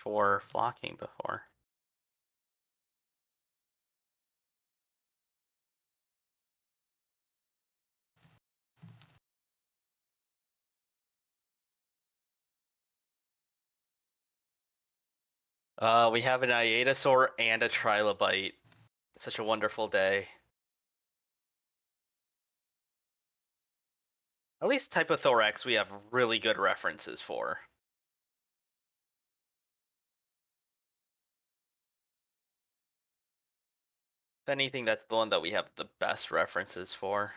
for flocking before. We have an Iatasaur and a Trilobite. It's such a wonderful day. At least Typothorax we have really good references for. If anything, that's the one that we have the best references for.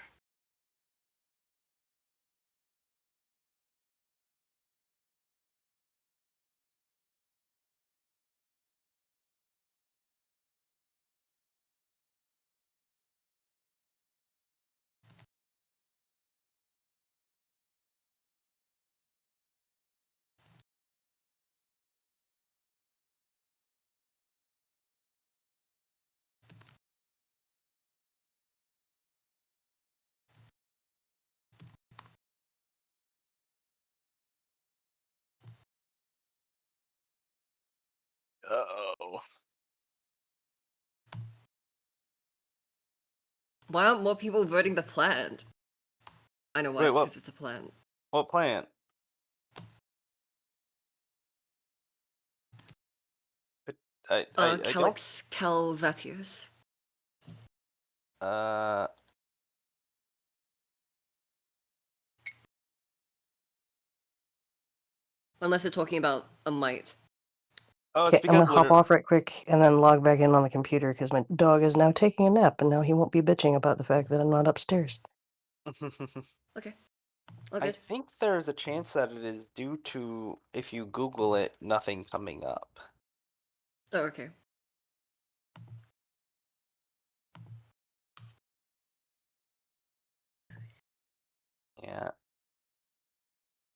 Uh-oh. Why aren't more people voting the plant? I know why, Wait, it's what? because it's a plant. What plant? I don't. Calyx calvatius. Unless they're talking about a mite. Oh, it's Okay, I'm because gonna hop off right quick and then log back in on the computer because my dog is now taking a nap and now he won't be bitching about the fact that I'm not upstairs. Okay. All I good. think there's a chance that it is due to, if you Google it, nothing coming up. Oh, okay. Yeah.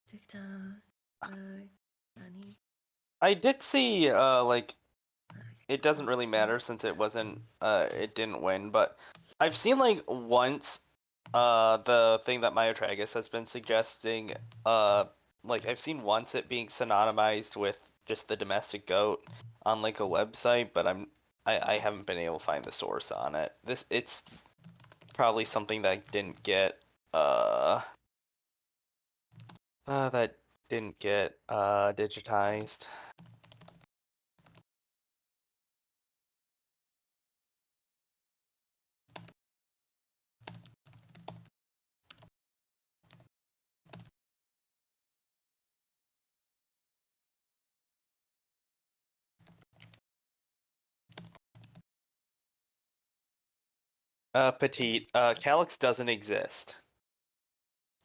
TikTok. I did see, like, it doesn't really matter since it wasn't, it didn't win, but I've seen, like, once, the thing that Myotragus has been suggesting, like, I've seen once it being synonymized with just the domestic goat on, like, a website, but I haven't been able to find the source on it. It's probably something that didn't get, digitized. Petite, Calyx doesn't exist.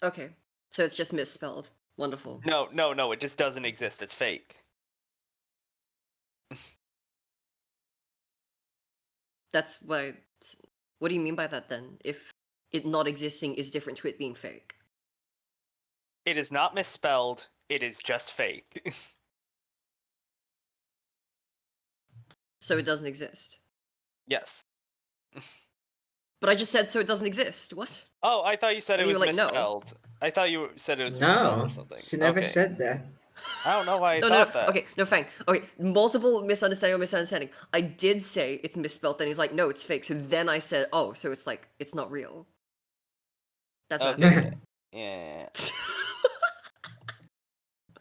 Okay. So it's just misspelled. Wonderful. No, it just doesn't exist. It's fake. That's why. What do you mean by that then? If it not existing is different to it being fake. It is not misspelled. It is just fake. So it doesn't exist. Yes. But I just said so it doesn't exist. What? Oh, I thought you said And it you was were like, no. misspelled. I thought you said it was misspelled or No, something. she never Okay. said that. I don't know why I No, thought that. Okay, no, fine. Okay, multiple misunderstanding. I did say it's misspelled, then he's like, no, it's fake. So then I said, oh, so it's like, it's not real. That's what Okay. happened. Yeah.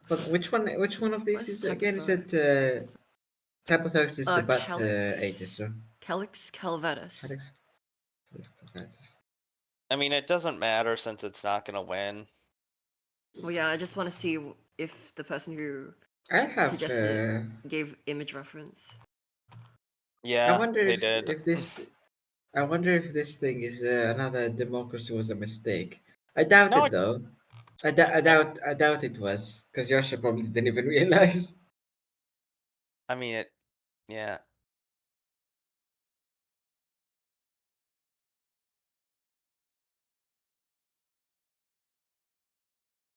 But which one of these Where's is it again? Is Typothorax? it Typothorax is the butt Calyx. ages, so Calyx calvatus. Calyx. I mean, it doesn't matter since it's not gonna win. Well, yeah, I just want to see if the person who I have. suggested it gave image reference. Yeah, I wonder they if did. I wonder if this thing is another democracy was a mistake. I doubt No, it though. I doubt it was because Yosha probably didn't even realize. I mean it. Yeah.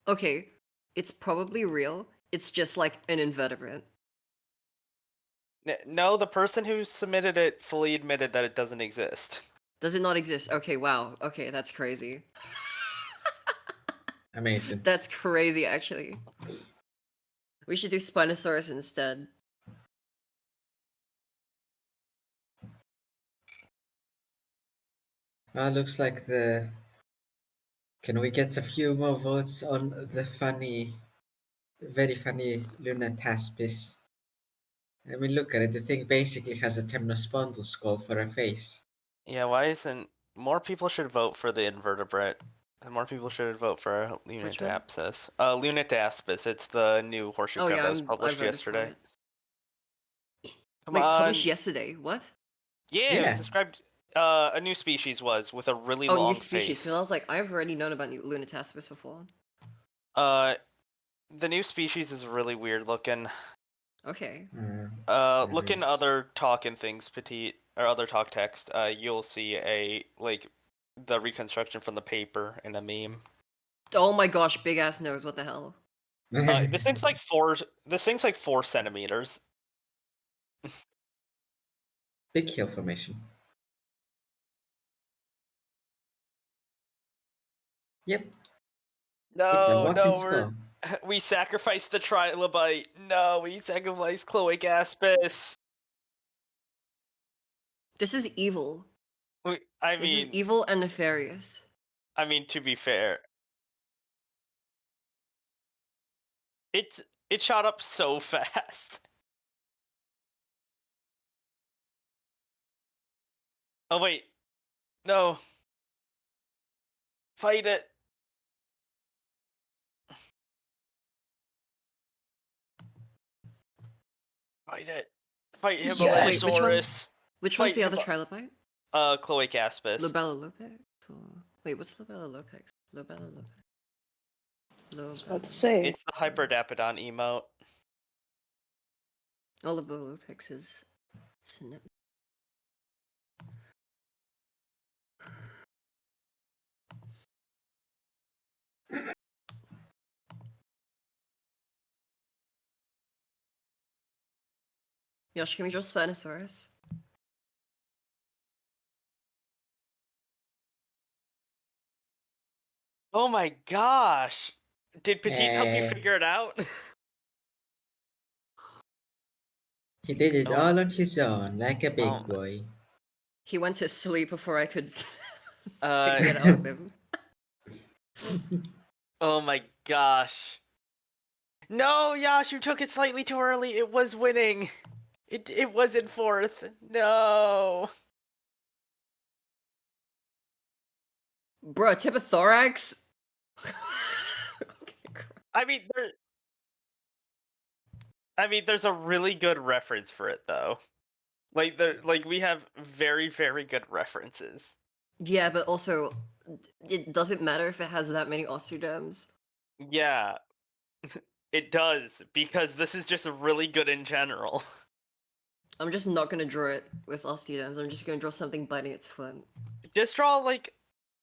Okay, it's probably real. It's just like an invertebrate. No, the person who submitted it fully admitted that it doesn't exist. Does it not exist? Okay, wow. Okay, that's crazy. Amazing. That's crazy, actually. We should do Spinosaurus instead. Looks like the. Can we get a few more votes on the funny, very funny Lunataspis? I mean, look at it. The thing basically has a temnospondyle skull for a face. Yeah, why isn't more people should vote for the invertebrate? And more people should vote for Which one? Lunataspis. Lunataspis. It's the new horseshoe Oh crab yeah, that was I published voted for yesterday. it. Come Wait, on. published yesterday. What? Yeah, it was Yeah. described. A new species was with a really Oh, long new species. Because face. I was like, I've already known about Lunataspis before. The new species is really weird looking. Okay. Look in Nice. other talk and things, petite or other talk text. You'll see the reconstruction from the paper in a meme. Oh my gosh, big ass nose. What the hell? This thing's like 4 centimeters. Big hill formation. Yep, it's a No, walking no, skull. we sacrificed the trilobite. No, we sacrificed Chloe Gaspis. This is evil. I This is mean, evil and nefarious. to be fair, it shot up so fast. Oh wait, no, fight it. Fight it. Fight Yes. Wait, which one? Himalayasaurus. Which one's Fight the other him- trilobite? Chloe Caspis. Lobella Lopex? Wait, what's Lobella Lopex? Lobella Lopex. I was Lobella. about to say. It's the Hyperdapodon emote. Oh, Lobella Lopex is. Snip. Yosh, can we draw Spinosaurus? Oh my gosh. Did Petite help you Eh. figure it out? He did it Oh. all on his own, like a big Oh. boy. He went to sleep before I could Uh, get out of him. oh my gosh. No, Yash, you took it slightly too early. It was winning. It was in 4th. No. Bruh, tip of thorax? I mean, there's a really good reference for it though. We have very, very good references. Yeah, but also, it doesn't matter if it has that many osteoderms. Yeah, it does because this is just really good in general. I'm just not gonna draw it with osteoderms. I'm just gonna draw something biting its foot. Just draw like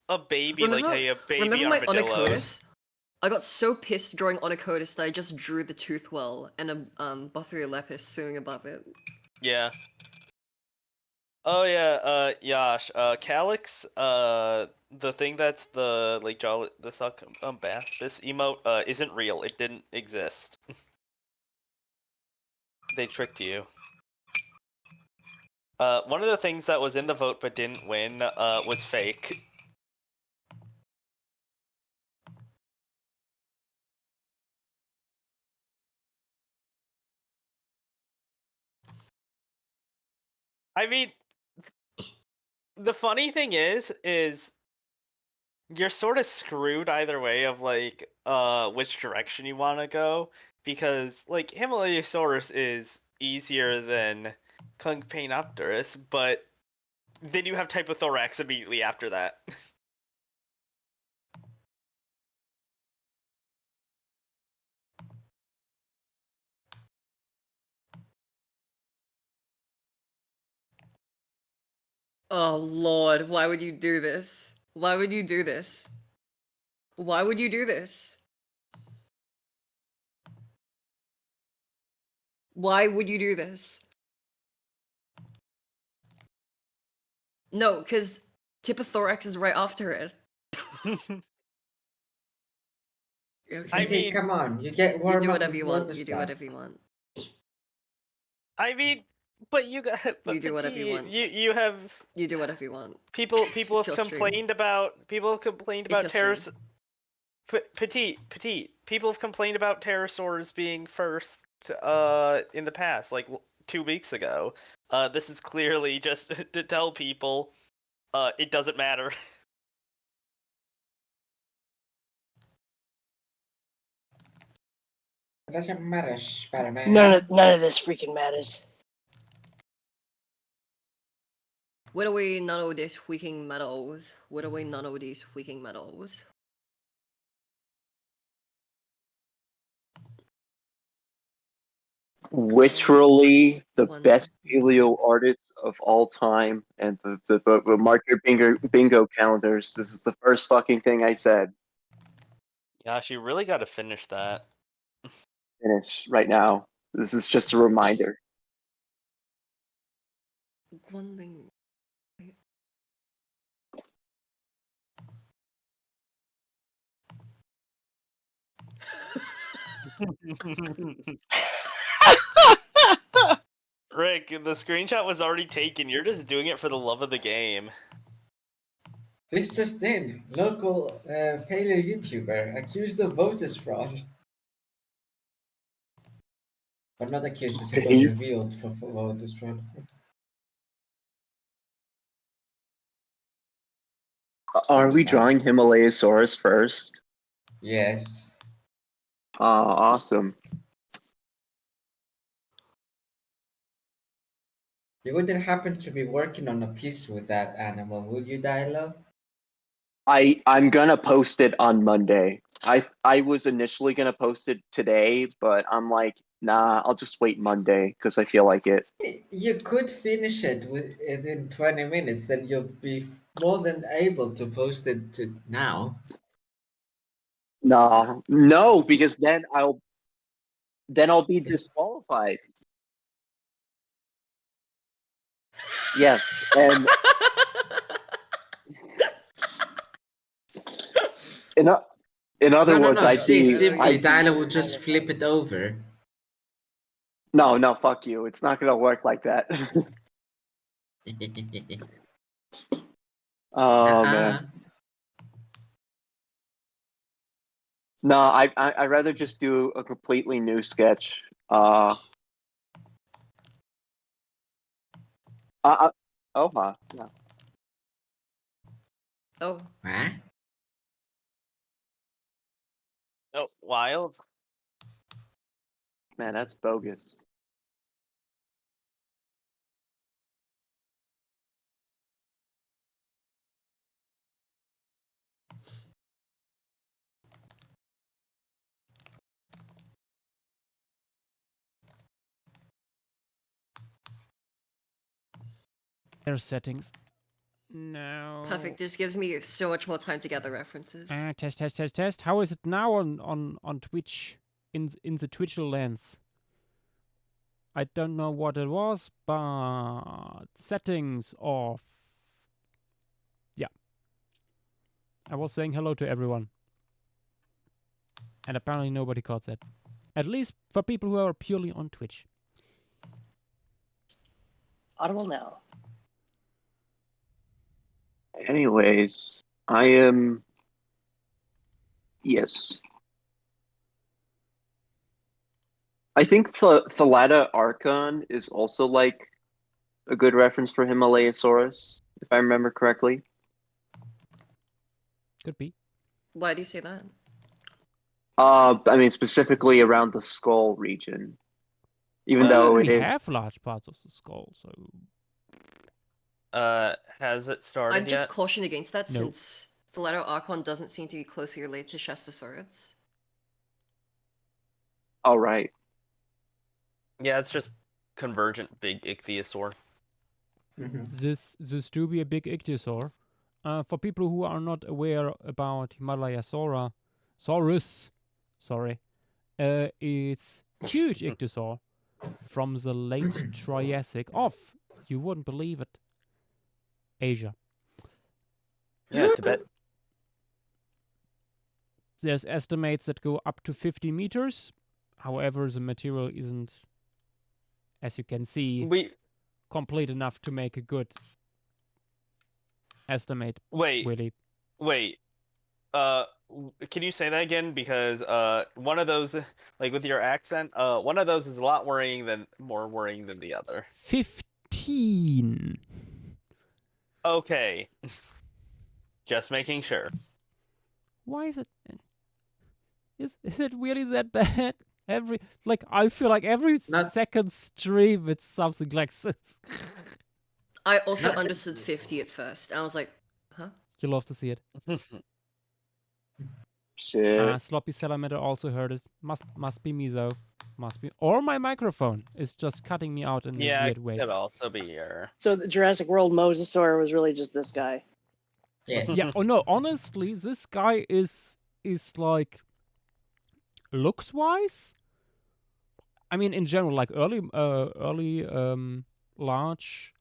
a baby, Remember- a baby Remember my armadillos. Onychodus? I got so pissed drawing Onychodus that I just drew the tooth well and a Bothrialepis swimming above it. Yeah. Oh yeah, Yash, Calyx, the thing that's the the suck bass, this emote isn't real. It didn't exist. They tricked you. One of the things that was in the vote but didn't win was fake. I mean, the funny thing is you're sort of screwed either way of which direction you want to go, because like Himalayasaurus is easier than Clunkpainopterus, but then you have Typothorax immediately after that. Oh lord, why would you do this? Why would you do this? Why would you do this? Why would you do this? No, because Typothorax is right after it. Okay. I Petite, mean- come on, you get warm you do up whatever with you water want. You do stuff. whatever you want. I mean, But you got, but You do whatever you Petit, want. you have You do whatever you want. people have It's your stream. complained about It's your terrorist. stream. Petit, people have complained about pterosaurs being first in the past, like 2 weeks ago. This is clearly just to tell people it doesn't matter. It doesn't matter, Spider-Man. None of this freaking matters. What are we none of these freaking medals? What are we none of these freaking medals? Literally the One, best paleo artist of all time, and the mark your bingo calendars. This is the first fucking thing I said. Gosh, you really got to finish that. Finish right now. This is just a reminder. one thing. Rick, the screenshot was already taken. You're just doing it for the love of the game. This just in. Local paleo YouTuber accused of voters fraud. But not accused, I suppose, He's- revealed for voters fraud. Are we drawing Himalayasaurus first? Yes. Awesome. You wouldn't happen to be working on a piece with that animal, would you, Dilo? I'm gonna post it on Monday. I was initially gonna post it today, but I'm like, nah, I'll just wait Monday because I feel like it. You could finish it within 20 minutes, then you'll be more than able to post it to now. No, because then I'll be disqualified. Yes, and in o- in other No, words, no. I'd See, be simply, I'd be Dilo will just flip it over. no, fuck you. It's not gonna work like that. Oh man, no, I'd rather just do a completely new sketch. Oh, yeah. Oh, Huh? Oh, wild. Man, that's bogus. There's settings. No. perfect. This gives me so much more time to gather references. Test. How is it now on Twitch? In the Twitch lens. I don't know what it was, but settings off. Yeah. I was saying hello to everyone. And apparently nobody caught that. At least for people who are purely on Twitch. Audible now. Anyways, I am. Yes. I think Thalata Archon is also like a good reference for Himalayasaurus, if I remember correctly. Could be. Why do you say that? I mean specifically around the skull region. Even though We it is have large parts of the skull, so Has it started I'm just yet? caution against that No. since the letter Archon doesn't seem to be closely related to Shastasaurids. all right. Yeah, it's just convergent big ichthyosaur. this do be a big ichthyosaur. For people who are not aware about Saurus, sorry, it's huge ichthyosaur from the late Triassic of, you wouldn't believe it, Asia. Yeah, Tibet. There's estimates that go up to 50 meters. However, the material isn't, as you can see, complete enough to make a good estimate. Wait, Really. wait. Can you say that again? Because one of those, like with your accent, one of those is a lot more worrying than the other. 15. Okay. Just making sure. Why is it? Is it really that bad? I feel like every Not- second stream it's something like this. I also Not- understood 50 at first. I was like, huh? You love to see it. Shit. Sloppy Salamander also heard it. Must be me though. Must be, or my microphone is just cutting me out in a Yeah, weird it way. could also be your. So the Jurassic World Mosasaur was really just this guy. Yes. Yeah. Oh no. Honestly, this guy is like looks wise. I mean, in general, like early large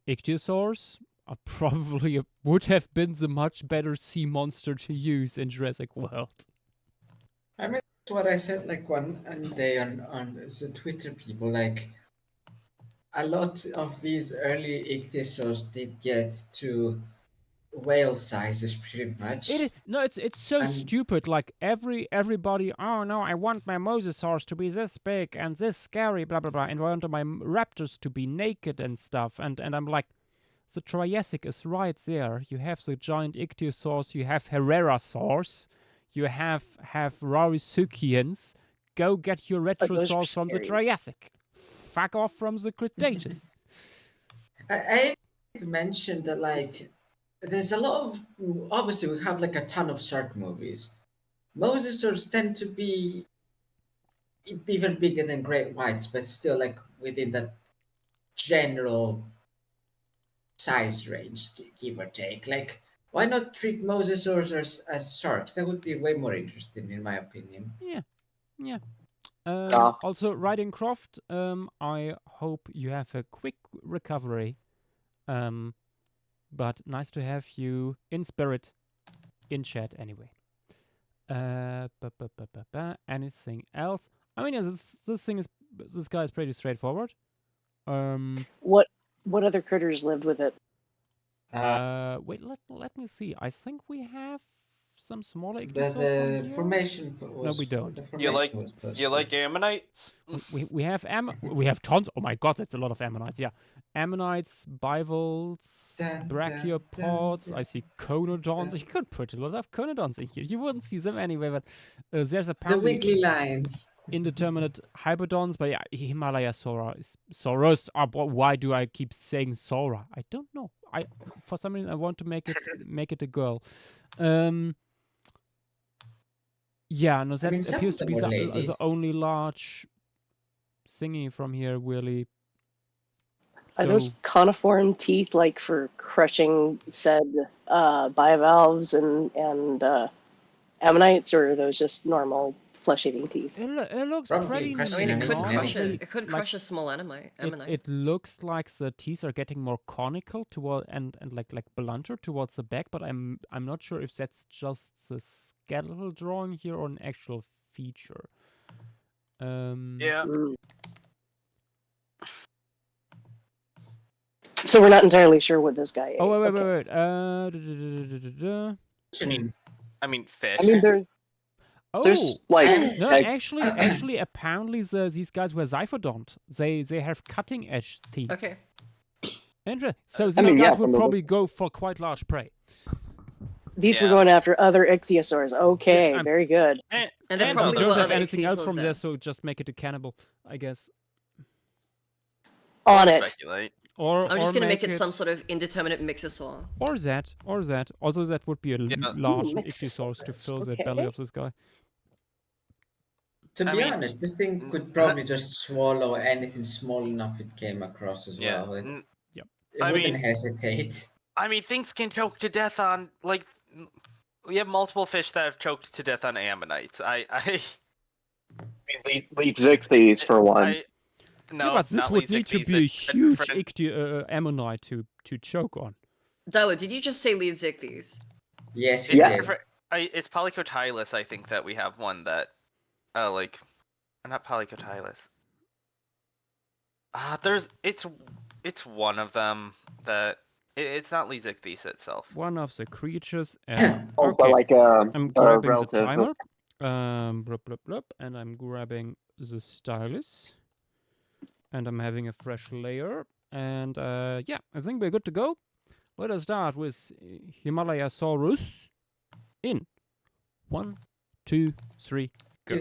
ichthyosaurs are probably would have been the much better sea monster to use in Jurassic World. I mean, that's what I said like one day on the Twitter people. Like, a lot of these early ichthyosaurs did get to whale sizes pretty much. It's so And- stupid. Like everybody, oh no, I want my mosasaurs to be this big and this scary, blah blah blah, and I want my raptors to be naked and stuff. And I'm like, the Triassic is right there. You have the giant ichthyosaurs, you have Herrerasaurs, you have Rarisuchians. Go get your those are retrosaurs from the scary. Triassic. Fuck off from the Cretaceous. I mentioned that like there's a lot of, obviously we have like a ton of shark movies. Mosasaurs tend to be even bigger than great whites, but still like within that general size range, give or take. Like, why not treat mosasaurs as sharks? That would be way more interesting, in my opinion. Yeah. Yeah. Also, Ryden Croft, I hope you have a quick recovery. But nice to have you in spirit, in chat anyway. Anything else? I mean, yeah, this guy is pretty straightforward. What other critters lived with it? Wait, let me see. I think we have some smaller The ichthyosaurs from the here. formation was we don't. The You formation like was posted. you like ammonites? We have tons. Oh my god, that's a lot of ammonites. Yeah, ammonites, bivalves, Dun, dun, brachiopods. dun, I see conodons. dun. You could put a lot of conodons in here. You wouldn't see them anyway, but there's The apparently wiggly lines. indeterminate hybodons. But yeah, Himalaya Sora is Saurus. Why do I keep saying Sora? I don't know. For some reason I want to make it a girl. Yeah, no, that I mean, some appears of to them be were the ladies. only large thingy from here, really. Are those coniform teeth like for crushing said bivalves and ammonites, or are those just normal flesh-eating teeth? It looks Probably pretty crushing I mean, it could anything, crush anything. it. It could crush a small ammonite. It looks like the teeth are getting more conical toward and like blunter towards the back, but I'm not sure if that's just the skeletal drawing here or an actual feature. Yeah. Mm. So we're not entirely sure what this guy ate. Oh wait. I mean fish. I mean, there's like no, egg- actually, apparently these guys were zyphodont. They have cutting edge teeth. Okay. Interesting. So these mean, yeah, guys from would the probably looks- go for quite large prey. These were Yeah. going after other ichthyosaurs. Okay, I'm- very good. And there And probably we don't were have other anything else ichthyosaurs from there. there, so just make it a cannibal, I guess. On it. Speculate. Or I'm just or gonna make it some sort of indeterminate mixosaur. or that. Although that would be a Yeah. large Ooh, ichthyosaurus to Mixosaurus, fill the belly okay. of this guy. To I be mean, honest, this thing could probably just swallow anything small enough it came across as Yeah. well. It I wouldn't mean- hesitate. I mean, things can choke to death on we have multiple fish that have choked to death on ammonites. Leetzichthyes for one. No, yeah, but this not would need to Leetzichthyes, be a huge different- ammonite to choke on. Dilo, did you just say Leodzichthyes? Yes, It's you Yeah. did. different- it's Polycotylus, I think, that we have one that, not Polycotylus. It's one of them that it's not Lizicthes itself. One of the creatures. And Oh, but okay, like I'm a grabbing the relative. timer. Blub blub blub, and I'm grabbing the stylus, and I'm having a fresh layer. And yeah, I think we're good to go. Let us start with Himalayasaurus. In 1, 2, 3, go.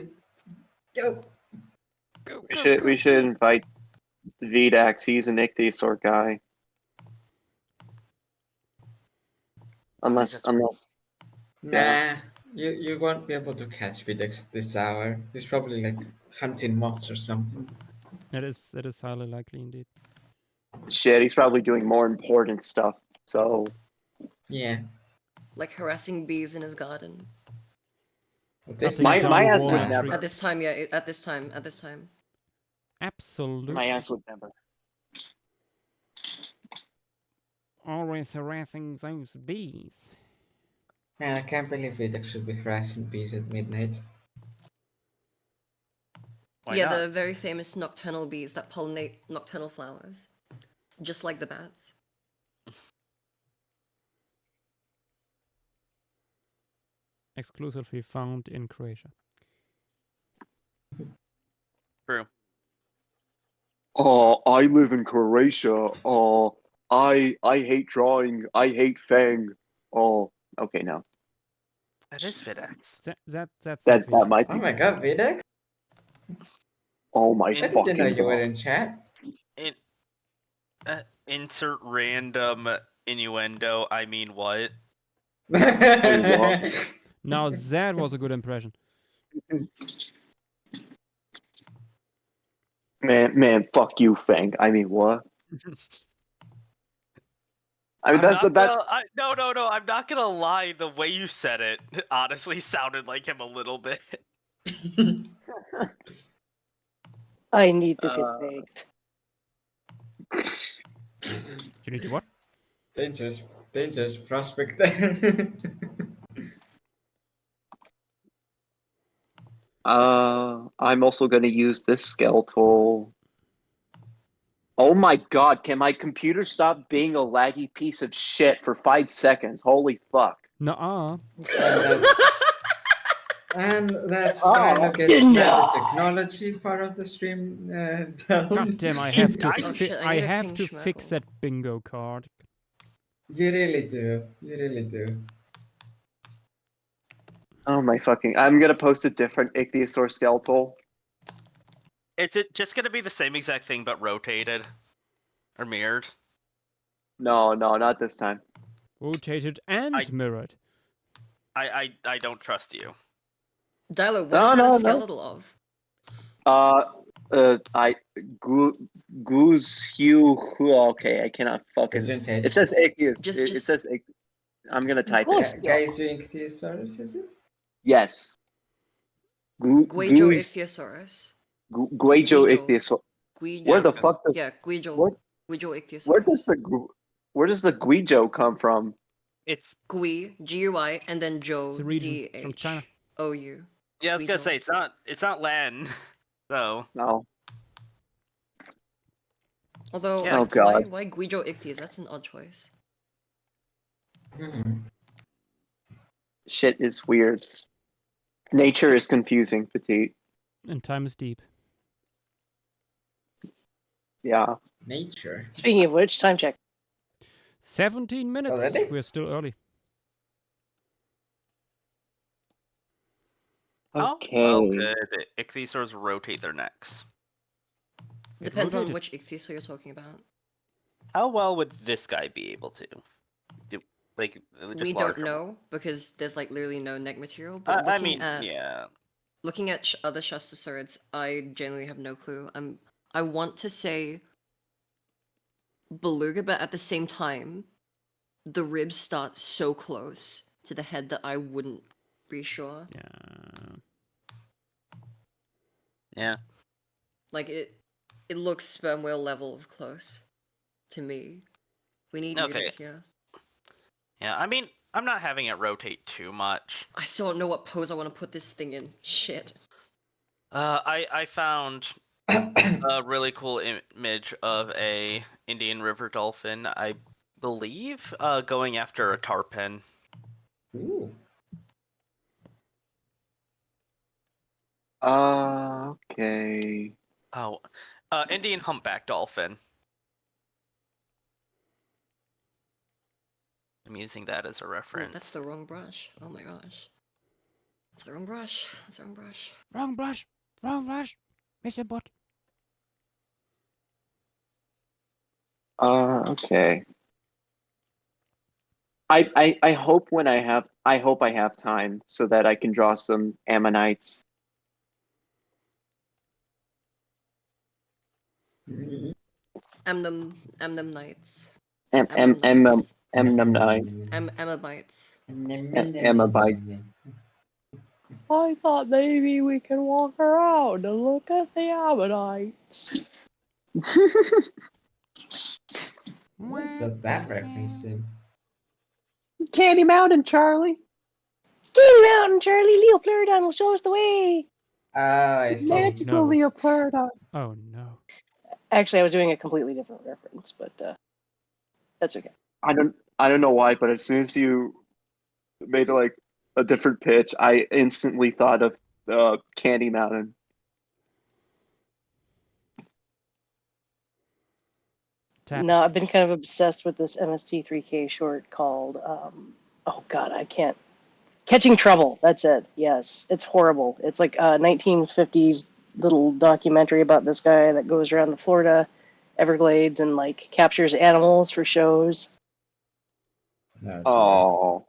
Go. Go, We go, should go, we should go. invite the Vidax. He's an ichthyosaur guy. Unless Nah, you won't be able to catch Videx this hour. He's probably like hunting moths or something. That is highly likely indeed. shit, he's probably doing more important stuff. So Yeah. Like harassing bees in his garden. But this Cutting time, my down ass one would tree. never. At this time, yeah. At this time. Absolutely. My ass would never. Always harassing those bees. Man, I can't believe Videx should be harassing bees at midnight. Why Yeah, not? the very famous nocturnal bees that pollinate nocturnal flowers. Just like the bats. Exclusively found in Croatia. True. Oh, I live in Croatia. Oh, I hate drawing. I hate Fang. Oh, okay, no. That is Vidax. That's That Vidax. might Oh be. my god, Videx! Oh my I didn't know fucking you were god. in chat. In, insert random innuendo. I mean what? Now that was a good impression. Man, fuck you, Fang. I mean what? I mean that's. No. I'm not gonna lie. The way you said it honestly sounded like him a little bit. I need to get baked. You need to what? dangerous prospect there. I'm also gonna use this skeletal. Oh my god, can my computer stop being a laggy piece of shit for 5 seconds? Holy fuck. Nuh-uh. And that's Oh, Kylo gets no. nanotechnology part of the stream down. God damn, I have to Oh shit, I I need a have pink to fix schmeckle. that bingo card. You really do. You really do. Oh my fucking. I'm gonna post a different ichthyosaur skeletal. Is it just gonna be the same exact thing but rotated or mirrored? No, not this time. Rotated and I- mirrored. I don't trust you. Dilo, what No, is that no, a no. skeletal of? Goose Hugh. Okay, I cannot fucking. Gesundheit. It says ichthyos. Just- It just- says. I'm gonna type Cool. it. Guys doing Thesaurus, is it? Yes. Guijo Goose. ichthyosaurus. Guijo Guijo. ichthyosaur. Guijo. Where the fuck does Yeah, Guijo. what? Guijo ichthyosaurus. Where does the Guijo come from? It's Gui, G-U-I, and then It's Zhou, a region from China. Z-H-O-U. yeah. I was gonna Guijo. say it's not Latin. So No. Although, Yeah. Oh god. why Guijo ichthyos? That's an odd choice. Hmm. Shit is weird. Nature is confusing, Petite. And time is deep. Yeah. Nature. Speaking of which, time check. 17 minutes. Already? We're still early. Okay. How well could ichthyosaurs rotate their necks? It Depends on rotated. which ichthyosaur you're talking about. How well would this guy be able to? Like just We don't larger know because there's like literally no neck material. But I looking mean, at yeah. looking at other Shastasaurids, I genuinely have no clue. I want to say beluga, but at the same time, the ribs start so close to the head that I wouldn't be sure. Yeah. Yeah. Like it looks sperm whale level of close to me. We need Okay. reading here. Yeah, I mean, I'm not having it rotate too much. I still don't know what pose I want to put this thing in. Shit. I found a really cool image of a Indian river dolphin, I believe, going after a tarpon. Ooh. Okay. Oh, Indian humpback dolphin. I'm using that as a Oh, reference. that's the wrong brush. Oh my gosh. That's the wrong brush. That's the wrong brush. Wrong brush. Wrong brush. Mission bot. Okay. I hope I hope I have time so that I can draw some ammonites. Amnum Nights. Am Nights. Amabites. Amabites. I thought maybe we could walk around and look at the ammonites. What's that referencing? Candy Mountain, Charlie. Candy Mountain, Charlie, Leopleurodon will show us the way. Oh, I see. Magical no. Leopleurodon. Oh no. Actually, I was doing a completely different reference, but that's okay. I don't know why, but as soon as you made like a different pitch, I instantly thought of Candy Mountain. Tap. No, I've been kind of obsessed with this MST3K short called, oh god, I can't. Catching Trouble. That's it. Yes, it's horrible. It's like a 1950s little documentary about this guy that goes around the Florida Everglades and like captures animals for shows. Oh, dear. Oh.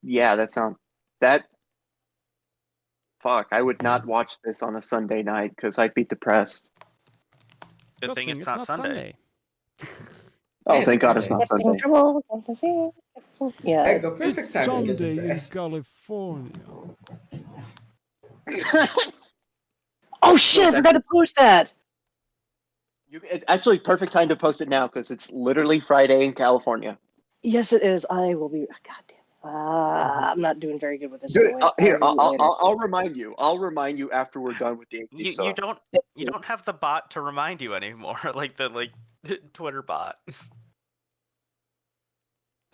Yeah, that. Fuck, I would not watch this on a Sunday night because I'd be depressed. Good thing it's not Sunday. Oh, Hey, thank God it's Friday. not Catching Sunday. Trouble. Fantasy. Yeah. There you go. Perfect It's time to get Sunday in depressed. California. Oh shit! I forgot to post that. It's actually perfect time to post it now because it's literally Friday in California. Yes, it is. I will be. God damn. I'm not doing very good with this Dude, anyway. here, I'll do it later. I'll remind you. I'll remind you after we're done with the You so. don't have the bot to remind you anymore, like the Twitter bot.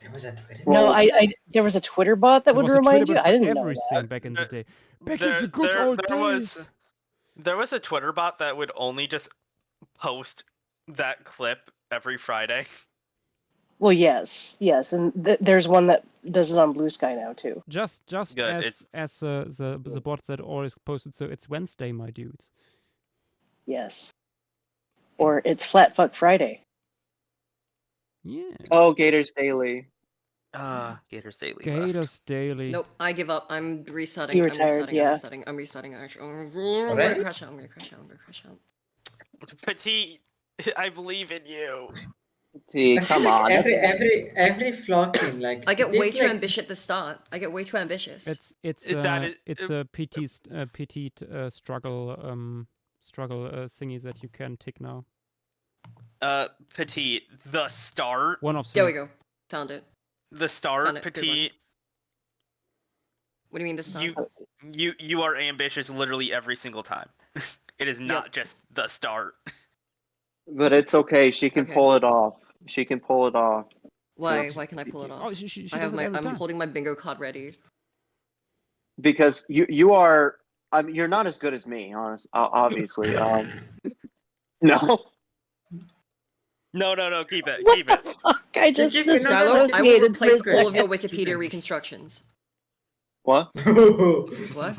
There was a Twitter. No, Well, I there was a Twitter bot that There would was a remind Twitter you. bot I for didn't know everything that. back in the day. Back There- in the good there- old there days. There was a Twitter bot that would only just post that clip every Friday. Well, yes, and there's one that does it on Blue Sky now too. Just Good, as the bot that always posted. So it's Wednesday, my dudes. Yes. Or it's Flat Fuck Friday. Yeah. oh, Gators Daily. Gators Daily left. Gators Daily. Nope, I give up. I'm resetting. He I'm retired, resetting. yeah. I'm resetting. Actually, I'm gonna Already? crash out. I'm gonna crash out. Petite, I believe in you. See, I feel come like on. every flocking, like I get did, way too like, ambitious at the start. I get way too ambitious. It's That a petite struggle thingy that you can tick now. Petite, the start. One of There three. we go. Found it. The start, Found it. Good one. Petite. What do you mean the start? You are ambitious literally every single time. It is not just the start. But it's okay. She can Okay. pull it off. She can pull it off. Why? Yes. Why can I pull it off? Oh, she I have does it every I'm time. holding my bingo card ready. Because you are. I mean, you're not as good as me, obviously. No. No, keep it, What keep the it. fuck? I just Give me another- Stylo, I will disassociated replace for a all of your second. Wikipedia reconstructions. What? What?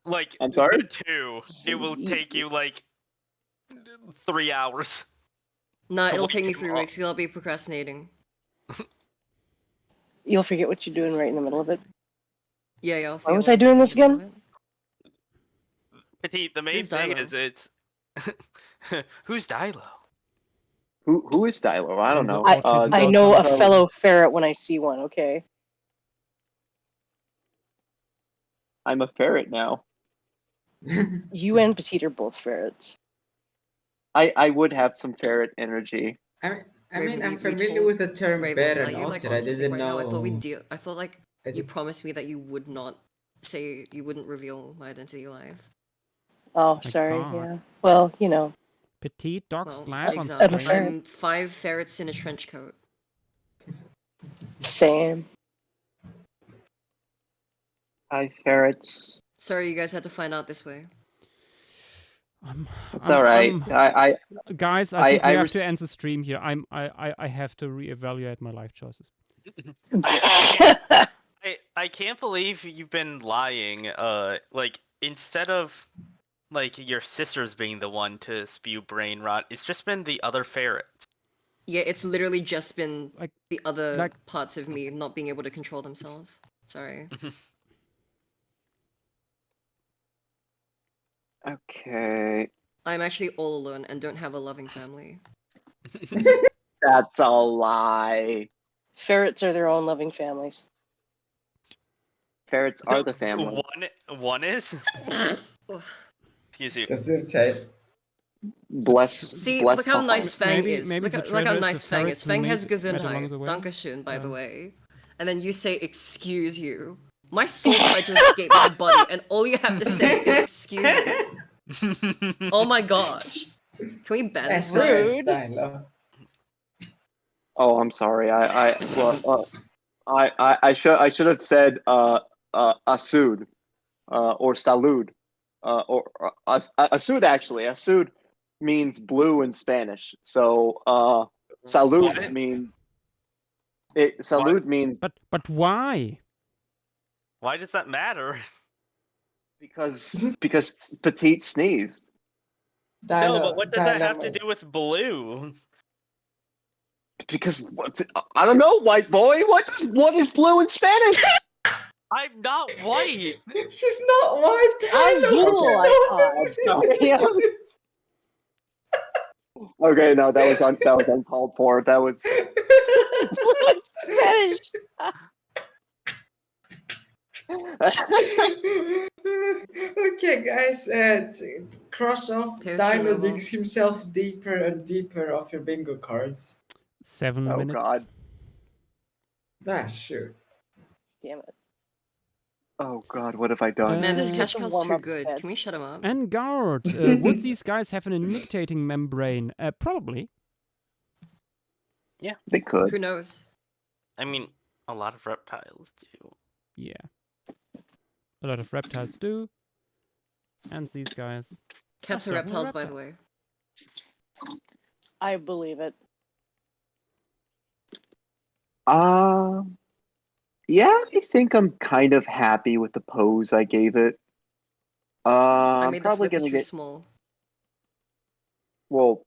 Like I'm sorry? the two, it will take you like 3 hours. Nah, To it'll wake take me you 3 up. weeks. 'Cause I'll be procrastinating. You'll forget what you're doing right in the middle of it. Yeah, I'll Why forget was what I I'm doing this in the again? middle of it. Petite, the main Who's thing Dilo? is it's who's Dilo? Who is Stylo? I don't know. I know a fellow ferret when I see one. Okay. I'm a ferret now. You and Petite are both ferrets. I would have some ferret energy. I Raven, mean, I'm we familiar told- with the term Raven, bear are and you like otter. on I something didn't right know. now? I thought we do. I thought like I you did- promised me that you would not say you wouldn't reveal my identity live. Oh, My sorry. God. Yeah. Well, you know. Petite dogs Well, live on example, I'm a stream. ferret. I'm 5 ferrets in a trench coat. Same. Hi, ferrets. Sorry, you guys had to find out this way. It's all right. Guys, I think we have res- to end the stream here. I have to reevaluate my life choices. I can't believe you've been lying. Like instead of like your sisters being the one to spew brain rot, it's just been the other ferrets. Yeah, it's literally just been Like- the other like- parts of me not being able to control themselves. Sorry. Okay. I'm actually all alone and don't have a loving family. That's a lie. Ferrets are their own loving families. Ferrets are the family. One is. Excuse you. Gesundheit. See, bless look how the nice heart. Fang Maybe- is. maybe Look, the look how trailer is nice the Fang is. ferrets who Fang has met along the Gesundheit. way. Dankeschön, by the Yeah. way. And then you say, excuse you. My soul tried to escape my body, and all you have to say is, excuse you. Oh my gosh. Can we ban this? Rude. Oh, I'm sorry. I should have said asud or salud asud actually. Asud means blue in Spanish. So salud What? salud means But why? Why does that matter? because Petite sneezed. No, but what does that have to do with blue? Because I don't know, white boy. What is blue in Spanish? I'm not white. She's not white. Azul, I thought. Okay, no, that was uncalled for. That was Spanish. Okay, guys, cross off. Pierce Dino removal. digs himself deeper and deeper off your bingo cards. 7 Oh, minutes. God. Ah, sure. Damn it. Oh God, what have I done? Man, this Uh, catch Just a card's too warm-up good. sped. Can we shut him up? And guard, would these guys have an nictating membrane? Probably. They could. Who knows? I mean, a lot of reptiles do. Yeah. A lot of reptiles do. And these guys. Cats That's are definitely reptiles, by the reptile. way. I believe it. Yeah, I think I'm kind of happy with the pose I gave it. I I'm made the probably flipper gonna too get small. well,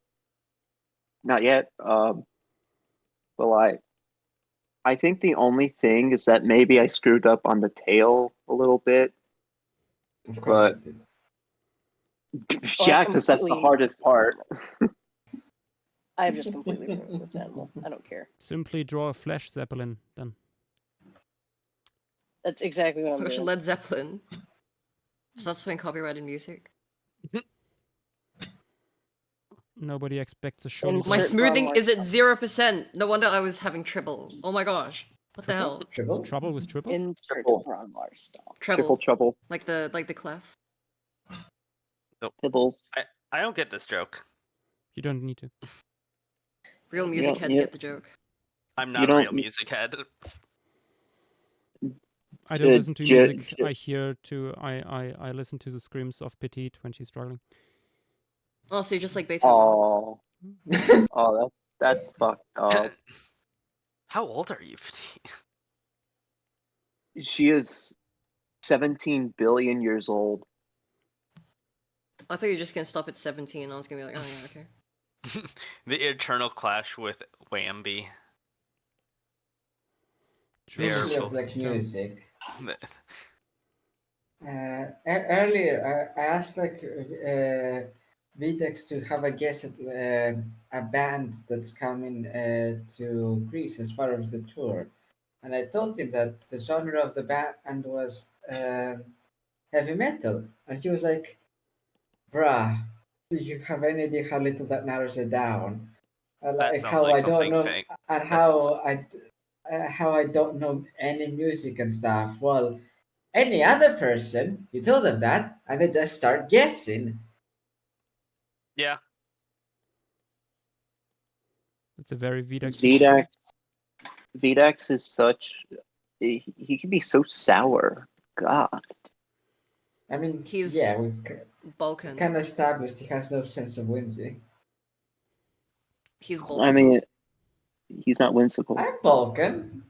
not yet. Well, I think the only thing is that maybe I screwed up on the tail a little bit. Of course But- it did. Well, Yeah, because that's the completely- hardest part. I've just completely ruined it with that. I don't care. Simply draw a flash zeppelin then. That's exactly what I'm Push doing. Led Zeppelin. Starts playing copyrighted music. Nobody expects a show. Insert My Insert smoothing Bronwyn. is at 0%. No wonder I was having trouble. Oh my gosh. What the hell? Triple? Trouble with triple? Insert Triple. Bronlar stop. Treble. Trouble. Like the clef. Pibbles. I don't get this joke. You don't need to. Real music Yeah, heads yeah. get the joke. I'm You not a don't- real music head. I don't listen to J- music. I listen to the screams of Petite when she's struggling. Oh, so you're just like Beethoven. Oh, that's fucked up. How old are you? She is 17 billion years old. I thought you were just gonna stop at 17. I was gonna be like, oh yeah, okay. The eternal clash with Wambi. True. They're Speaking of both- like music. The- Earlier, I asked like Vitex to have a guess at a band that's coming to Greece as part of the tour, and I told him that the genre of the band was heavy metal, and he was like, "Bruh, do you have any idea how little that narrows it down? Like sounds how like I don't something know, fake. and That sounds how I don't know any music and stuff." Well, any other person, you tell them that, and they just start guessing. Yeah. It's a very Vidax. Vedax is such. He can be so sour. God. I mean, He's yeah, we've Balkan. kind of established he has no sense of whimsy. He's I Balkan. mean, he's not whimsical. I'm Balkan.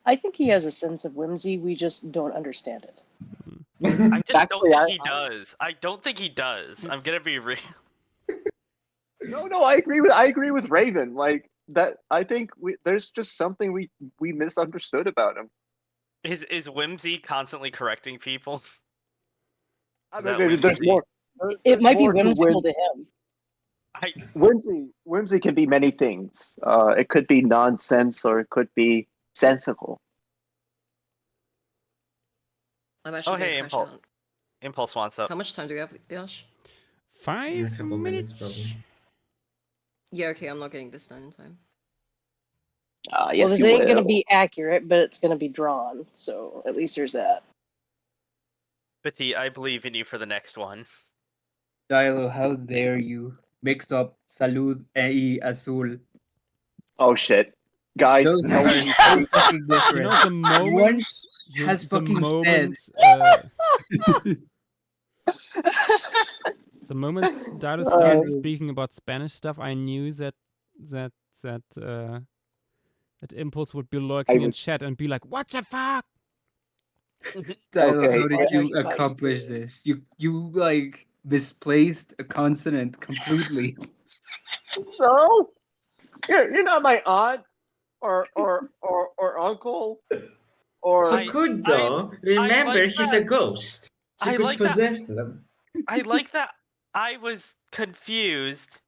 I think he has a sense of whimsy. We just don't understand it. I just don't Actually, think he does. I don't think he does. I'm gonna be real. No, I agree with Raven. Like that, I think there's just something we misunderstood about him. Is whimsy constantly correcting people? I Is mean, that there's whimsy? more. It There's might be more to whimsical to him. I whimsy can be many things. It could be nonsense or it could be sensible. I'm actually hey, gonna crash out. Impulse wants up. How much time do we have, Yash? 5 A couple minutes, minutes. probably. Yeah, okay, I'm not getting this done in time. Yes, Well, this you ain't will. gonna be accurate, but it's gonna be drawn. So at least there's that. Petit, I believe in you for the next one. Dilo, how dare you mix up Salud y Azul? Oh shit, guys, Those tell are me. so fucking You different. know the moment has the fucking moment the moment Dado started speaking about Spanish stuff, I knew that Impulse would be lurking in chat and be like, "What the fuck?" Dilo, Okay, how did Why are you you guys accomplish doing- this? You like misplaced a consonant completely. So you're not my aunt or uncle or. He could, though. Remember, like he's that. a ghost. He I could like that. possess them. I like that. I was confused,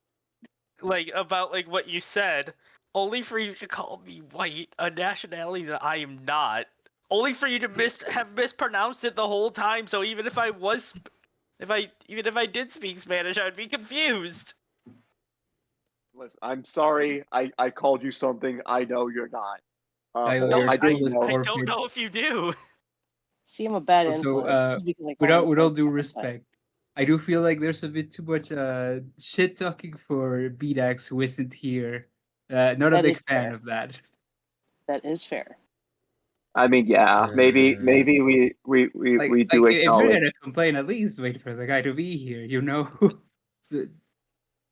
like about like what you said, only for you to call me white, a nationality that I am not. Only for you to have mispronounced it the whole time. So even if I did speak Spanish, I would be confused. Listen, I'm sorry. I called you something I know you're not. Dilo, No, your I soul didn't is know. I don't forfeit. know if you do. See, I'm a bad Also, influence. This is because I call him with all Frank due all the time. respect, I do feel like there's a bit too much shit talking for Bdax who isn't here. Not a That big is fan fair. of that. That is fair. I mean, yeah, maybe we Like do if you're acknowledge. gonna complain, at least wait for the guy to be here. You know. So,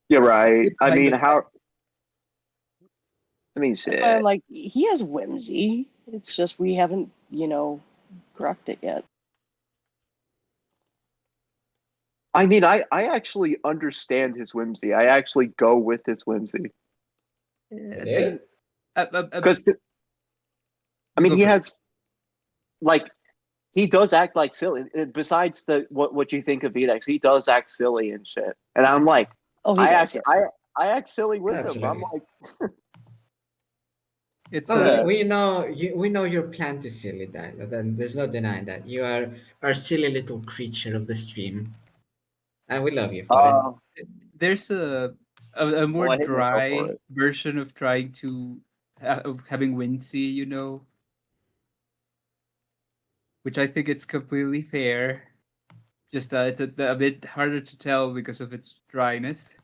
You're right. bit I mean, behind the how? I mean, That's why I'm shit. like, he has whimsy. It's just we haven't, grokked it yet. I mean, I actually understand his whimsy. I actually go with his whimsy Yeah. because I mean, Go he for it. has like he does act like silly. Besides the what you think of Vedex, he does act silly and shit. And I'm like, Oh, he does. Yeah. I act silly with him. I'm Absolutely. like, It's Oh, Yeah. we know your plan is silly, Dilo. Then there's no denying that you are our silly little creature of the stream, and we love you for it. uh, there's a more well, I hate myself for dry it. version of trying to of having whimsy, you know, which I think it's completely fair. Just it's a bit harder to tell because of its dryness.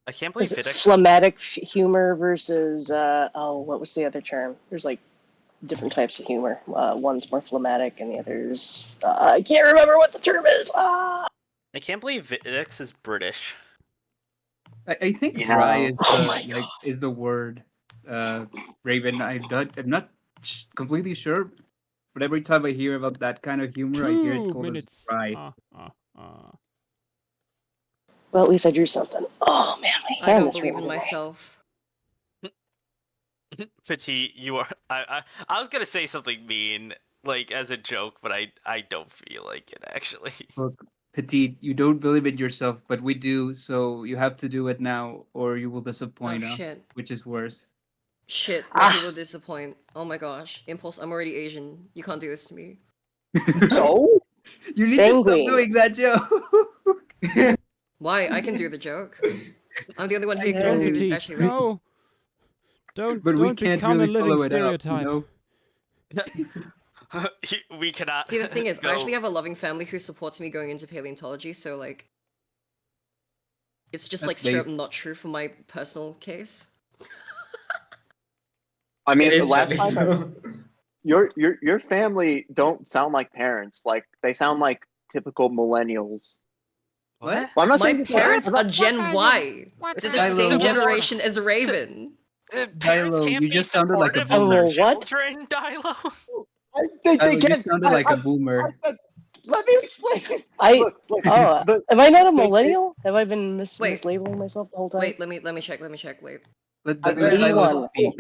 I can't Is believe it Videx. phlegmatic humor versus what was the other term? There's like different types of humor. One's more phlegmatic, and the other's I can't remember what the term is. Ah! I can't believe Videx is British. I think dry Yeah. is Oh the my like is the word. Raven, I'm not completely sure, but every time I hear about that kind of humor, I hear it 2 called as minutes. dry. Well, at least I drew something. Oh man, my I hand don't is believe hurting in today. myself. Petit, you are. I was gonna say something mean, like as a joke, but I don't feel like it actually. Look, Petite, you don't believe in yourself, but we do, so you have to do it now, or you will disappoint Oh, us, shit. which is worse. Shit, Ah. nothing will disappoint. Oh my gosh. Impulse, I'm already Asian. You can't do this to me. So You need to stop Sanguine. doing that joke. Why? I can do the joke. I'm the only one here who Yeah. can No, do Petit, actually read. no. But we Don't can't become really a living follow it up, you stereotype. know? we cannot. See, the thing is, go... I actually have a loving family who supports me going into paleontology, so like, it's just like That's straight up lazy. not true for my personal case. I It mean, the is last funny, time though. your family don't sound like parents. Like they sound like typical millennials. What? Well, I'm not My saying this like, parents I'm are not- Gen Y. They're the Dilo, same what- generation as Raven. Parents Dilo, can't you be just sounded like a supportive of boomer. their Oh, what? children, Dilo. they Dilo, you can. sounded like a boomer. Let me explain. I Look, oh, the- am I not a they- millennial? Have I been Wait. mislabeling myself the whole time? Wait, let me check. Wait. I'm Let 81. Dilo speak.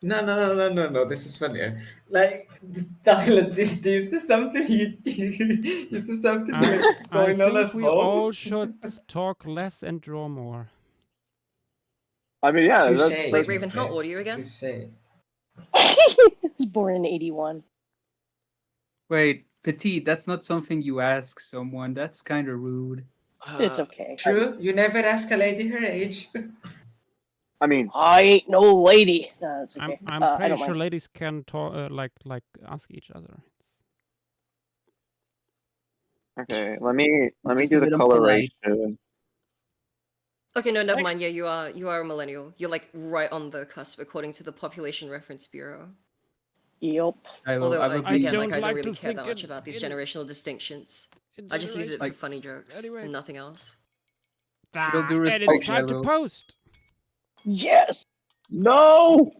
No. This is funnier. Like, Tyler, this is something this is something I going on think at we home. all should talk less and draw more. I mean, yeah, Touche. that's Wait, Raven, how old are you again? Touche. I was born in 81. Wait, Petite, that's not something you ask someone. That's kind of rude. It's okay. True, you never ask a lady her age. I mean, I ain't no lady. No, it's okay. I'm I pretty don't sure mind. ladies can talk like ask each other. okay. Let me Just do a the bit impolite. coloration. Okay, no, never mind. Yeah, you are a millennial. You're like right on the cusp according to the Population Reference Bureau. Yup. Dilo, Although, I would I be again, like don't I don't like really to care that think much in- about these in- generational distinctions. in I just use it for generation- funny jokes Anyway. and nothing else. with all due And respect, it's time to Dilo, post. Yes. No.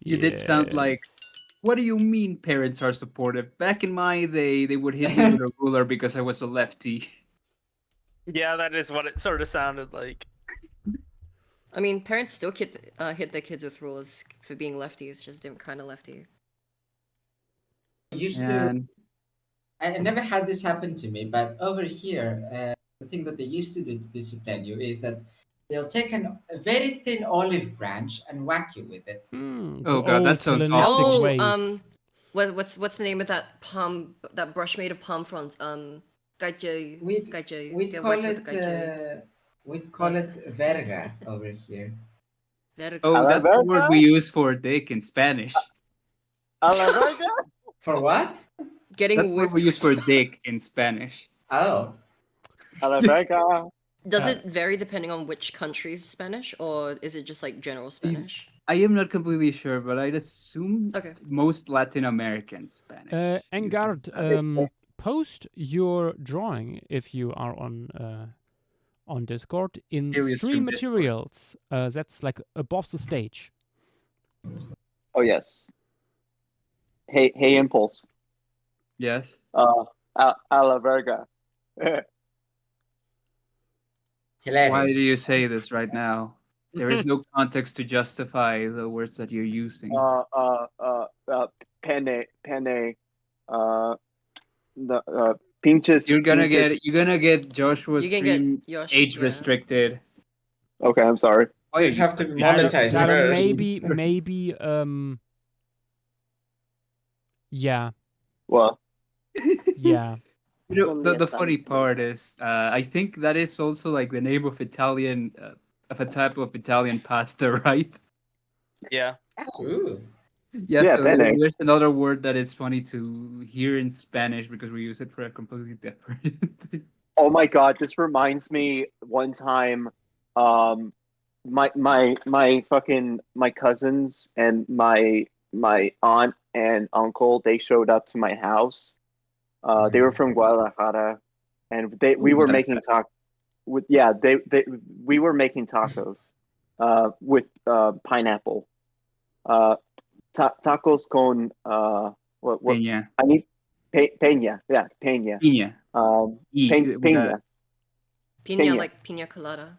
you did sound like. Yes. What do you mean parents are supportive? Back in my day, they would hit me with a ruler because I was a lefty. Yeah, that is what it sort of sounded like. I mean, parents still hit their kids with rulers for being lefties, just different kind of lefty. Used to. And I never had this happen to me, but over here, the thing that they used to do to discipline you is that they'll take a very thin olive branch and whack you with it. Mm, Oh the God, that old sounds Hellenistic awful. ways. What's the name of that brush made of palm fronds? Gaiju. We'd Gaiju. we'd Get call whacked with a gaiju. we'd call it verga over here. Verga. oh, A la that's the word verga? we use for dick in Spanish. A la verga? For what? Getting That's what whipped. we use for dick in Spanish. Oh, A la verga. Does it vary depending on which country's Spanish, or is it just like general Spanish? I am not completely sure, but I'd assume Okay. most Latin American Spanish. uses Engard, that. post your drawing if you are on Discord in Paleostream stream Discord. materials. That's like above the stage. Oh yes. Hey, Impulse. Yes. A la verga. hilarious. Why do you say this right now? There is no context to justify the words that you're using. Penne. The pinches. You're gonna pinches. get Joshua's You can get stream Yosh. age yeah. restricted. Okay, I'm sorry. Oh yeah, You have to you monetize Dalo, first. maybe yeah. Well, Yeah. You know, When the it's funny done. part is, I think that is also like the name of Italian, of a type of Italian pasta, right? Yeah. Ooh. Yeah, Yeah, so penne. there's another word that is funny to hear in Spanish because we use it for a completely different. Oh my god, this reminds me one time, my cousins and my aunt and uncle, they showed up to my house. They were from Guadalajara, and we were making we were making tacos with pineapple. Tacos con what Peña. I need peña, yeah, peña. Piña. With Peña. a- Pina Peña. like pina colada.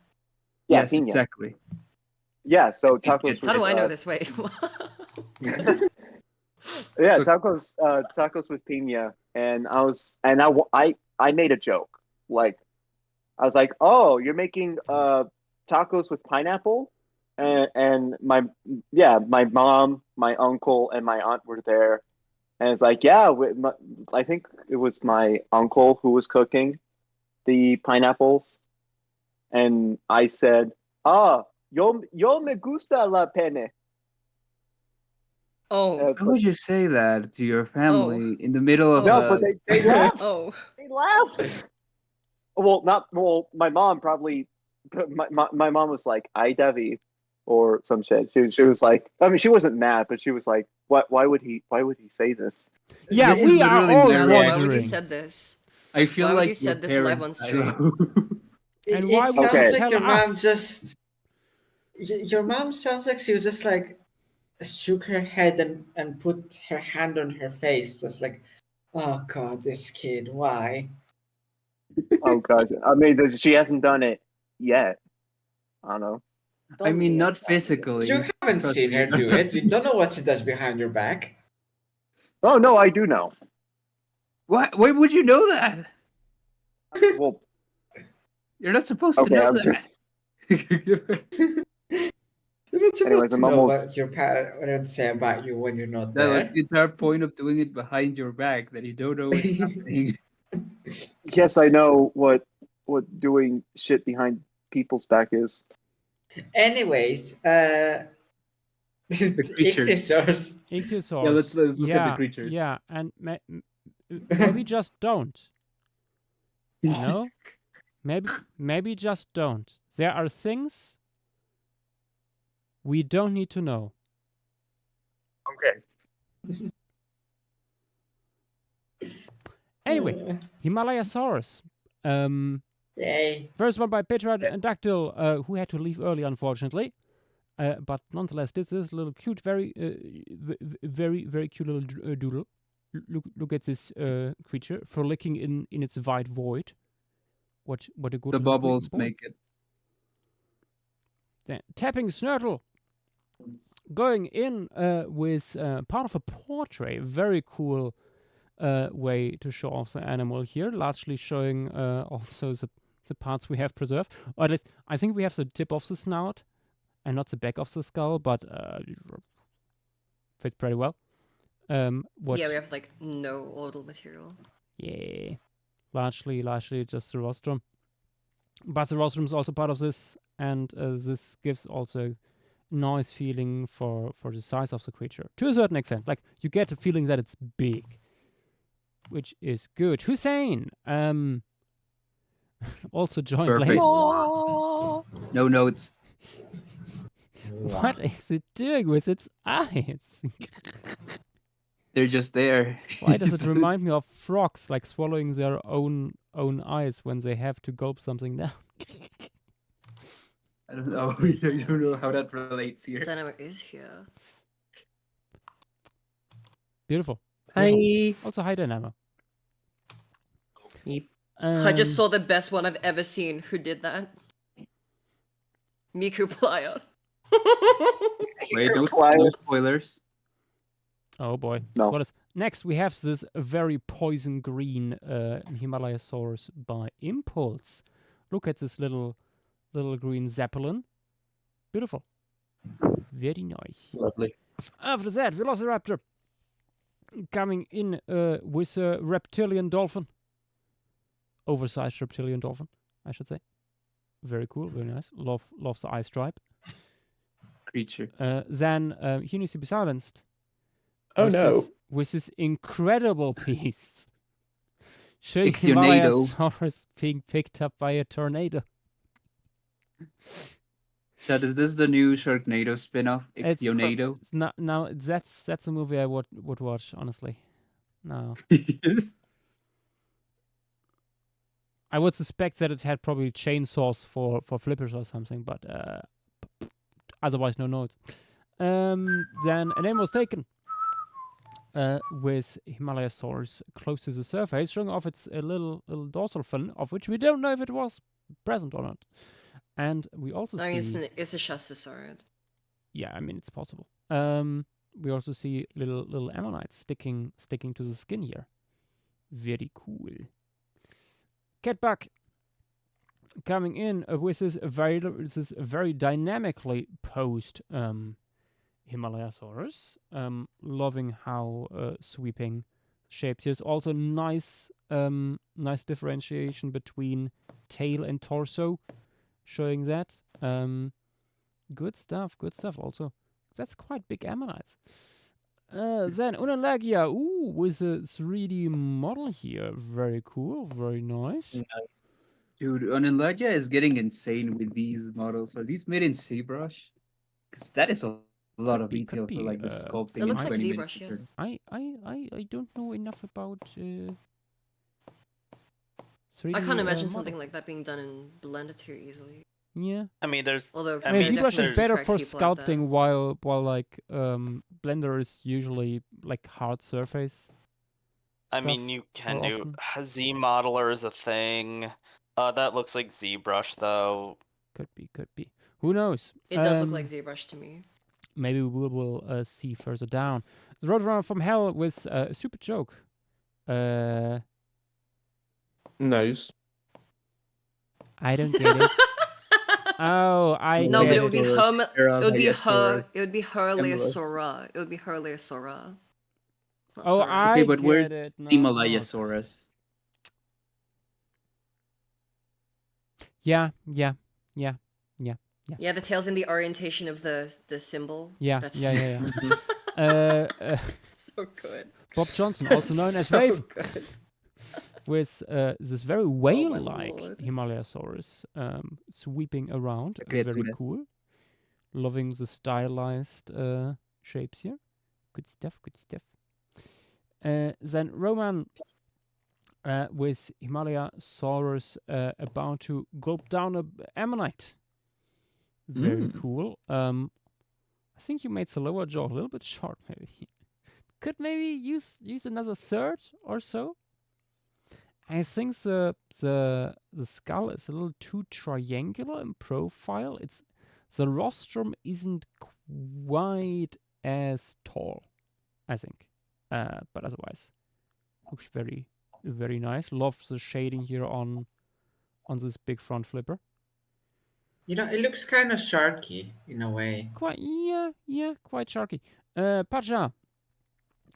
Yeah, yes, piña. exactly. Yeah, so think tacos it's- How do with, I know this? Wait. yeah, Look. tacos with piña, and I made a joke. Like I was like, "Oh, you're making tacos with pineapple?" And my mom, my uncle, and my aunt were there, and it's like, "Yeah, I think it was my uncle who was cooking the pineapples." And I said, "Ah, yo me gusta la pene." Oh. How would you say that to your family in the middle of No, Oh. but they laughed. Oh. They laughed. My mom probably. My mom was like, "I Devi," or some shit. She was like, I mean, she wasn't mad, but she was like, "What? Why would he say this?" Yeah, This is we are literally all my Galo, why would you wondering. said this? I feel Why would you like your said this live on parents, stream? And It, why it would sounds you Okay. like tell your mom us? just. Your mom sounds like she was just like shook her head and put her hand on her face, just like, oh god, this kid, why? Oh god, I mean, she hasn't done it yet. I don't know. I mean, not Don't be You physically. haven't Trust seen me. her do it. You don't know what she does behind your back. Oh no, I do know. What? Why would you know that? Well, You're not supposed to okay, know I'm that. just. You're not supposed Anyways, to I'm know what almost. your parents say about you when you're not That was there. the entire point of doing it behind your back, that you don't know what's happening. Yes, I know what doing shit behind people's back is. Anyways, The creatures. ichthyosaurs. Ichthyosaurs. Yeah, let's look at the Yeah, creatures. yeah, and maybe just don't. No? Maybe just don't. There are things we don't need to know. Okay. Anyway, Himalayasaurus. Yay. First one by Pterodactyl, who had to leave early, unfortunately. But nonetheless, this is a little cute, very, very cute little doodle. Look at this creature frolicking in its wide void. What a good The little bubbles boy. make it. Then tapping Snurtle. Going in with part of a portrait. Very cool way to show off the animal here. Largely showing also the parts we have preserved. Or at least, I think we have the tip of the snout and not the back of the skull, but fits pretty well. Yeah, we have like no odal material. Yeah, largely just the rostrum. But the rostrum is also part of this, and this gives also nice feeling for the size of the creature to a certain extent. Like you get the feeling that it's big, which is good. Hussein, also joined Perfect. late. No notes. What is it doing with its eyes? They're just there. Why does it remind me of frogs, like swallowing their own eyes when they have to gulp something down? I don't know. I don't know how that relates here. Dynamo is here. Beautiful. Hi. Also, hi, Dynamo. Yep. I just saw the best one I've ever seen. Who did that? Miku Playa. Wait, no spoilers. Oh boy. No. What is next? We have this very poison green Himalayasaurus by Impulse. Look at this little green zeppelin. Beautiful. Very nice. Lovely. After that, Velociraptor coming in with a reptilian dolphin. Oversized reptilian dolphin, I should say. Very cool, very nice. Love the eye stripe. Creature. Then he needs to be silenced. Oh no. With this incredible piece. Showing Ichthyornado. Himalayasaurus being picked up by a tornado. Chad, is this the new Sharknado spin-off? It's Ichthyornado? now that's a movie I would watch, honestly. No. I would suspect that it had probably chainsaws for flippers or something, but otherwise no notes. Then a name was taken with Himalayasaurus close to the surface, showing off its little dorsal fin, of which we don't know if it was present or not. And we also I mean, see... it's a Shastisaurid. Yeah, I mean, it's possible. We also see little ammonites sticking to the skin here. Very cool. Catbuck coming in with this very dynamically posed Himalayasaurus. Loving how sweeping shapes. There's also nice differentiation between tail and torso, showing that. Good stuff also. That's quite big ammonites. Then Unalagia, ooh, with a 3D model here. Very cool, very nice. Dude, Onilaja is getting insane with these models. Are these made in ZBrush? Because that is a lot of Could detail for be. like the sculpting It in looks like 20 minutes. ZBrush, yeah. I don't know enough about 3D. I can't imagine model. something like that being done in Blender too easily. Yeah. I mean, there's. Although I I mean, mean, ZBrush definitely is better distracts for people like that. sculpting, while like Blender is usually like hard surface. I stuff mean, you can more do often. Z modeler is a thing. That looks like ZBrush though. Could be. Who knows? It does look like ZBrush to me. Maybe we will see further down. The Roadrunner from Hell with a super joke. Nose. I don't get it. Oh, I No, but get it would be it. her. It would be her. Stegosaurus, It would be her Camelus. Leosora. It would be her Leosora. Not Oh, Sora. I Okay, but get where's it. No, Himalayasaurus? Yeah. Yeah, the tail's in the orientation of the symbol. Yeah. That's Yeah. so good. Bob Johnson, also known as so Wave, good. with this very Oh my whale-like lord. Himalayasaurus sweeping around. Great Very Buddha. cool. Loving the stylized shapes here. Good stuff. Then Roman with Himalayasaurus about to gulp down a ammonite. Very cool. I think you made the lower jaw a little bit short, maybe. Could maybe use another third or so. I think the skull is a little too triangular in profile. The rostrum isn't quite as tall, I think. But otherwise, looks very, very nice. Love the shading here on this big front flipper. You know, it looks kind of sharky in a way. Quite, yeah, quite sharky. Pacha.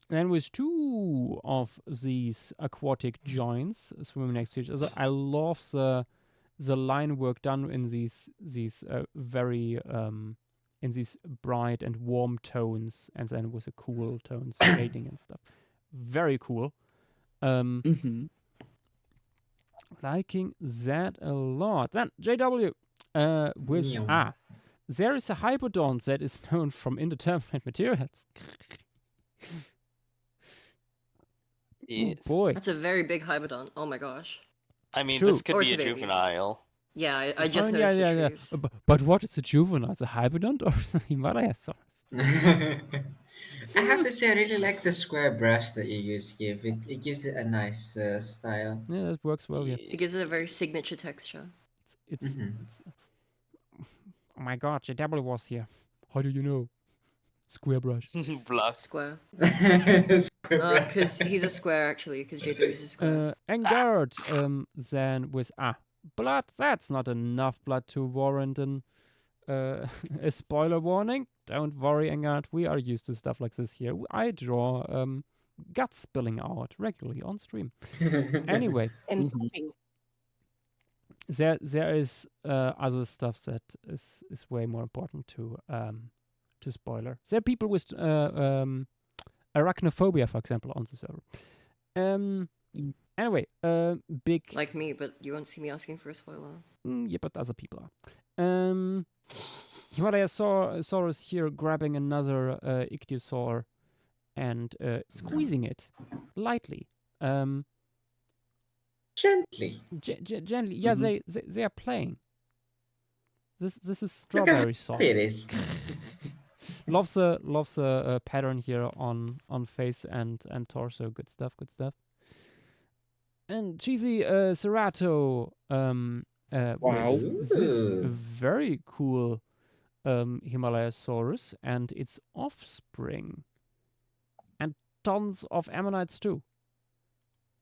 And with two of these aquatic giants swimming next to each other, I love the line work done in these very in these bright and warm tones, and then with the cool tones shading and stuff. Very cool. Liking that a lot. Then JW with Meow. there is a hypodont that is known from indeterminate materials. Yes. Oh boy. That's a very big hybridon. Oh my gosh. I mean, True. this could Or be it's a a baby. juvenile. Yeah, I just Oh, noticed yeah. the trees. But what is a juvenile? The hypodont or the Himalayasaurus? I have to say, I really like the square brush that you use. It gives it a nice style. Yeah, that works well. Yeah. It gives it a very signature texture. It's oh my god, JW was here. How do you know? Square brush. Block. Square. Square brush. Because he's a square actually, because J3 is a square. Engard, then with blood. That's not enough blood to warrant a spoiler warning. Don't worry, Engard. We are used to stuff like this here. I draw guts spilling out regularly on stream. Anyway, And popping. there is other stuff that is way more important to spoiler. There are people with arachnophobia, for example, on the server. Anyway, big. Like me, but you won't see me asking for a spoiler. Yeah, but other people are. Himalayasaurus here grabbing another ichthyosaur and squeezing it lightly. Gently. Gently. Yeah, they are playing. This is Look strawberry how sauce. happy it is. Loves the pattern here on face and torso. Good stuff. And cheesy Cerato Wow. with this Ooh. very cool Himalayasaurus and its offspring, and tons of ammonites too.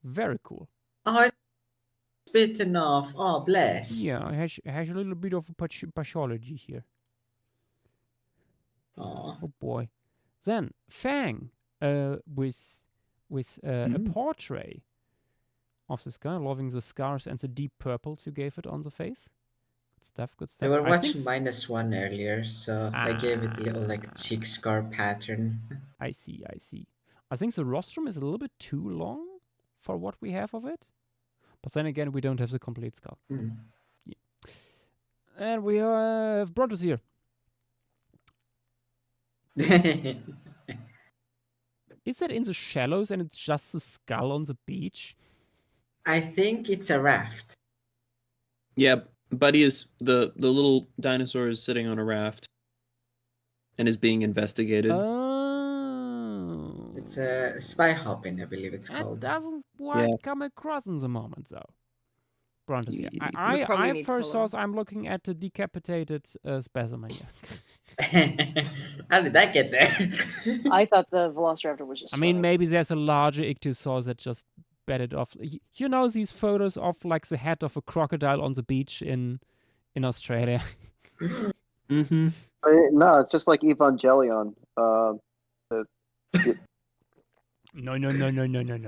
Very cool. Oh, it's bitten off. Oh, bless. Yeah, it has a little bit of pathology here. Aw. Oh boy. Then Fang with a portrait of this guy, loving the scars and the deep purples you gave it on the face. stuff. Good They stuff. were I think watching -1 earlier, so I gave it a little like cheek scar pattern. I see. I think the rostrum is a little bit too long for what we have of it. But then again, we don't have the complete skull. Mm. Yeah. And we have Brontos here. Is that in the shallows and it's just the skull on the beach? I think it's a raft. Yeah, Buddy is the little dinosaur is sitting on a raft and is being investigated. Oh. It's a spy hopping, I believe it's That called. doesn't quite come across in the moment, though. Brontos here. We probably I need first colour. saw I'm looking at the decapitated specimen here. How did that get there? I thought the Velociraptor was just. I mean, swimming. maybe there's a larger ichthyosaur that just bedded off. You know these photos of like the head of a crocodile on the beach in Australia. Mm-hmm. No, it's just like Evangelion. No.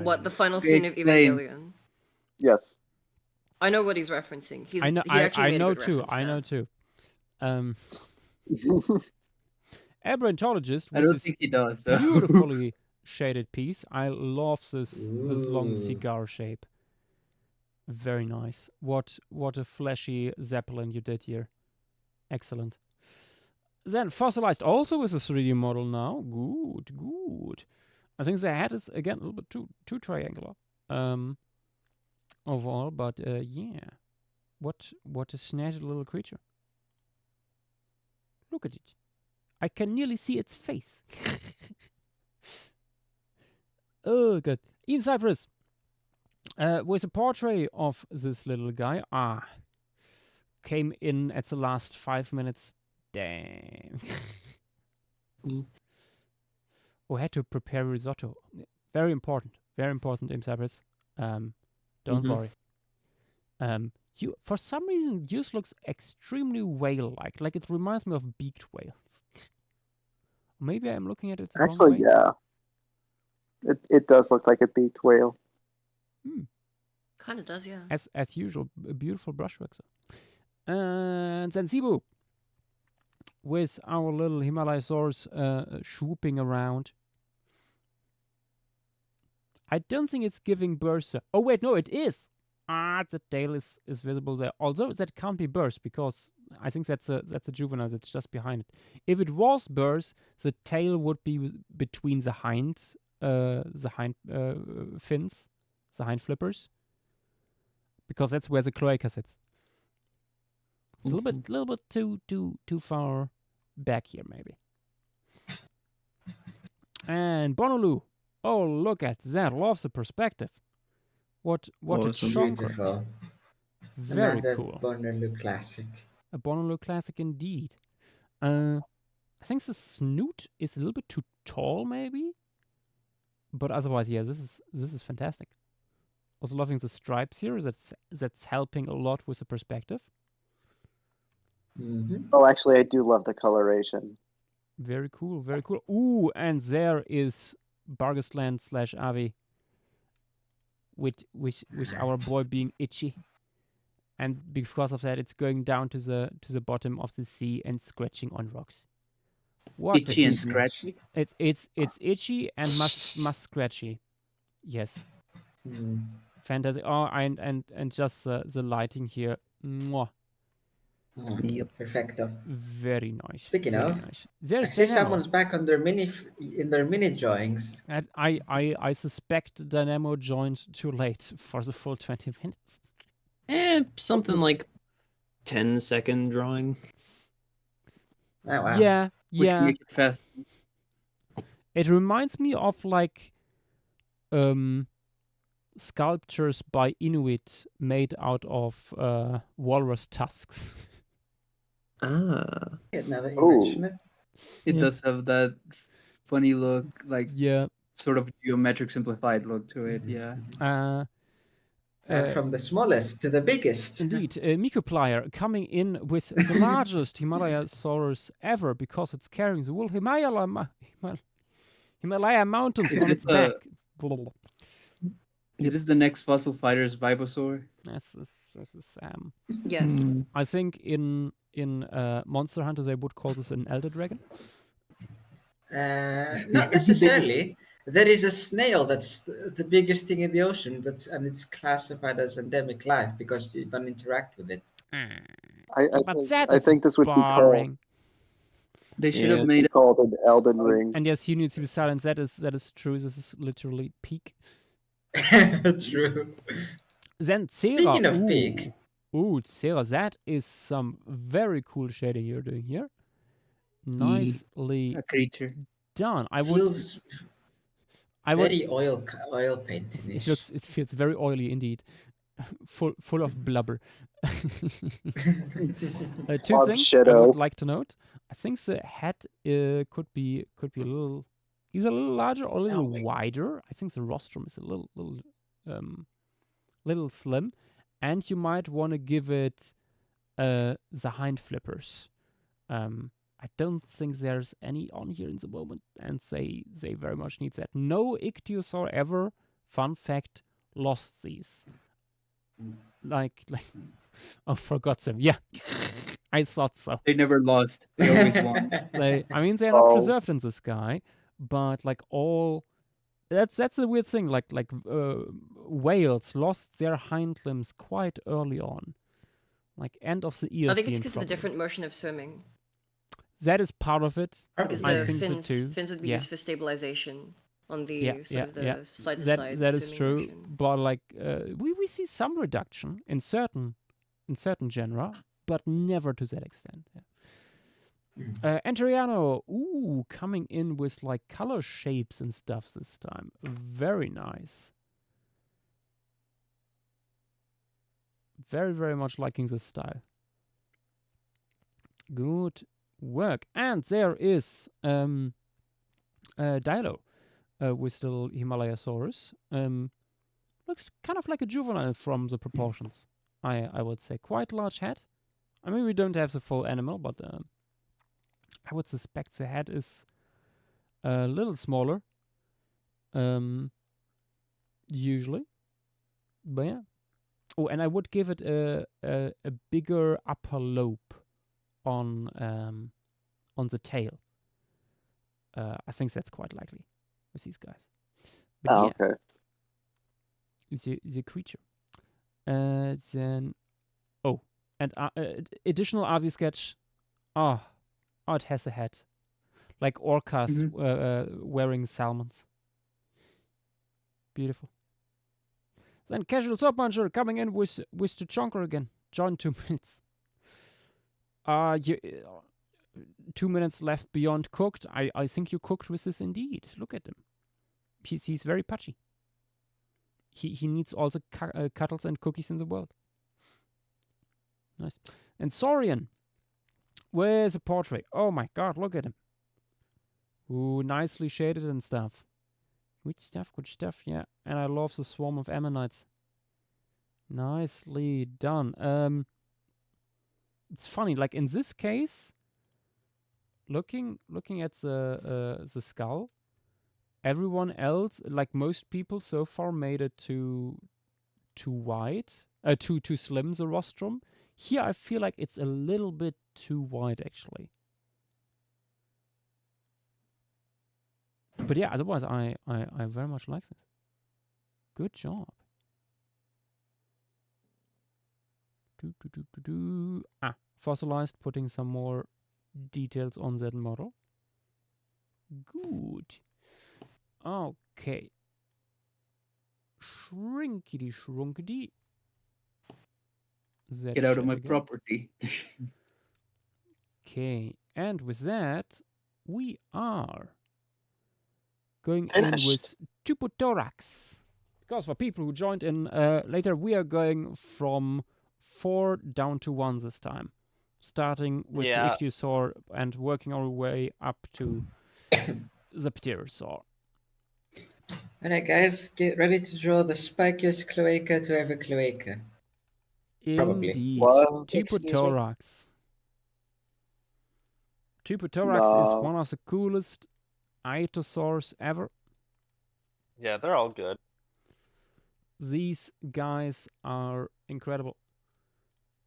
What, the final scene of Explain. Evangelion? Yes. I know what he's referencing. I know. He actually I made a know good too. reference I know there. too. Aberrantologist I with don't this think he does, though. beautifully shaded piece. I love this long Ooh. cigar shape. Very nice. What a fleshy zeppelin you did here. Excellent. Then fossilized also with a 3D model now. Good. I think the head is again a little bit too triangular. Overall, but yeah. What a snazzy little creature. Look at it. I can nearly see its face. Oh, good. Ian Cypress. With a portrait of this little guy. Came in at the last 5 minutes. Damn. We had to prepare risotto. Very important. Very important, Ian Cypress. Don't worry. You, for some reason, yours looks extremely whale-like. Like it reminds me of beaked whales. Maybe I'm looking at it the wrong way. Actually, yeah. It does look like a beaked whale. Kind of does, yeah. As usual, a beautiful brushwork. And then Cebu with our little Himalayasaurus swooping around. I don't think it's giving birth. Oh wait, no, it is. The tail is visible there. Although that can't be birth because I think that's a juvenile that's just behind it. If it was birth, the tail would be between the hind fins, the hind flippers, because that's where the cloaca sits. It's a little bit too far back here, maybe. And Bonolu. Oh, look at that! Love the perspective. What a chonker. Beautiful. Very Another cool. Bonnerlu classic. A Bonolu classic indeed. I think the snoot is a little bit too tall, maybe. But otherwise, yeah, this is fantastic. Also loving the stripes here. That's helping a lot with the perspective. Mm-hmm. Oh, actually, I do love the coloration. Very cool, very cool. Ooh, and there is Bargisland / Avi with our boy being itchy. And because of that, it's going down to the bottom of the sea and scratching on rocks. What Itchy and scratchy. It's itchy and must scratchy. Yes. Fantastic. Oh, and just the lighting here. Mwah. Oh, Yep. Perfecto. Very nice. Speaking very of, nice. I There's see Dynamo. someone's back on their mini drawings. And I suspect Dynamo joined too late for the full 20 minutes. Something like 10-second drawing. Oh, wow. Yeah, We can yeah. make it fast. It reminds me of like sculptures by Inuit made out of walrus tusks. Ah. Now that you Ooh. mention it. It Yeah. does have that funny look, like Yeah. sort of geometric simplified look to it. Yeah. And from the smallest to the biggest. Indeed, Mikoplier coming in with the largest Himalayasaurus ever because it's carrying the whole Himalaya mountains Is on this its back. Blah, blah, blah. Is this the next Fossil Fighters Vibosaur? That's the This is Yes. I think in Monster Hunter they would call this an elder dragon. Not necessarily. There is a snail that's the biggest thing in the ocean. And it's classified as endemic life because you don't interact with it. I think this would be called. boring. They should Yeah. have made Be called an Elden Ring. And yes, you need to be silent. That is true. This is literally peak. True. Then Cera. Speaking of peak. Ooh, Cera, that is some very cool shading you're doing here. Nicely a creature. done. I would. Feels very oil paintish. It feels very oily indeed. full of blubber. Two things I would like to note. I think the head could be a little either a little larger or a little wider. I think the rostrum is a little slim, and you might want to give it the hind flippers. I don't think there's any on here in the moment, and they very much need that. No ichthyosaur ever, fun fact, lost these. Like, oh, forgot them. Yeah, I thought so. They never lost. They always won. They're not preserved in the sky, but like all. That's a weird thing. Like whales lost their hind limbs quite early on, like end of the Eocene. I think it's because of the different motion of swimming. That is part of it. Because I the think fins, so too. fins would be used for stabilization on the side to that, side. That is true. Motion. But like we see some reduction in certain genera, but never to that extent. Yeah. Anteriano, coming in with like color shapes and stuff this time. Very nice. Very, very much liking this style. Good work. And there is Dilo with the little Himalayasaurus. Looks kind of like a juvenile from the proportions, I would say. Quite large head. I mean, we don't have the full animal, but I would suspect the head is a little smaller. Usually. But yeah. Oh, and I would give it a bigger upper lobe on the tail. I think that's quite likely with these guys. But okay. The creature. Then and additional RV sketch. Oh, it has a head, like orcas wearing salmons. Beautiful. Then casual sword puncher coming in with the chonker again. John, 2 minutes. 2 minutes left beyond cooked. I think you cooked with this indeed. Look at him. He's very pudgy. He needs all the cuddles and cookies in the world. Nice. And Saurian. Where's the portrait? Oh my god, look at him. Ooh, nicely shaded and stuff. Good stuff, yeah. And I love the swarm of ammonites. Nicely done. It's funny, like in this case, looking at the skull, everyone else, like most people so far, made it too wide, too slim, the rostrum. Here I feel like it's a little bit too wide actually. But yeah, otherwise I very much like this. Good job. Fossilized, putting some more details on that model. Good. Okay. Shrinkity shrunkity. Get out of my property. Okay, and with that, we are going in with Tupothorax. Because for people who joined in later, we are going from 4 down to 1 this time. Starting with the Ichthyosaur and working our way up to the Pterosaur. Alright guys, get ready to draw the spikiest cloaca to ever cloaca. Probably. Indeed. What? Tupothorax. Tupothorax is one of the coolest itosaurs ever. Yeah, they're all good. These guys are incredible.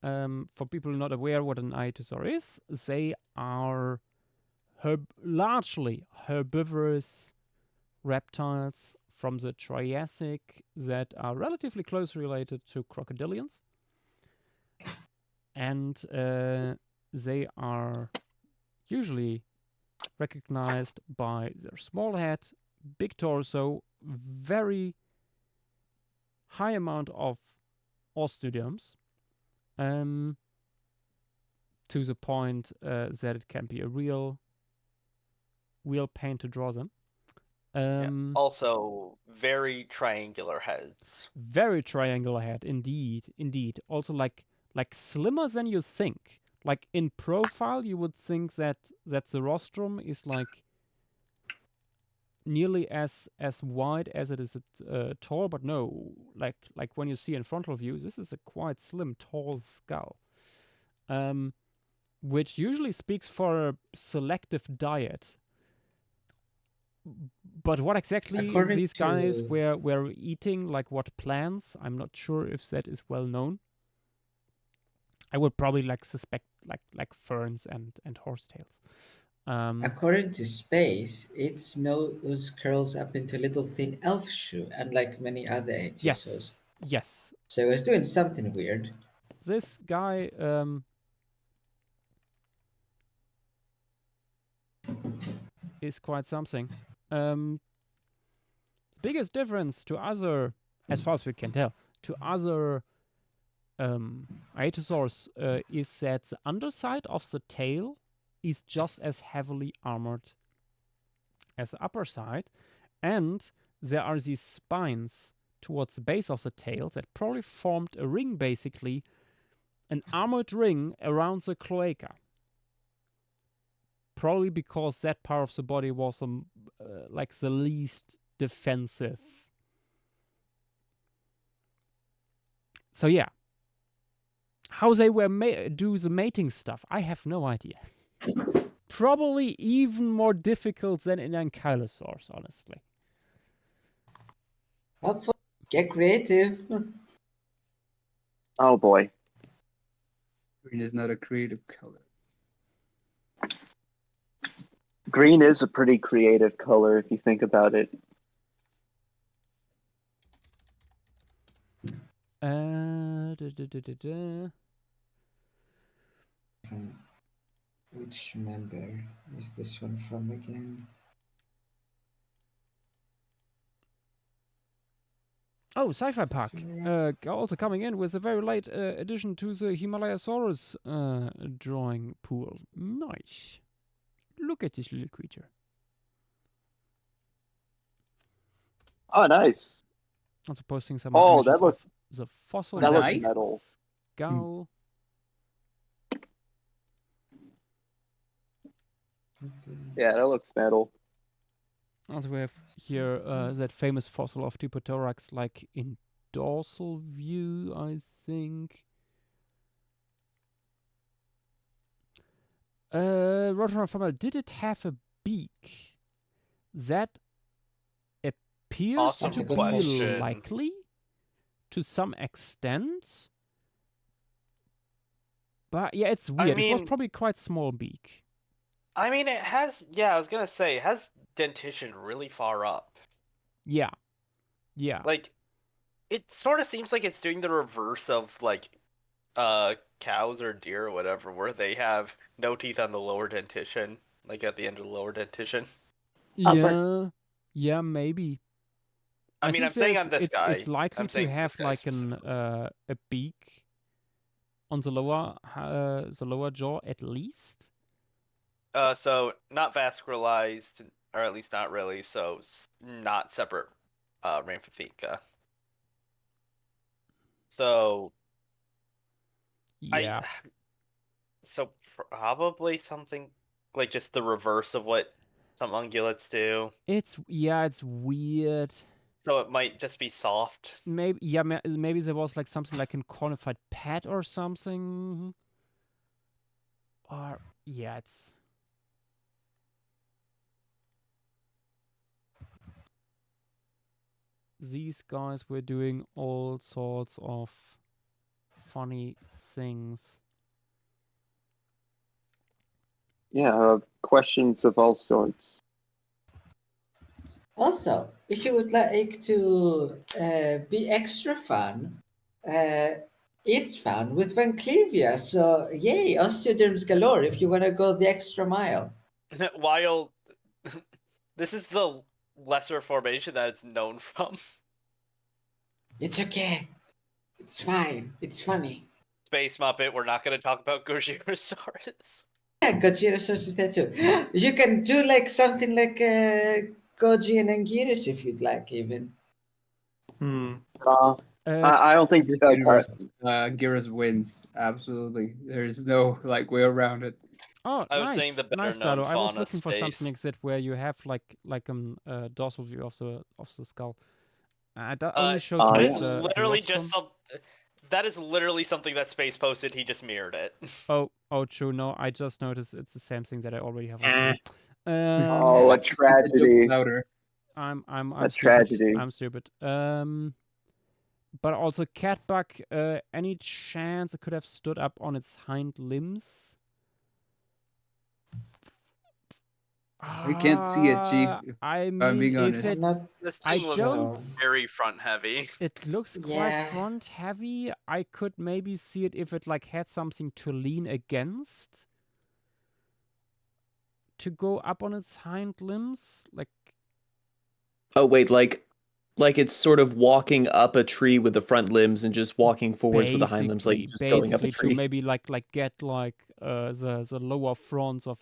for people not aware what an ichthyosaur is, they are largely herbivorous reptiles from the Triassic that are relatively closely related to crocodilians. And they are usually recognized by their small head, big torso, very high amount of osteoderms, to the point that it can be a real pain to draw them. Also, very triangular heads. Very triangular head, indeed. Also, like slimmer than you think. Like in profile, you would think that the rostrum is like nearly as wide as it is tall, but no. Like when you see in frontal view, this is a quite slim, tall skull. Which usually speaks for a selective diet. But what exactly According these guys to- were eating, like what plants, I'm not sure if that is well known. I would probably like suspect like ferns and horsetails. According to Space, its nose curls up into a little thin elf shoe, unlike many other ichthyosaurs. Yes. So it was doing something weird. This guy is quite something. The biggest difference to other, as far as we can tell, to other ichthyosaurs is that the underside of the tail is just as heavily armored as the upper side, and there are these spines towards the base of the tail that probably formed a ring, basically an armored ring around the cloaca. Probably because that part of the body was like the least defensive. So yeah, how they were do the mating stuff, I have no idea. Probably even more difficult than in ankylosaurs, honestly. Helpful. Get creative. Oh boy. Green is not a creative color. Green is a pretty creative color if you think about it. Which member is this one from again? Oh, Sci-Fi Park. Also coming in with a very late addition to the Himalayasaurus drawing pool. Nice. Look at this little creature. Oh, nice. Also posting some Oh, images that looks of the fossil. that looks Nice. metal. Skull. Yeah, that looks metal. Also, we have here that famous fossil of Dipothorax, like in dorsal view, I think. Rotterdam Farmer, did it have a beak? That appears Awesome to be question. likely to some extent. But yeah, it's weird. It was mean- probably quite small beak. I mean, it has. Yeah, I was gonna say it has dentition really far up. Yeah. Yeah. Like, it sort of seems like it's doing the reverse of like, cows or deer or whatever, where they have no teeth on the lower dentition, like at the end of the lower dentition. Upper. Yeah, maybe. I mean, think I'm saying on there's- this guy. It's likely I'm to saying have this guy like a beak on the lower jaw at least. So not vascularized, or at least not really. So not separate, Rhamphotheca. So Yeah. So probably something like just the reverse of what some ungulates do. It's weird. So it might just be soft. Maybe maybe there was like something like a cornified pet or something. Or yeah, it's these guys were doing all sorts of funny things. Yeah, questions of all sorts. Also, if you would like to be extra fun, it's fun with Van Clevia. So, yay, osteoderms galore if you want to go the extra mile. While this is the lesser formation that it's known from. It's okay. It's fine. It's funny. Space Muppet, we're not going to talk about Gojirasaurus. Yeah, Gojirasaurus is there too. You can do like something like Goji and Anguirus if you'd like, even. I don't think this universe, Geras wins. Absolutely, there's no like way around it. Oh, I was nice, saying the better nice, known Dado. I was fauna looking for something space. exit where you have like dorsal view of the skull. That only shows yeah. me That is the literally rostrum. just that is literally something that Space posted. He just mirrored it. Oh, true. No, I just noticed it's the same thing that I already have on screen. Oh, a tragedy. I'm A stupid. tragedy. I'm stupid. But also Catbug. Any chance it could have stood up on its hind limbs? I can't see it, Chief. If I I'm mean, being if honest. it, This I thing looks don't. very front heavy. It looks quite Yeah. front heavy. I could maybe see it if it like had something to lean against to go up on its hind limbs, like. Oh wait, like it's sort of walking up a tree with the front limbs and just walking forwards with the hind limbs, like just going up a basically tree. to maybe like get like the lower fronts of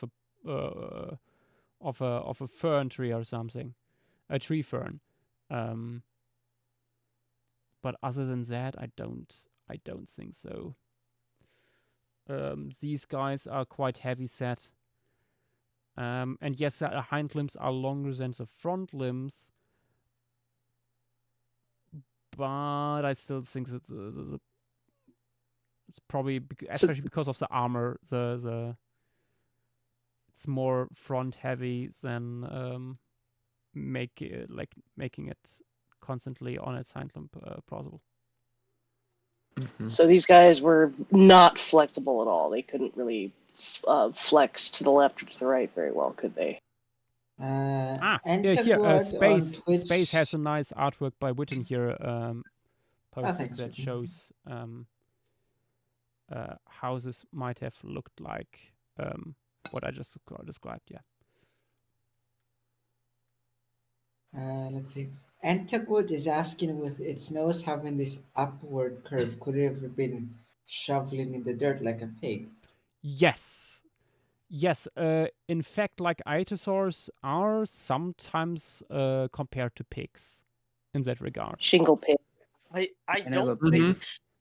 a fern tree or something, a tree fern. But other than that, I don't think so. These guys are quite heavy set. And yes, the hind limbs are longer than the front limbs, but I still think that it's probably especially because of the armor, the it's more front heavy than making it constantly on its hind limb plausible. Mm-hmm. So these guys were not flexible at all. They couldn't really flex to the left or to the right very well, could they? Here, Space. Space has a nice artwork by Witten here posted thanks, that Witten. shows how this might have looked like what I just described. Yeah. Let's see. Antagood is asking, with its nose having this upward curve, could it have been shoveling in the dirt like a pig? Yes. In fact, like ichthyosaurs are sometimes compared to pigs in that regard. Shingle pig.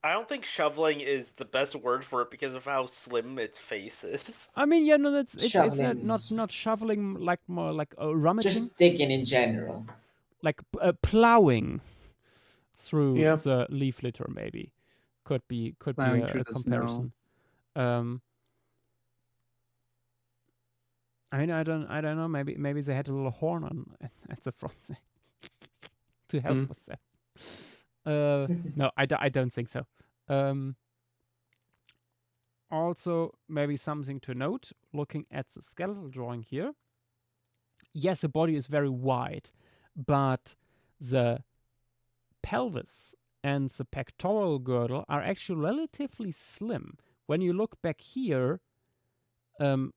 I don't think shoveling is the best word for it because of how slim its face is. I mean, yeah, no, it's Shoveling not shoveling, like more like rummaging, just digging in general. like plowing through Yep. the leaf litter. Maybe could be Plowing a through the snow. comparison. I mean, I don't know. Maybe they had a little horn on at the front to help with that. No, I don't think so. Also, maybe something to note, looking at the skeletal drawing here. Yes, the body is very wide, but the pelvis and the pectoral girdle are actually relatively slim. When you look back here, from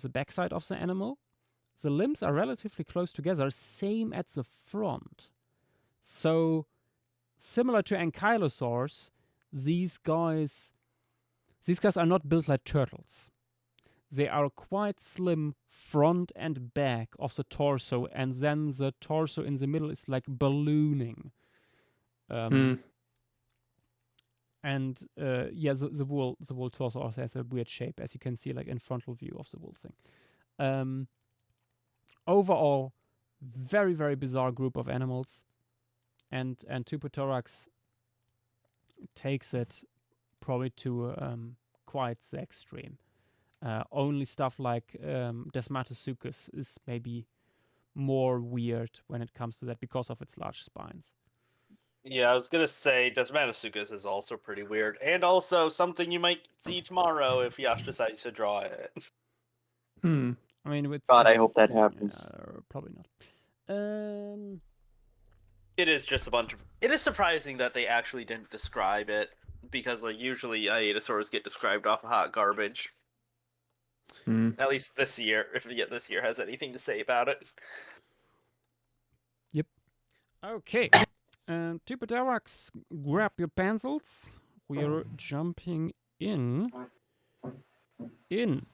the backside of the animal, the limbs are relatively close together, same at the front. So, similar to ankylosaurs, these guys are not built like turtles. They are quite slim front and back of the torso, and then the torso in the middle is like ballooning. And the wool torso also has a weird shape, as you can see, like in frontal view of the wool thing. Overall, very, very bizarre group of animals, and Tupothorax takes it probably to quite the extreme. Only stuff like Desmatosuchus is maybe more weird when it comes to that because of its large spines. Yeah, I was gonna say Desmanosuchus is also pretty weird, and also something you might see tomorrow if Yash decides to draw it. I mean, God, I hope that happens. Probably not. It is just a bunch of. It is surprising that they actually didn't describe it, because like usually Iatosaurs get described off of hot garbage. At least this year, if this year has anything to say about it. Yep. Okay. Tipoterax, grab your pencils. We're jumping in. In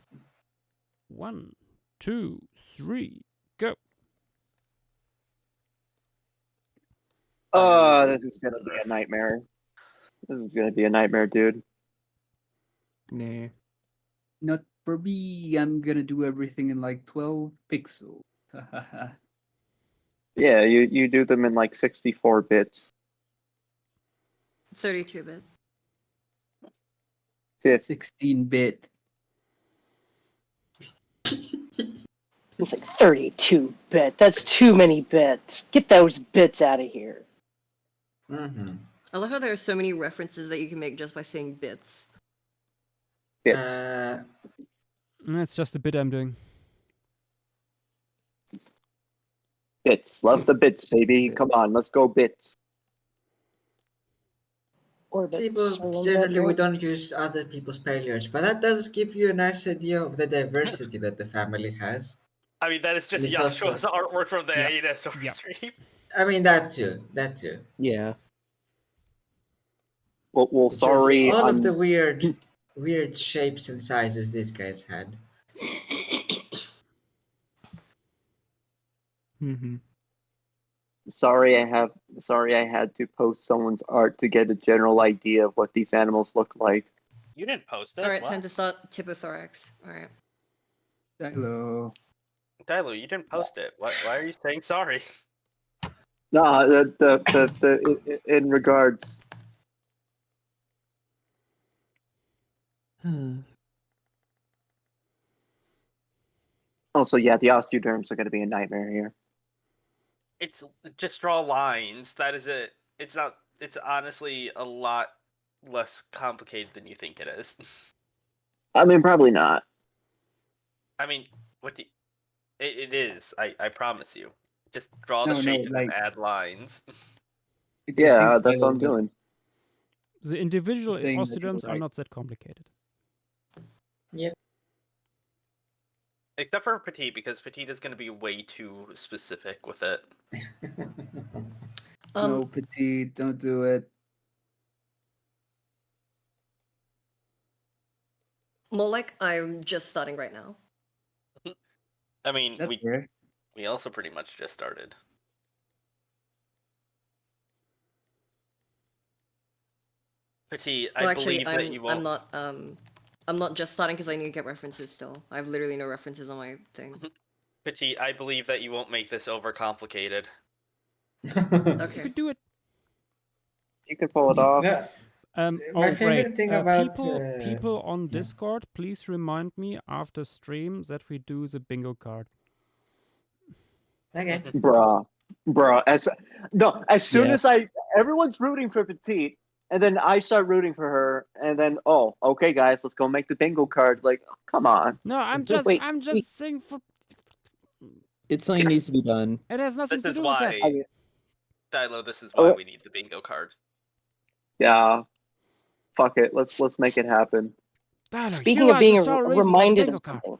1, 2, 3, go. This is gonna be a nightmare. This is gonna be a nightmare, dude. Nah. Not for me. I'm gonna do everything in like 12 pixels. Yeah, you do them in like 64 bits. 32-bit. 16-bit. It's like 32-bit. That's too many bits. Get those bits out of here. Mm-hmm. I love how there are so many references that you can make just by saying bits. Bits. That's just a bit I'm doing. Bits. Love the bits, baby. Come on, let's go bits. People generally we don't use other people's failures, but that does give you a nice idea of the diversity that the family has. I mean, that is just And it's also- Yashua's artwork from the Yep. Iatosaur Yep. stream. I mean that too. That too. Yeah. Well, It shows you sorry. all of the weird shapes and sizes these guys had. Mm-hmm. Sorry, I had to post someone's art to get a general idea of what these animals look like. You didn't post it. Alright, What? time to start Tipothorax. Alright. Hello. Dilo, you didn't post it. Why are you saying sorry? Nah, in regards. Also, yeah, the osteoderms are going to be a nightmare here. It's just draw lines. That is it. It's not. It's honestly a lot less complicated than you think it is. I mean, probably not. I mean, it is. I promise you. Just draw the No, shape and like- then add lines. Yeah, that's what I'm doing. The individual Saying that you were osteoderms are right. not that complicated. Except for Petite, because Petite is going to be way too specific with it. No, Petite, don't do it. More like I'm just starting right now. I mean, That's fair. we also pretty much just started. Petite, Well, I actually, believe that you won't. I'm not just starting because I need to get references still. I have literally no references on my thing. Petite, I believe that you won't make this overcomplicated. Okay. Could do it. You can pull it off. No, My favorite thing about people on Discord, please remind me after stream that we do the bingo card. Okay. Bruh. As soon Yeah. as everyone's rooting for Petite, and then I start rooting for her, and then okay guys, let's go make the bingo card. Like, come on. No, I'm just Wait, saying for It's something needs to be done. it has nothing This to is do with that. why, Dilo. This is why we need the bingo card. Yeah. Fuck it. Let's make it happen. Tyler, Speaking you of are being the sole reason for the reminded bingo of card. something,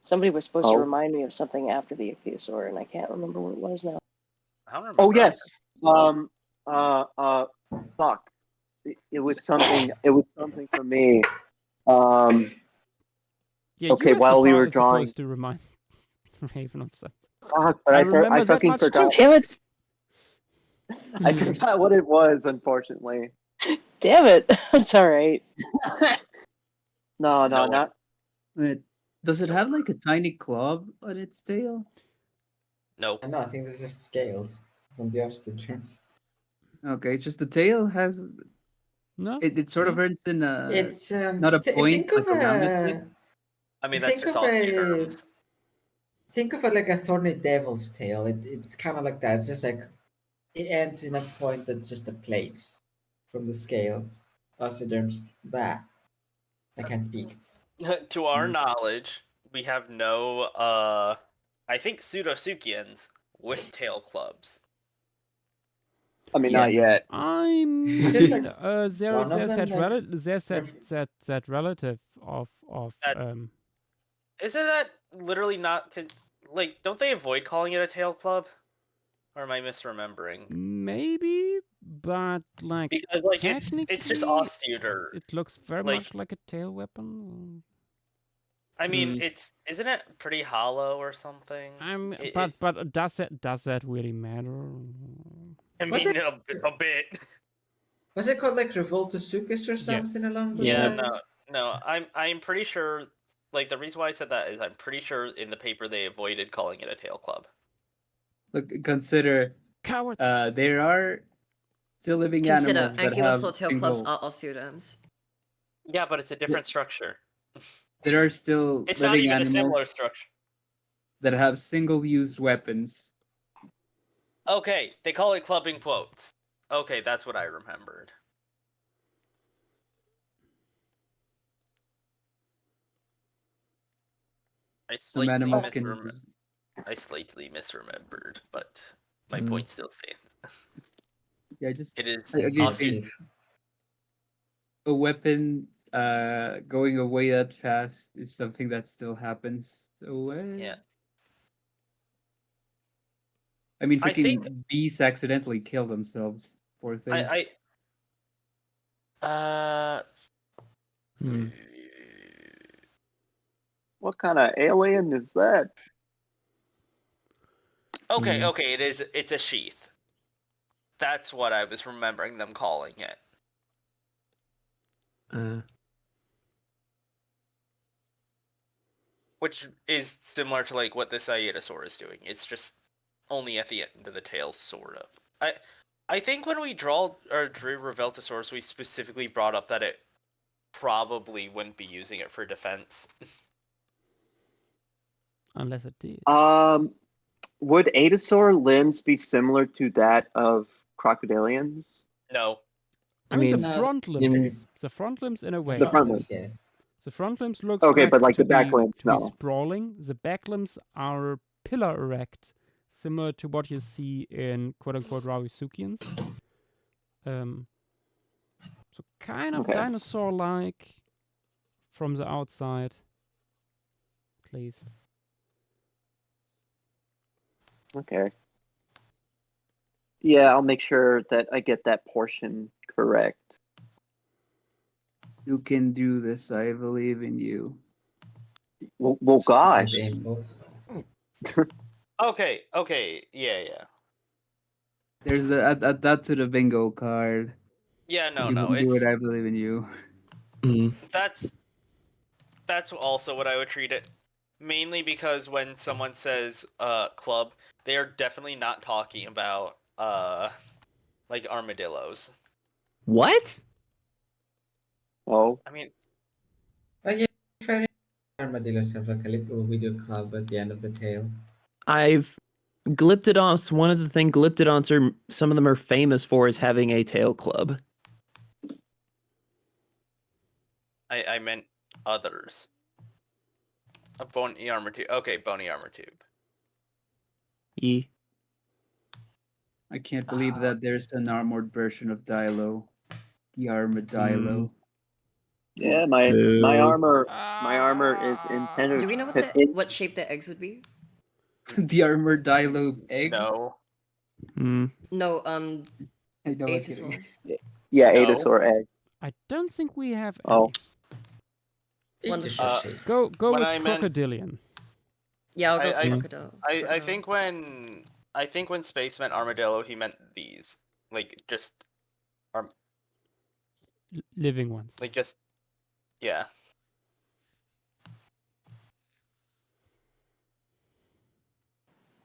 somebody was supposed to Oh. remind me of something after the ichthyosaur, and I can't remember what it was now. I don't remember. Oh yes. Fuck. It was something. It was something for me. Yeah, Okay, you were while we were drawing. supposed to remind Raven of something. Fuck, but I I remember that fucking much forgot. too. Damn it! I forgot what it was, unfortunately. Damn it! It's all right. No, No. not. Does it have like a tiny club on its tail? Nope. No, I think this is scales from the osteoderms. Okay, it's just the tail has. No, It sort of ends in a. It's not a point, think of like around its head. I mean, that's think just of it ends in a point that's just the plates from the scales. Oxiderms, bah, I can't speak. To our knowledge, we have no, I think pseudosuchians with tail clubs. I mean, Yeah, not yet. I Is it mean, like there's one of them, that like, there's that relative of That- Isn't that literally not like? Don't they avoid calling it a tail club? Or am I misremembering? maybe, but like Because like technically, it's just osteuter. it looks very like- much like a tail weapon. I mean, isn't it pretty hollow or something? But does that really matter? I Was mean, it- a bit. Was it called like Revoltosuchus or something along those Yeah, lines? no. I'm pretty sure. Like the reason why I said that is I'm pretty sure in the paper they avoided calling it a tail club. Look, consider Coward. there are still living Consider animals that have ankylosal tail clubs single. are osteoderms. Yeah, but it's a different structure. There are still It's not living even a animals similar structure. that have single-use weapons. Okay, they call it clubbing quotes. Okay, that's what I remembered. Some animals can. I slightly misremembered, but my point still stands. Yeah, just It is again, a weapon going away that fast is something that still happens. So yeah. I mean, I freaking think- bees accidentally kill themselves. Poor things. What kind of alien is that? Okay, it's a sheath. That's what I was remembering them calling it. Which is similar to like what this Iatosaur is doing. It's just only at the end of the tail, sort of. I think when we drew Revoltosaurus, we specifically brought up that it probably wouldn't be using it for defense. Unless it did. Would Atosaur limbs be similar to that of crocodilians? No. I mean, No, the front limbs. The front limbs in a way. The front limbs. Yes. The front limbs look Okay, but like to the back be, limbs, to be no. sprawling. The back limbs are pillar erect, similar to what you see in quote-unquote Rauisuchians. So kind of Okay. dinosaur-like from the outside, at least. Okay. Yeah, I'll make sure that I get that portion correct. You can do this. I believe in you. Well gosh. The impulse. Okay, yeah. There's add that to the bingo card. Yeah, You no, can do it's it. I believe in you. that's also what I would treat it. Mainly because when someone says club, they are definitely not talking about like armadillos. What? Oh. I mean, Oh yeah, fair. Armadillos have like a little video club at the end of the tail. I've Glyptodonts. One of the things Glyptodonts are, some of them are famous for, is having a tail club. I meant others. A bony armor tube. Okay, bony armor tube. I can't believe that there's an armored version of Dilo. The Armadillo. Yeah, my armor is intended. Do we know what shape the eggs would be? The Armadillo eggs? No. No, I know I'm kidding. Atosaurs. Yeah, No. Atosaur egg. I don't think we have Oh. Wonderful. Go when with I meant- crocodilian. Yeah, I'll go I- crocodile. I think when Space meant armadillo, he meant these. Like just Living ones. like just yeah.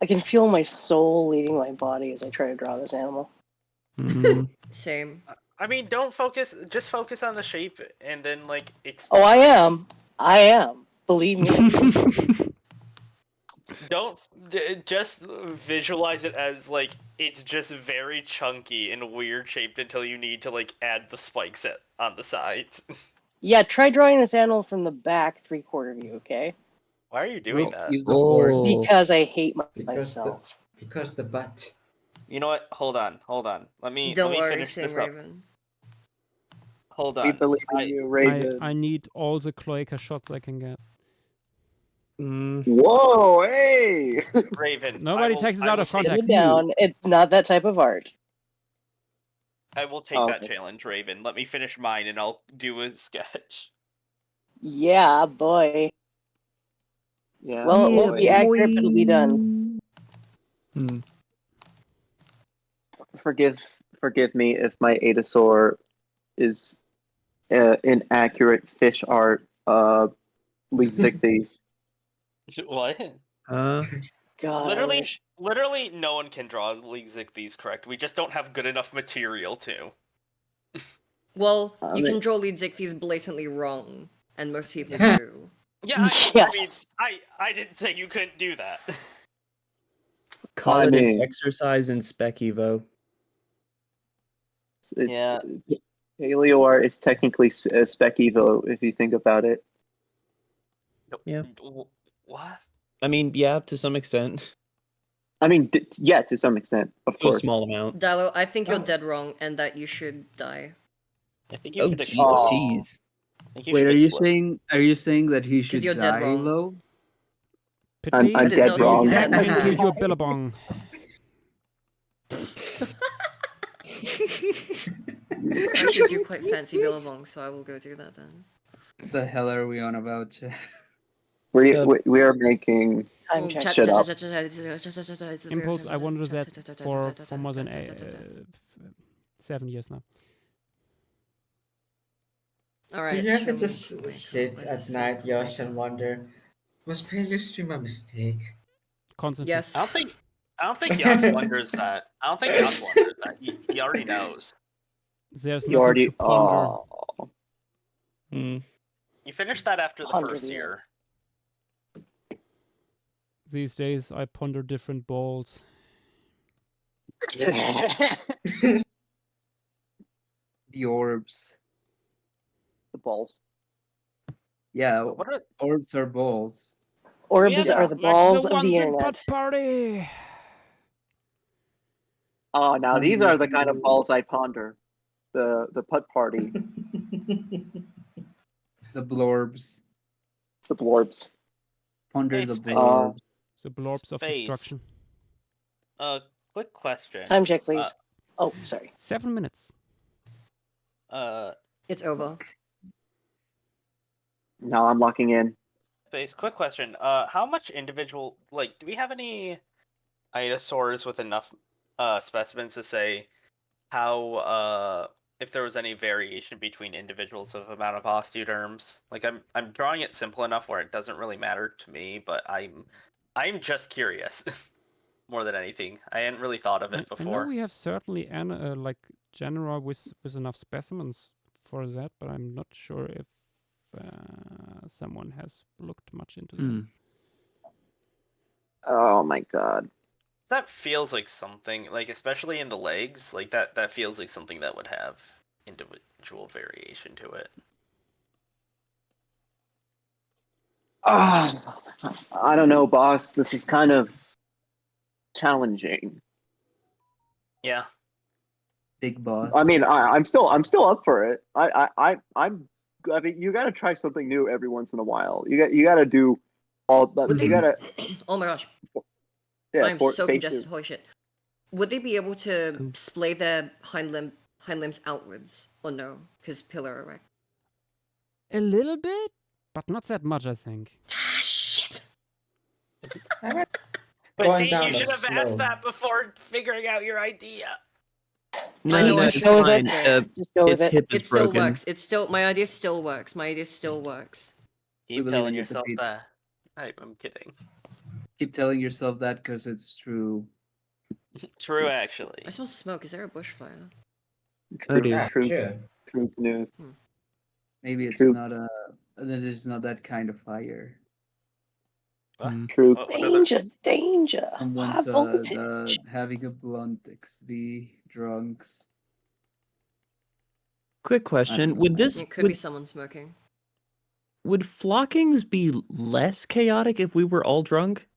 I can feel my soul leaving my body as I try to draw this animal. Same. I mean, just focus on the shape and then like it's Oh, I am. Believe me. Don't just visualize it as like it's just very chunky and weird shaped until you need to like add the spikes on the sides. Yeah, try drawing this animal from the back 3/4 view, okay? Why are you doing Well, that? use the horse. Oh. Because I hate Because myself. the butt. You know what? Hold on. Let me Don't worry, finish same this up. Raven. Hold We on. believe in you, Raven. I need all the cloaca shots I can get. Whoa, hey! Raven. Nobody takes this out of Sit context. it down. It's not that type of art. I will take Oh, that okay. challenge, Raven. Let me finish mine and I'll do a sketch. Yeah, boy. Yeah. Well, it won't boy. be accurate, but it'll be done. Forgive me if my Adasaur is inaccurate fish art. Lead Zigbee. What? Huh? God, Literally, no one can draw League Zigbees correct. We just don't have good enough material to. Well, I you mean- can draw lead Zigbee blatantly wrong, and most people do. Yeah, Yes. I didn't say you couldn't do that. Call I it mean- an exercise in Spec Evo. Yeah. Paleo art is technically Spec Evo if you think about it. Yeah. What? I mean, yeah, to some extent. I mean, yeah, to some extent, of To a course. small amount. Dilo, I think you're Oh. dead wrong, and that you should die. I think you Oh, should gee- explode. jeez. I think you Wait, should are you explode. saying that he should you're dead die, wrong. Lo? I'm Petite, dead no, wrong. he's dead. into your billabong. I actually do quite fancy billabong, so I will go do that then. What the hell are we on about? We are making. Time check. Shut up. Impulse, I wanted that for more than 7 years now. Alright. Do you ever show me. just Wait, sit where's at this night, first Josh, one? and wonder, was Paleostream a mistake? Constantly. Yes. I don't think Yash wonders that. I don't think Yash wonders that. He already knows. There's You nothing already. to ponder. Oh. You finished that after the Ponder first the year. These days, I ponder different balls. The orbs. The balls. Yeah, What are orbs are balls. Orbs Yeah, are the Like balls the of ones the in internet. Putt Party! Oh, now these are the kind of balls I ponder. The putt party. The blorbs. The blorbs. Ponder Hey, the Space. blorbs. The blobs of Space. destruction. Quick question. Time check, please. Oh, sorry. 7 minutes. It's over. Now I'm locking in. Space. Quick question. How much individual do we have any Iosaurs with enough specimens to say how if there was any variation between individuals of amount of osteoderms? Like I'm drawing it simple enough where it doesn't really matter to me, but I'm just curious more than anything. I hadn't really thought of it I know before. we have certainly like genera with enough specimens for that, but I'm not sure if someone has looked much into that. Oh my god. That feels like something, like especially in the legs, like that feels like something that would have individual variation to it. I don't know, boss. This is kind of challenging. Yeah. Big boss. I mean, I'm still up for it. I mean, you got to try something new every once in a while. You got to do all. You got to. Oh my gosh. Yeah, I'm so face congested. Holy shit. Would they be able to splay their hind limbs outwards or no? Because pillar erect. A little bit, but not that much, I think. Ah, shit. But Going see, down you a should have asked slope. that before figuring out your idea. No, I know I it's should go have with fine. but Just go with Its it. hip it is still broken. works. My idea still works. My idea still works. Keep believe telling in you, yourself Pete. that. I'm kidding. Keep telling yourself that because it's true. True, actually. I smell smoke. Is there a bushfire? True, dude. true news. Maybe it's True. not a. That is not that kind of fire. True. Danger. Someone's High voltage. having a blunt. The drunks. Quick question: Would this It could be someone smoking. would flockings be less chaotic if we were all drunk?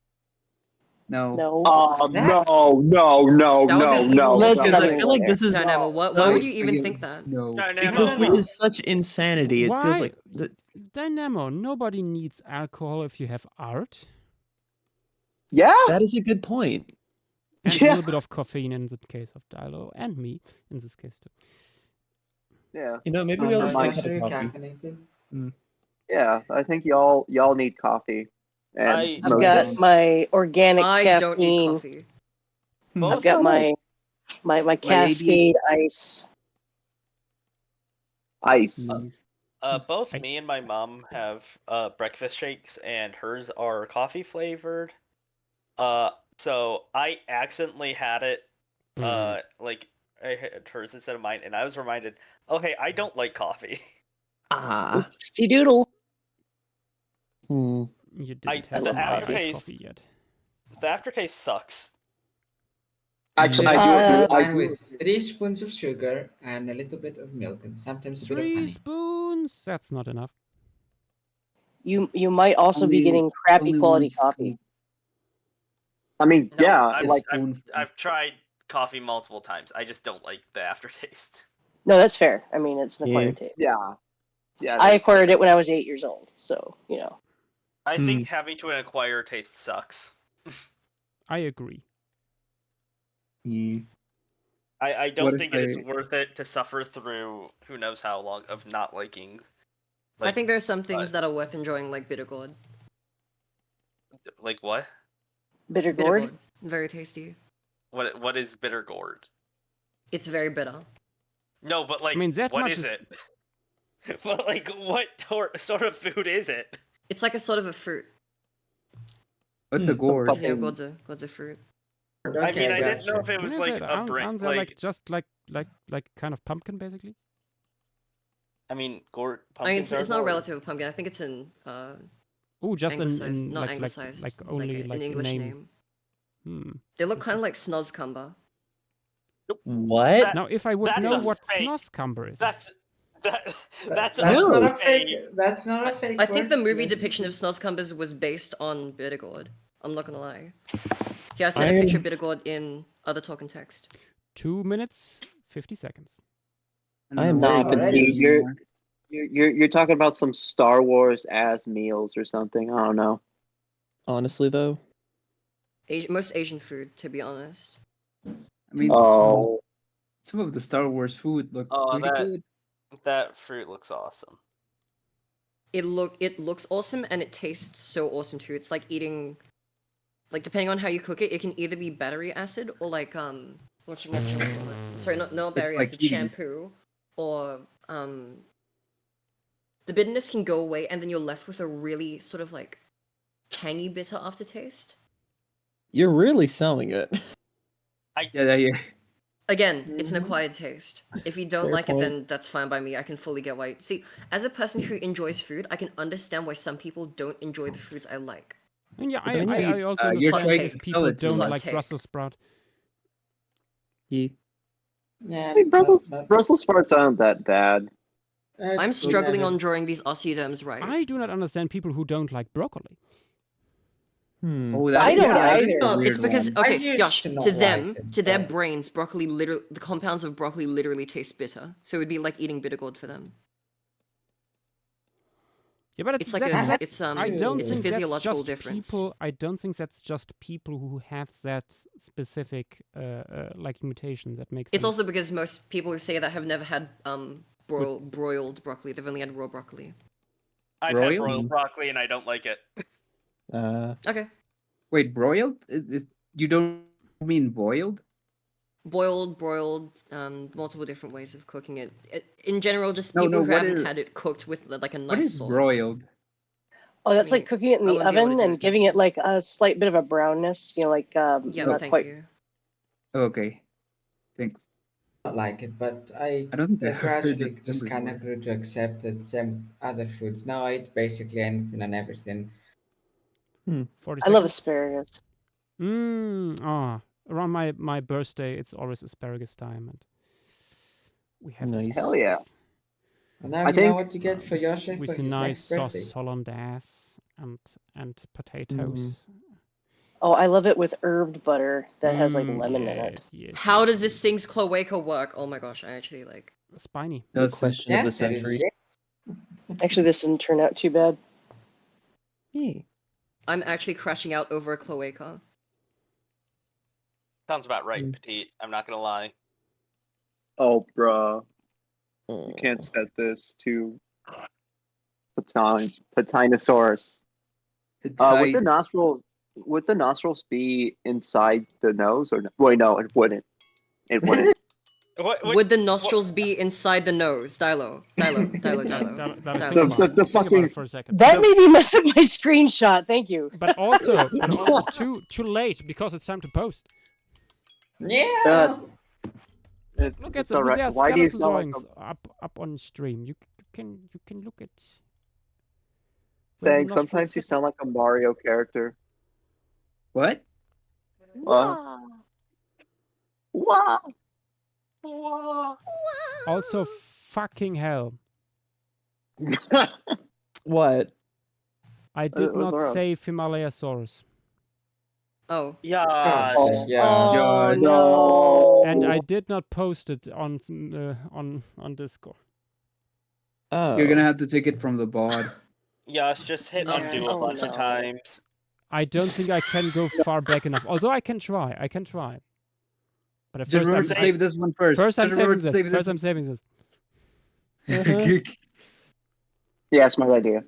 No. No. No, no, no, That was no, an evil no. look. Because I feel like this is Dynamo, why so- would you even think that? No. because this is such insanity. It feels Why? like Dynamo, nobody needs alcohol if you have art. Yeah. that is a good point. And a Yeah. little bit of caffeine in the case of Dilo, and me in this case too. Yeah. You know, maybe we all I'm just not need a cup Are you of coffee. caffeinated? Yeah. I think y'all need coffee. And I- I've got my organic I caffeine. don't need coffee. I've got my Cascade ice. ice. Both Ice. me and my mom have breakfast shakes, and hers are coffee flavored. So I accidentally had it, like I had hers instead of mine, and I was reminded, oh hey, I don't like coffee. Ah. Oopsie doodle. You didn't have the some Irish aftertaste- coffee yet. The aftertaste sucks. Actually, I Just do Uh, agree. I fine do. with 3 spoons of sugar and a little bit of milk and sometimes a bit of 3 honey. spoons. That's not enough. You might also be Only- getting crappy only quality one coffee. scoop. I mean, No, yeah, I've, like I've, I've tried coffee multiple times. I just don't like the aftertaste. No, that's fair. I mean, it's an Yeah. acquired taste. yeah, yeah. I that's- acquired it when I was 8 years old, so you know. I think having to acquire taste sucks. I agree. I What don't if think it's I- worth it to suffer through who knows how long of not liking. I think there's some things that are worth enjoying, like bitter gourd. Like what? Bitter Bitter gourd. gourd, very tasty. What is bitter gourd? It's very bitter. No, but like, I mean, that what much is is- it? But like, what sort of food is it? It's like a sort of a fruit. But the Some gourd. puppy- Yeah, gourd's a fruit. I mean, I didn't know if it When was is like it? a Aren't brick. they like just like kind of pumpkin basically? I mean, gourd. I mean, Pumpkins are it's not a gourd. relative of pumpkin. I think it's an Oh, just anglicized, in not like anglicized, like only an like a English name. name. Hmm. They look kind of like snozcumber. What? That- Now, if I would that's know a what fake- snoscumber is, That's That's a not a fake- fake. That's not a fake. I think the word. movie depiction of snozcumbers was based on bitter gourd. I'm not gonna lie. Here, I sent I a picture am- of bitter gourd in other talk and text. 2 minutes 50 seconds. I am know very what it confused. is You're- anymore. You're talking about some Star Wars ass meals or something. I don't know. Honestly, though, Most Asian food, to be honest. I mean, Oh, some of the Star Wars food looks Oh, pretty that- good. That fruit looks awesome. It looks awesome and it tastes so awesome too. It's like eating, like depending on how you cook it, it can either be battery acid or like what you call it? Sorry, not battery like acid, eating. shampoo, or the bitterness can go away and then you're left with a really sort of like tangy bitter aftertaste. you're really selling it. Yeah. Again, it's an Mm-hmm. acquired taste. If you don't Fair like point. it, then that's fine by me. I can fully get why. See, as a person who enjoys food, I can understand why some people don't enjoy the foods I like. And yeah, But then I also you're understand trying if to people sell it to don't us. like Hot take. Brussels sprout. Yeah. Yeah, I mean, Brussels not- Brussels sprouts aren't that bad. I'm struggling never- on drawing these Aussie terms right. I do not understand people who don't like broccoli. Oh, I don't that is either. a weird It's because one. okay, I used Josh, to not to them, like it, to their but- brains, broccoli the compounds of broccoli literally taste bitter. So it'd be like eating bitter gourd for them. Yeah, but It's like that's- it's I don't it's a think that's physiological just difference. people. I don't think that's just people who have that specific like mutation that makes. It's them- also because most people who say that have never had broiled broccoli. They've only had raw broccoli. I've had Broiled? broiled broccoli and I don't like it. Okay. Wait, broiled? You don't mean boiled? Boiled, broiled, multiple different ways of cooking it. In general, just No, people no, who what haven't is- had it cooked with like a nice What is sauce. broiled? Oh, that's I mean, like cooking it in I the wouldn't be able to oven do and it giving it justice. like a slight bit of a brownness. You know, like Yeah, not thank quite. you. Okay. Thanks. Not like it, but I I don't think I heard gradually that just number kind of before. grew to accept that same with other foods. Now I eat basically anything and everything. 40 I love seconds. asparagus. Around my birthday, it's always asparagus time, and we have Nice. asparagus. Hell yeah. And now I you know think- what you get for Yoshi with for a his nice next birthday. sauce hollandaise and potatoes. Oh, I love it with herbed butter that has like lemon in it. Yes, How does this thing's cloaca work? Oh my gosh, I actually like. Spiny. The question of the Yes, it is. century. Actually, this didn't turn out too bad. Hey. I'm actually crashing out over a cloaca. Sounds about right, Petite. I'm not gonna lie. Oh, bruh. You can't set this to Patinosaurus. Would the nostrils be inside the nose or no? Wait, no, it wouldn't. It wouldn't. Would the nostrils be inside the nose? Dilo. That is Dilo. think about it fucking- for a second. That made me mess up my screenshot. Thank you. But also too late because it's time to post. Yeah. Look at It's the alright. there are Why do you skeleton sound like drawings up on stream. You can look at. a where the thing? nostrils Sometimes you sit. sound like a Mario character. What? Wow. Wow. Also, fucking hell! What? I did what's not wrong? save Himalayasaurus, Oh. Yeah. God sake, yeah. Oh George. no! and I did not post it on Discord. Oh. You're gonna have to take it from the bod. Yes, just hit Yeah. undo a Oh, bunch of no. times. I don't think I can go far back enough. Although I can try. But at Just first remember I'm to save this one first. First I'm Just remember saving to this. save First I'm saving this. Uh-huh. Yeah, smart idea.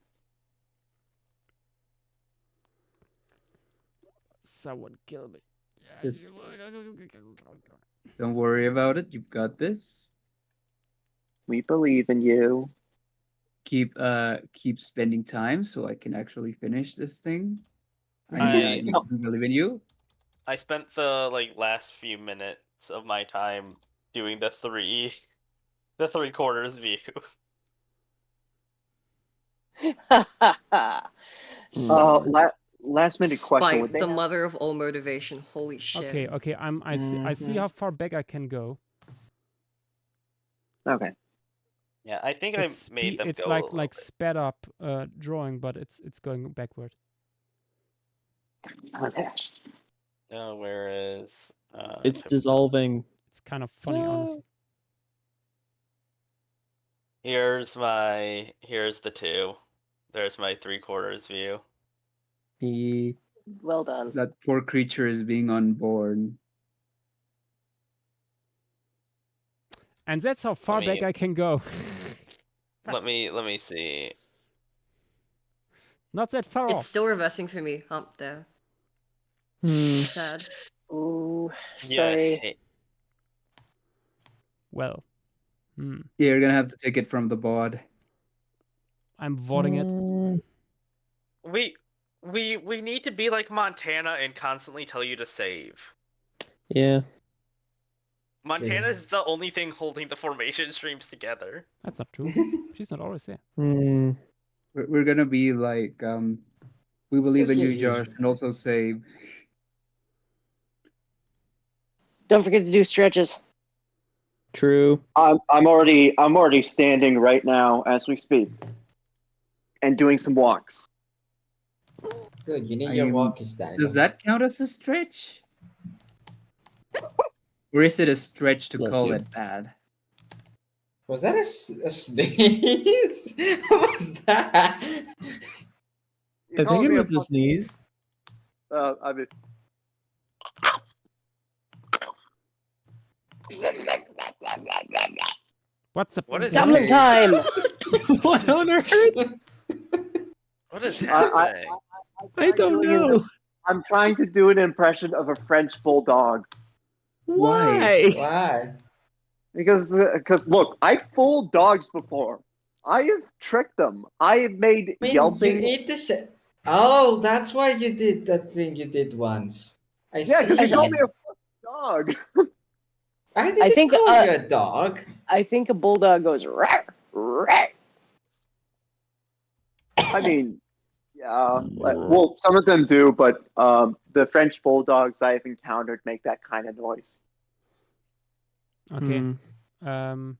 Someone kill me. Just- Don't worry about it. You've got this. We believe in you. Keep spending time so I can actually finish this thing. I believe in you. I spent the last few minutes of my time doing the three quarters view. Last minute question. Would Spite, they the have- mother of all motivation. Holy shit. Okay. I see how far back I can go. Okay. Yeah, I think I made them It's go. like sped up drawing, but it's going backward. Okay. Where is? It's dissolving. It's kind of funny, honestly. Here's the two. There's my 3/4 view. Well done. That poor creature is being unborn. And that's how far back I can go. Let me see. Not that far It's off. still reversing for me. Hump there. Sad. Ooh, sorry. Yeah. Well. Yeah, you're gonna have to take it from the bod. I'm voting it. We need to be like Montana and constantly tell you to save. Yeah. Montana is the only thing holding the formation streams together. That's not true. She's not always there. We're gonna be like, we believe in Just you, get Josh, used to it. and also save. Don't forget to do stretches. True. I'm already standing right now as we speak, and doing some walks. Good, you need I your mean, walkies, Danny. Does that count as a stretch? Or is it a stretch to Bless call you. it bad? Was that a sneeze? What was that? You I called think it me was a sneeze. I mean, What is Dublin time! What on earth? What is I happening? I don't know. I'm trying to do an impression of a French bulldog Why? Why? because look, I fooled dogs before. I have tricked them. I have made I mean, yelping. you eat the Oh, that's why you did that thing you did once. I Yeah, because see. you called me a fucking dog. I didn't I think, call you a dog. I think a bulldog goes rawr, rawr. I mean, Yeah, well, some of them do, but the French bulldogs I've encountered make that kind of noise. Okay. Hmm.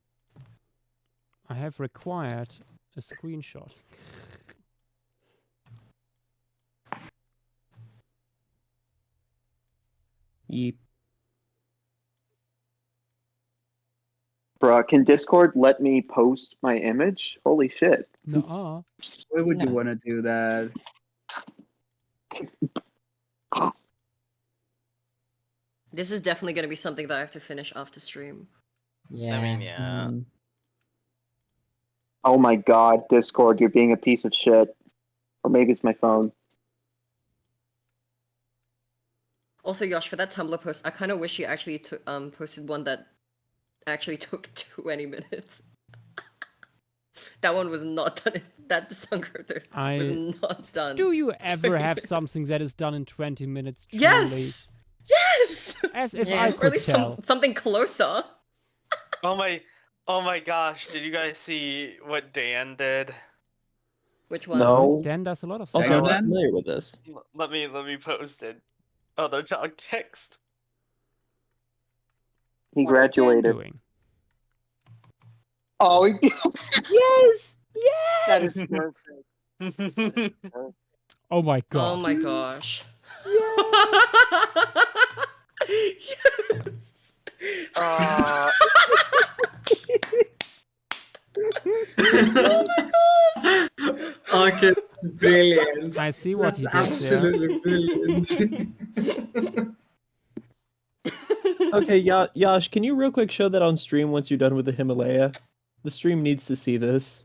I have required a screenshot. Yeep. Bruh, can Discord let me post my image? Holy shit. No. Why would you No. want to do that? This is definitely going to be something that I have to finish after stream. Yeah. I mean, yeah. Oh my god, Discord, you're being a piece of shit. Or maybe it's my phone. Also, Yosh, for that Tumblr post, I kind of wish you actually posted one that actually took 20 minutes. That one was not done. That song was not done. Do you ever 20 have minutes. something that is done in 20 minutes? Truly? Yes! Yes! As if Yeah. I Or could at least tell. something closer. Oh my gosh! Did you guys see what Dan did? Which one? No. Dan does a lot of Also, things. I'm not Dan? familiar with this. Let me post it. Oh, the dog text. He What is Dan graduated. doing? Oh, Yes! that is perfect. Oh my god. Oh my gosh. Yes! Okay, that's brilliant. I see what That's he did there. absolutely brilliant. Okay, Yash, can you real quick show that on stream once you're done with the Himalaya? The stream needs to see this.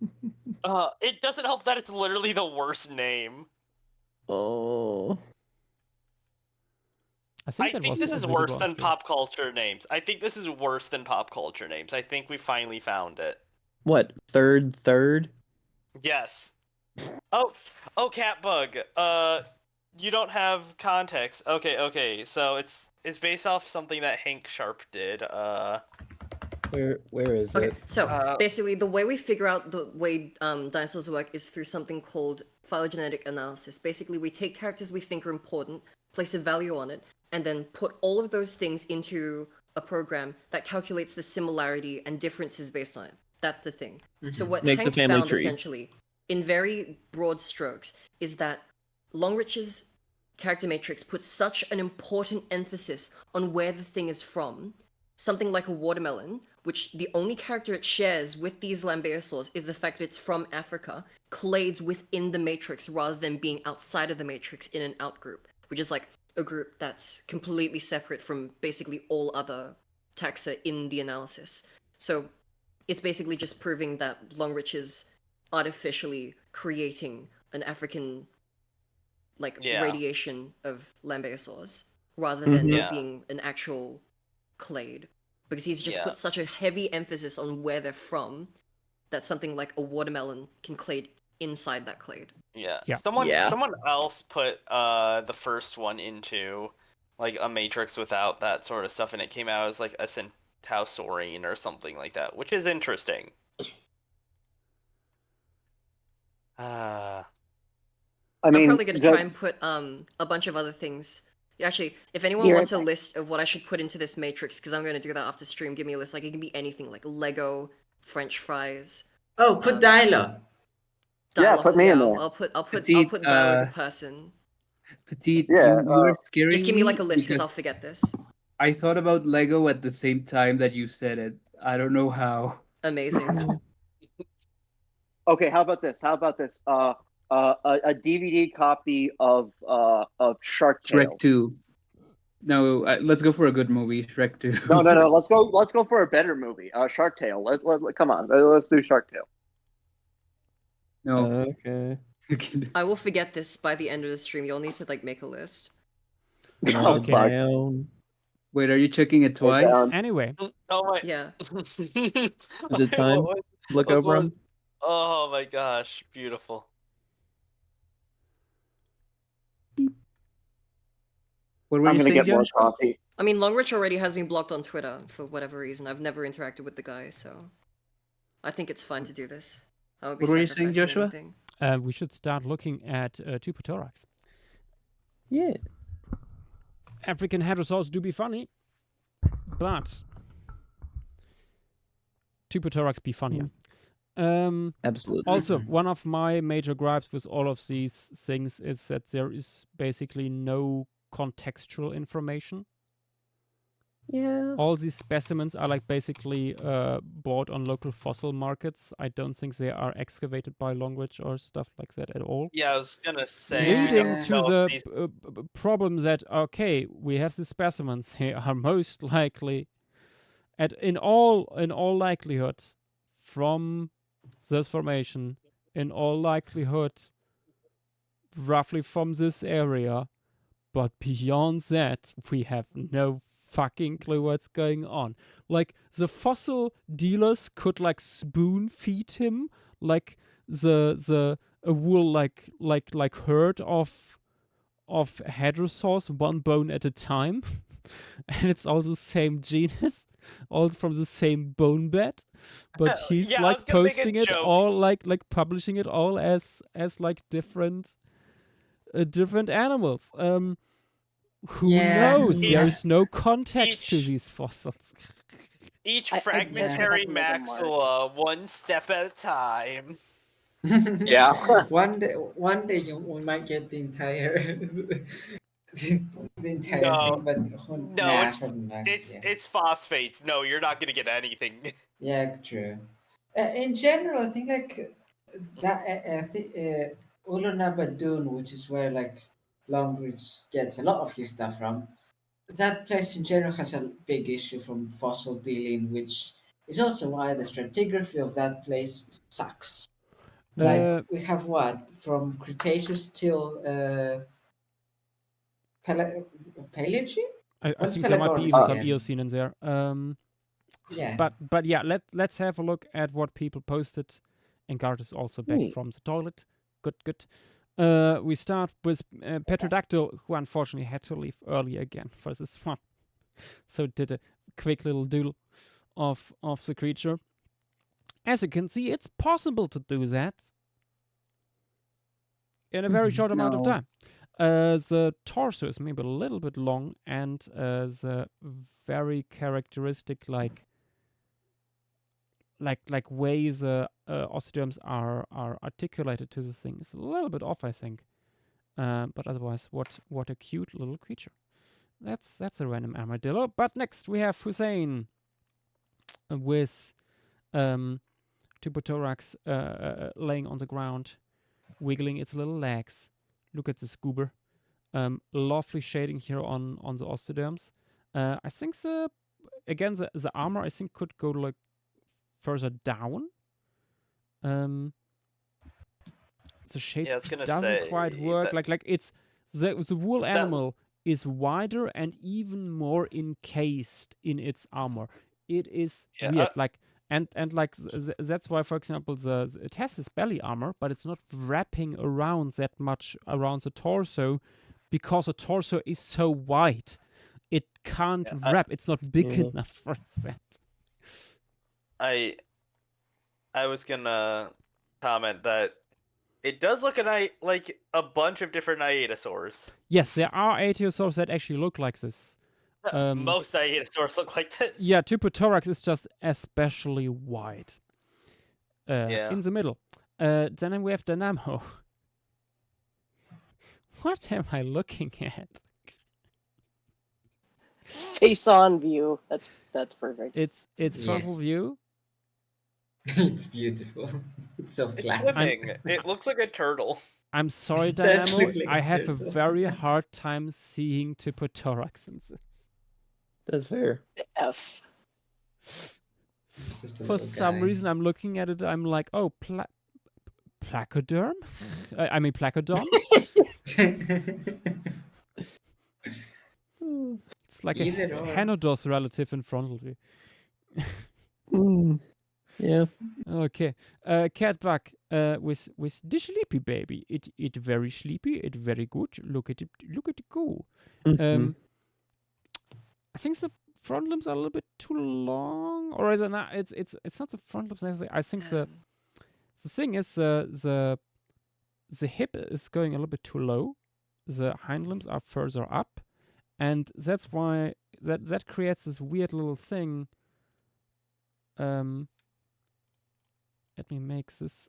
It doesn't help that it's literally the worst name. Oh. I think, I think this is visible worse on than stream. pop culture names. I think this is worse than pop culture names. I think we finally found it. What? Third? Yes. Oh, Catbug. You don't have context. Okay. So it's based off something that Hank Sharp did. Where is Okay, it? so basically the way we figure out the way dinosaurs work is through something called phylogenetic analysis. Basically, we take characters we think are important, place a value on it, and then put all of those things into a program that calculates the similarity and differences based on it. That's the thing. So what Makes a Hank family found tree. essentially, in very broad strokes, is that Longrich's character matrix puts such an important emphasis on where the thing is from. Something like a watermelon, which the only character it shares with these lambeosaurs is the fact that it's from Africa, clades within the matrix rather than being outside of the matrix in an outgroup, which is like a group that's completely separate from basically all other taxa in the analysis. So it's basically just proving that Longrich is artificially creating an African radiation of lambeosaurs rather than it being an actual clade, because he's just put such a heavy emphasis on where they're from that something like a watermelon can clade inside that clade. Yeah. Yeah. Someone else put the first one into like a matrix without that sort of stuff, and it came out as like a Centausaurine or something like that, which is interesting. I mean, I'm probably going to try and put a bunch of other things. Actually, if anyone wants a list of what I should put into this matrix, because I'm going to do that after stream, give me a list. Like, it can be anything, like Lego, French fries. Oh, put Dyla. Yeah, put me in there. I'll put Petite, Dylo the person. Petite, Yeah, you were scaring Just give me like a list, because because I'll forget this. I thought about Lego at the same time that you said it. I don't know how. Amazing. Okay, how about this? A DVD copy of Shark Tale. Shrek 2. No, let's go for a good movie, Shrek 2. No. Let's go for a better movie. Shark Tale. Come on. Let's do Shark Tale. No. Okay. I will forget this by the end of the stream. You'll need to like make a list. Oh, Okay. fuck. Down. Wait, are you checking it twice? down. Anyway, Oh my. Yeah. Is it time? Look over them. Oh my gosh, beautiful. What were I'm you gonna saying, get more Josh? coffee. I mean, Longrich already has been blocked on Twitter for whatever reason. I've never interacted with the guy, so I think it's fine to do this. I won't be What were you saying, sacrificing Joshua? anything. we should start looking at Tupothorax. Yeah. African hadrosaurs do be funny, but Tupothorax be funnier. Absolutely. Also, one of my major gripes with all of these things is that there is basically no contextual information. Yeah. All these specimens are like basically bought on local fossil markets. I don't think they are excavated by Longridge or stuff like that at all. Yeah, I was gonna say. Leading don't to know the if these- problem that, okay, we have the specimens. They are most likely, in all likelihood, from this formation, in all likelihood, roughly from this area. But beyond that, we have no fucking clue what's going on. Like, the fossil dealers could like spoon feed him like a wool like herd of hadrosaurs, one bone at a time. And it's all the same genus, all from the same bone bed. But he's Yeah, I was like gonna make a posting it joke. all like publishing it all as like different animals. Who Yeah, knows? yeah. There's no context to Each- these fossils. Each I fragmentary definitely have a mark. maxilla, one step at a time. Yeah. one day we might get the entire the entire No. thing, but No, probably not. it's phosphates. No, you're not gonna get anything. Yeah, true. In general, I think like that. Ulunabadoon, which is where like Longridge gets a lot of his stuff from. That place in general has a big issue from fossil dealing, which is also why the stratigraphy of that place sucks. Like we have what from Cretaceous till Paleogene. I What's think there might be Pelagornis even some again? Eocene in there. Yeah. But yeah, let's have a look at what people posted. And Gart is also back Neat. from the toilet. Good. We start with Petrodactyl, who unfortunately had to leave early again for this one. So did a quick little doodle of the creature. As you can see, it's possible to do that in a very short amount of No. time. The torso is maybe a little bit long, and the very characteristic like way the osteoderms are articulated to the thing is a little bit off, I think. But otherwise, what a cute little creature. That's a random armadillo. But next we have Hussein with Tupothorax laying on the ground, wiggling its little legs. Look at the scuba. Lovely shading here on the osteoderms. I think the armor I think could go like further down. The shape Yeah, I was gonna doesn't say quite work. that- Like it's the wool animal is wider and even more encased in its armor. It is Yeah, weird. Like and like that's why, for example, it has this belly armor, but it's not wrapping around that much around the torso, because the torso is so wide. It can't wrap. It's not big enough for that. I was gonna comment that it does look like a bunch of different Iatosaurs. Yes, there are Iatosaurs that actually look like this. Most Iatosaurs look like this. Yeah, Tupothorax is just especially wide. In the middle. Then we have Dynamo. What am I looking at? Face on view. That's perfect. It's frontal Yes. view. It's beautiful. It's so It's flat. swimming. It looks like a turtle. I'm sorry, That's Dynamo. really I have a turtle. very hard time seeing Tupothorax in this. That's fair. F. It's just a For little some guy. reason, I'm looking at it. I'm like, oh, placoderm. I mean placodon. It's like Either a or. Hanodos relative in frontal view. Yeah. Okay. Catback with the sleepy baby. It very sleepy. It very good. Look at it. Look at it go. Mhm. I think the front limbs are a little bit too long, or is it not? It's not the front limbs. I think the thing is the the hip is going a little bit too low. The hind limbs are further up, and that's why that creates this weird little thing. Let me make this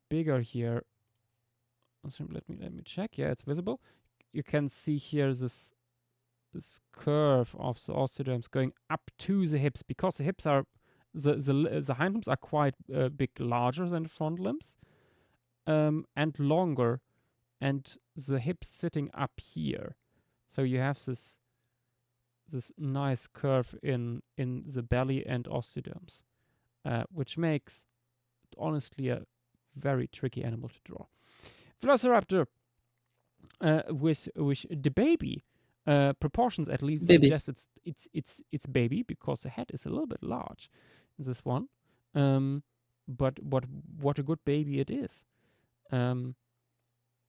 bigger here. Let me check. Yeah, it's visible. You can see here this curve of the osteoderms going up to the hips, because the hips are the hind limbs are quite big, larger than the front limbs, and longer, and the hips sitting up here. So you have this nice curve in the belly and osteoderms, which makes it honestly a very tricky animal to draw. Velociraptor with the baby proportions at least suggest it's baby, because the head is a little bit large in this one. But what a good baby it is.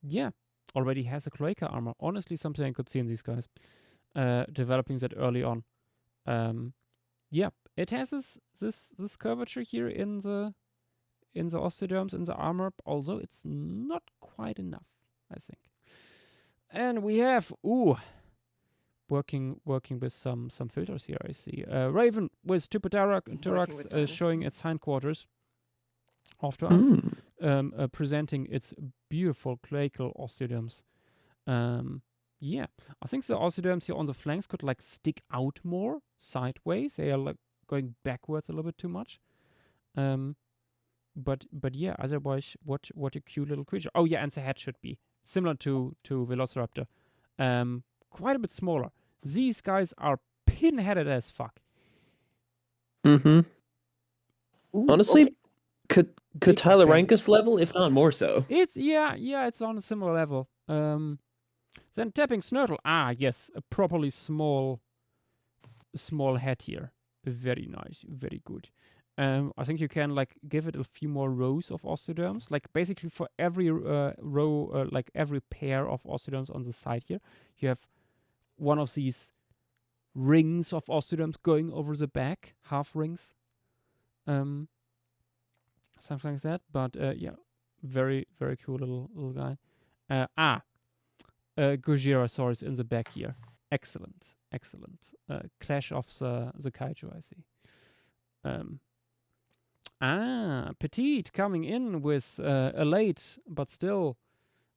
Yeah, already has a cloaca armor. Honestly, something I could see in these guys developing that early on. Yeah, it has this curvature here in the osteoderms, in the armor, although it's not quite enough, I think. And we have working with some filters here. I see Raven with Tupotarax showing its hindquarters off to us, presenting its beautiful cloacal osteoderms. Yeah, I think the osteoderms here on the flanks could like stick out more sideways. They are like going backwards a little bit too much. But yeah, otherwise, what a cute little creature. Oh yeah, and the head should be similar to Velociraptor, quite a bit smaller. These guys are pin-headed as fuck. Mm-hmm. Honestly, okay. could Tyloranchus level, if not more so. It's it's on a similar level. Then tapping Snurtle. Ah, yes, a properly small head here. Very nice, very good. I think you can like give it a few more rows of osteoderms. Like basically for every row, like every pair of osteoderms on the side here, you have one of these rings of osteoderms going over the back, half rings. Something like that. But yeah, very, very cool little guy. Gojirasaurus in the back here. Excellent. Clash of the kaiju, I see. Petite coming in with a late but still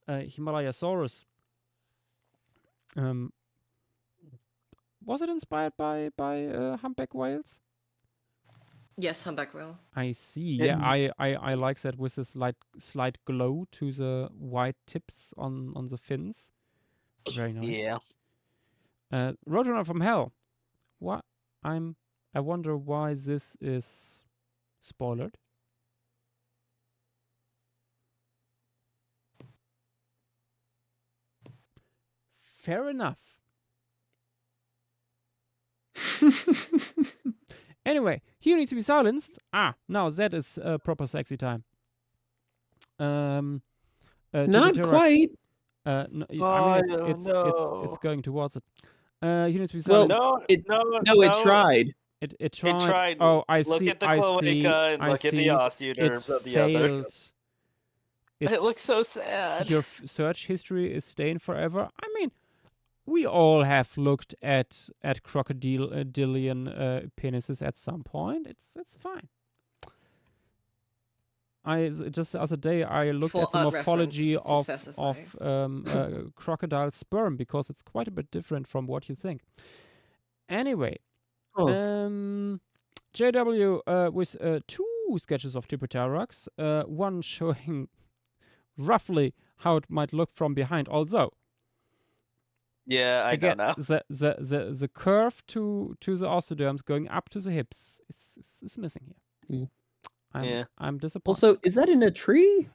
Himalayasaurus. Was it inspired by humpback whales? Yes, humpback whale. I see. Yeah, I like that with this slight glow to the white tips on the fins. Very nice. Yeah. Roadrunner from Hell. What? I wonder why this is spoiled. Fair enough. Anyway, he needs to be silenced. Now that is proper sexy time. Not quite. No, I mean, it's going towards it. He needs to be Well, silenced. it tried. It tried. It tried. Oh, I look see. at the I cloaca see. and I look at the see. osteoderms of the other. Failed. It looks so sad. Your search history is staying forever. I mean, we all have looked at crocodilian penises at some point. It's fine. Just the other day I looked at the morphology of crocodile sperm, because it's quite a bit different from what you think. Anyway, JW with 2 sketches of Tipotarax, one showing roughly how it might look from behind. Although, yeah, I again, don't know. The curve to the osteoderms going up to the hips is missing here. I'm disappointed. Also, is that in a tree?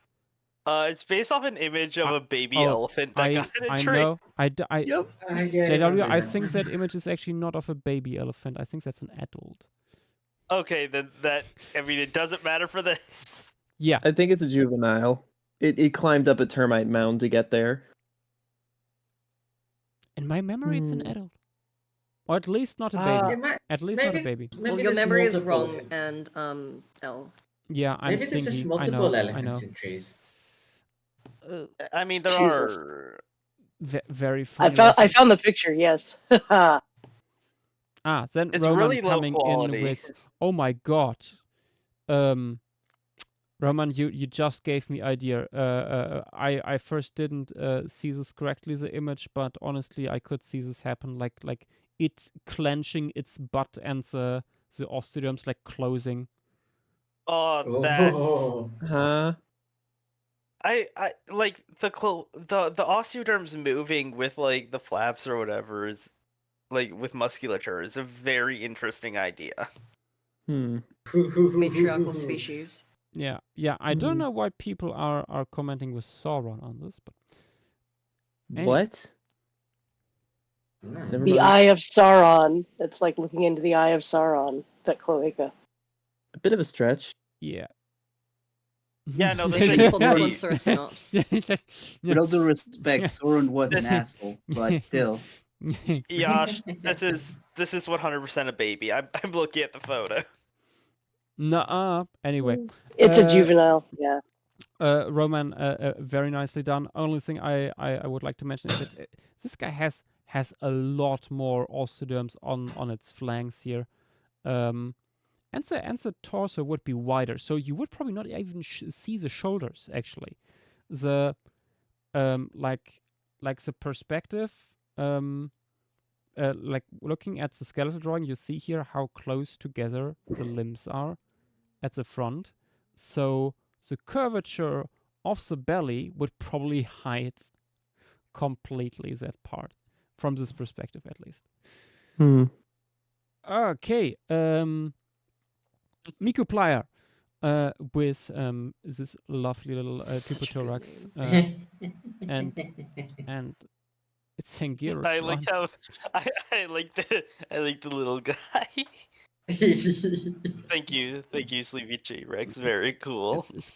It's based off an image of a baby elephant that got in a tree. Know. Yep. JW, I think that image is actually not of a baby elephant. I think that's an adult. Okay, then it doesn't matter for this. Yeah. I think it's a juvenile. It climbed up a termite mound to get there. In my memory, it's an adult. Or at least not a baby. At least not a baby. Well, your memory is wrong, and L. Yeah, I'm maybe there's just multiple elephants in trees. I mean, there Jesus. are. Very I funny found reference. the picture. Yes. Then It's Roman really low coming in quality. with, oh my god, Roman, you just gave me idea. I first didn't see this correctly, the image, but honestly, I could see this happen, like it clenching its butt and the osteoderms like closing. Oh, that's. Oh, Huh? I like the osteoderms moving with like the flaps or whatever is like with musculature is a very interesting idea. Matriarchal species. Yeah. I don't know why people are commenting with Sauron on this, but anyway. What? Never The mind. Eye of Sauron. It's like looking into the Eye of Sauron. That cloaca. A bit of a stretch. Yeah. Yeah, no, They this should is call this one pretty- Ceratops. With all due respect, Sauron was an This- asshole, but still. Yash, this is 100% a baby. I'm looking at the photo. Nuh-uh. Anyway. It's a juvenile. Yeah. Roman, very nicely done. Only thing I would like to mention is that this guy has a lot more osteoderms on its flanks here. And the torso would be wider, so you would probably not even see the shoulders actually. The like the perspective, like looking at the skeletal drawing, you see here how close together the limbs are at the front. So the curvature of the belly would probably hide completely that part from this perspective, at least. Okay. Miku Plier with this lovely little Tupothorax and it's Hengirus. I like how I like the little guy. Thank you, Sleepy T-Rex. Very cool. It's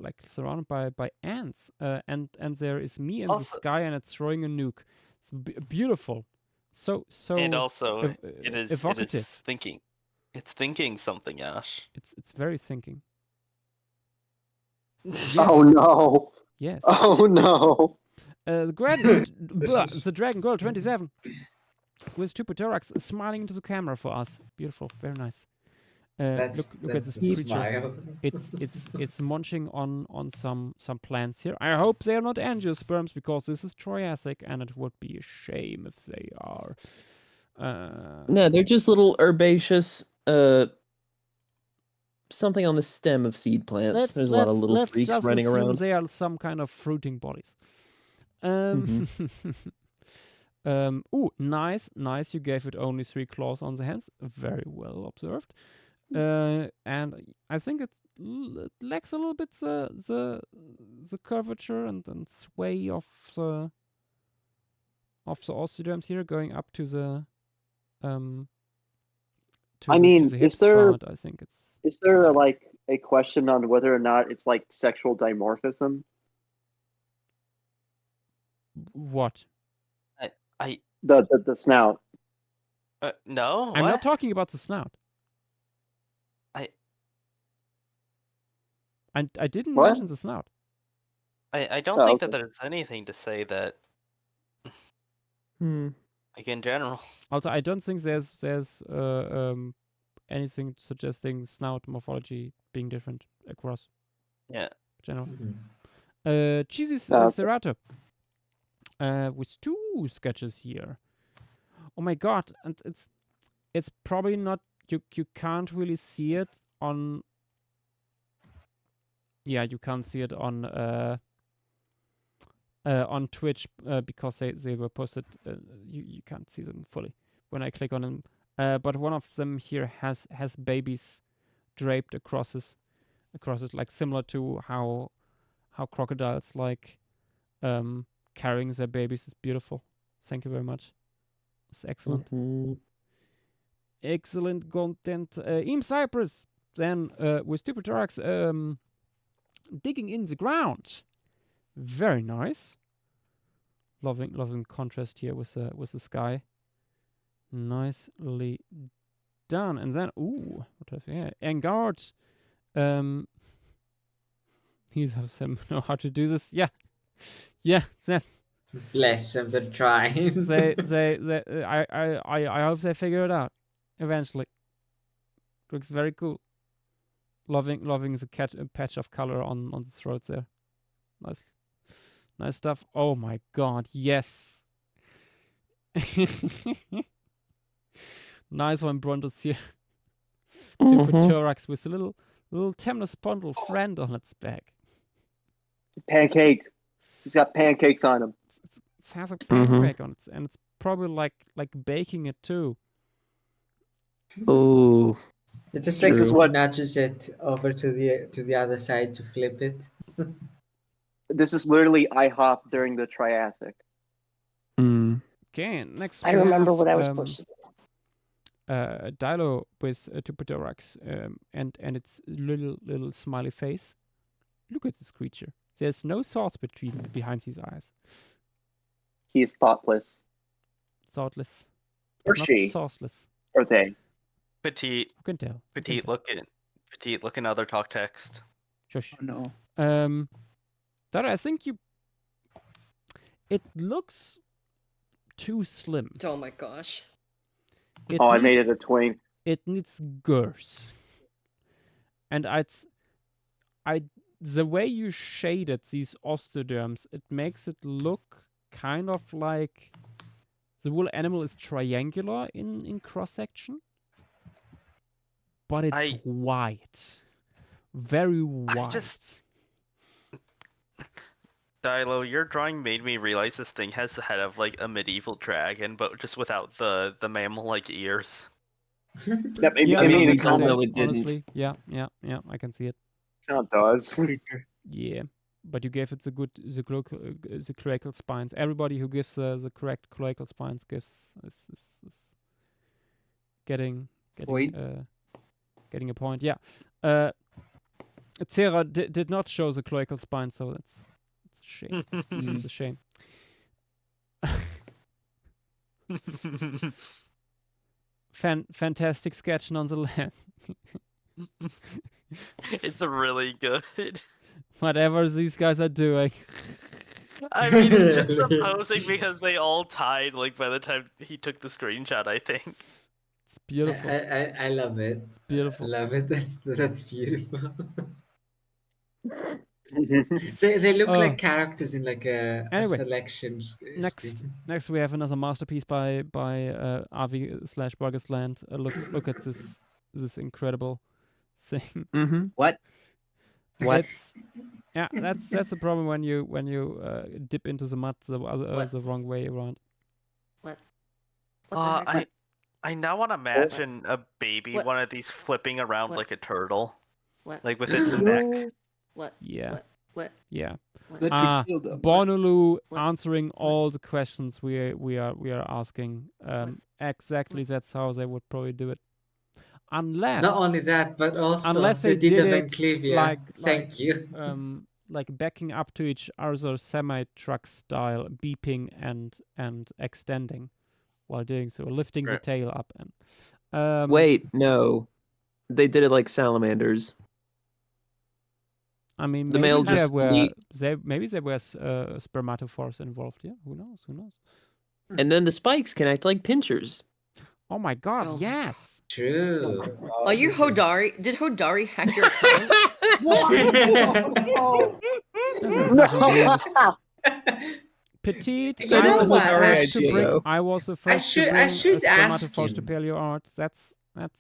like surrounded by ants, and there is me in the Also- sky, and it's throwing a nuke. It's beautiful. So And also, it evocative. is thinking. It's thinking something, Ash. It's very thinking. Oh no! Yes. Oh no! The Dragon Girl 27 with Tupothorax smiling into the camera for us. Beautiful, very nice. Look at that's this a creature. smile. It's munching on some plants here. I hope they are not angiosperms because this is Triassic and it would be a shame if they are. No, they're just little herbaceous, something on the stem of seed plants. There's a lot of little freaks just running assume around. they are some kind of fruiting bodies. Ooh, nice. You gave it only 3 claws on the hands. Very well observed. And I think it lacks a little bit the curvature and sway of the osteoderms here, going up to the I mean, to the is hips, there- but I think it's Is there fine. like a question on whether or not it's like sexual dimorphism? What? I The snout. no. I'm what? not talking about the snout. I didn't What? mention the snout. I don't Oh, think okay. that there's anything to say that Hmm. like in general. Also, I don't think there's anything suggesting snout morphology being different across Yeah. general. Mhm. Cheesy Oh, okay. Serrato with 2 sketches here. Oh my god! And it's probably not, you can't really see it on. Yeah, you can't see it on Twitch because they were posted. You can't see them fully when I click on them. But one of them here has babies draped across it, like similar to how crocodiles like carrying their babies. Is beautiful. Thank you very much. It's excellent. Mhm. Excellent content. Im Cypress then with Tupothorax digging in the ground. Very nice. Loving contrast here with the sky. Nicely done. And then ooh, what have we here? Engard. He does know how to do this. Yeah, Yeah, that Bless them, they're trying. I hope they figure it out eventually. Looks very cool. Loving the patch of color on the throat there. Nice stuff. Oh my god, yes. Nice one, Brontos here. Thorax with a little temnospondal friend on its back. Pancake. He's got pancakes on him. It has a pancake on it, and it's probably like baking it too. Oh, It just This is what nudges it over to the other side to flip it. this is literally IHOP during the Triassic. Okay, next I we remember have, what I was supposed to do. Dilo with Tupidorox, and its little smiley face. Look at this creature. There's no thoughts behind these eyes. He is thoughtless. Thoughtless. Or Not she. sauceless. Or they. Petite. You can tell. Petite, look in other talk text. Shush. Oh no. Dilo, I think it looks too slim. Oh my gosh. I made it a twink. It needs girth. And the way you shaded these osteoderms, it makes it look kind of like the wool animal is triangular in cross section, but it's white, very white. Dilo, your drawing made me realize this thing has the head of like a medieval dragon, but just without the mammal-like ears. That made Yeah, I mean, it it kind of, it didn't. honestly, yeah, I can see it. kind of does. Yeah, but you gave it the cloacal spines. Everybody who gives the correct cloacal spines is getting Point. getting a point. Yeah, Cera did not show the cloacal spine, so it's a shame. It's a shame. Fantastic sketch nonetheless. It's really good. Whatever these guys are doing. I mean, it's just supposing because they all tied like by the time he took the screenshot, I think. It's beautiful. I love it. Beautiful. I love it. That's beautiful. they look like characters in like a selection Next we have another masterpiece by Avi/Burgersland. Look at this incredible thing. What? That's the problem when you dip into the mud the wrong way around. What the heck? I now want to imagine a baby one of these flipping around like a turtle, like with its neck. What? Yeah. What? Yeah. Let me kill them. Bonulu answering all the questions we are asking. Exactly, that's how they would probably do it. Unless not only that, but also unless they did it Van Clevia. Thank you. Like backing up to each other semi-truck style, beeping and extending while doing so, lifting the tail up and. Wait, no, they did it like salamanders. I mean, the male just maybe there was spermatophores involved. Yeah, who knows? And then the spikes can act like pinchers. Oh my god! Oh. Yes. True. Are you Hodari? Did Hodari hack your account? Petite. I was the first to bring I should ask spermatophores to him. Paleo Arts. That's not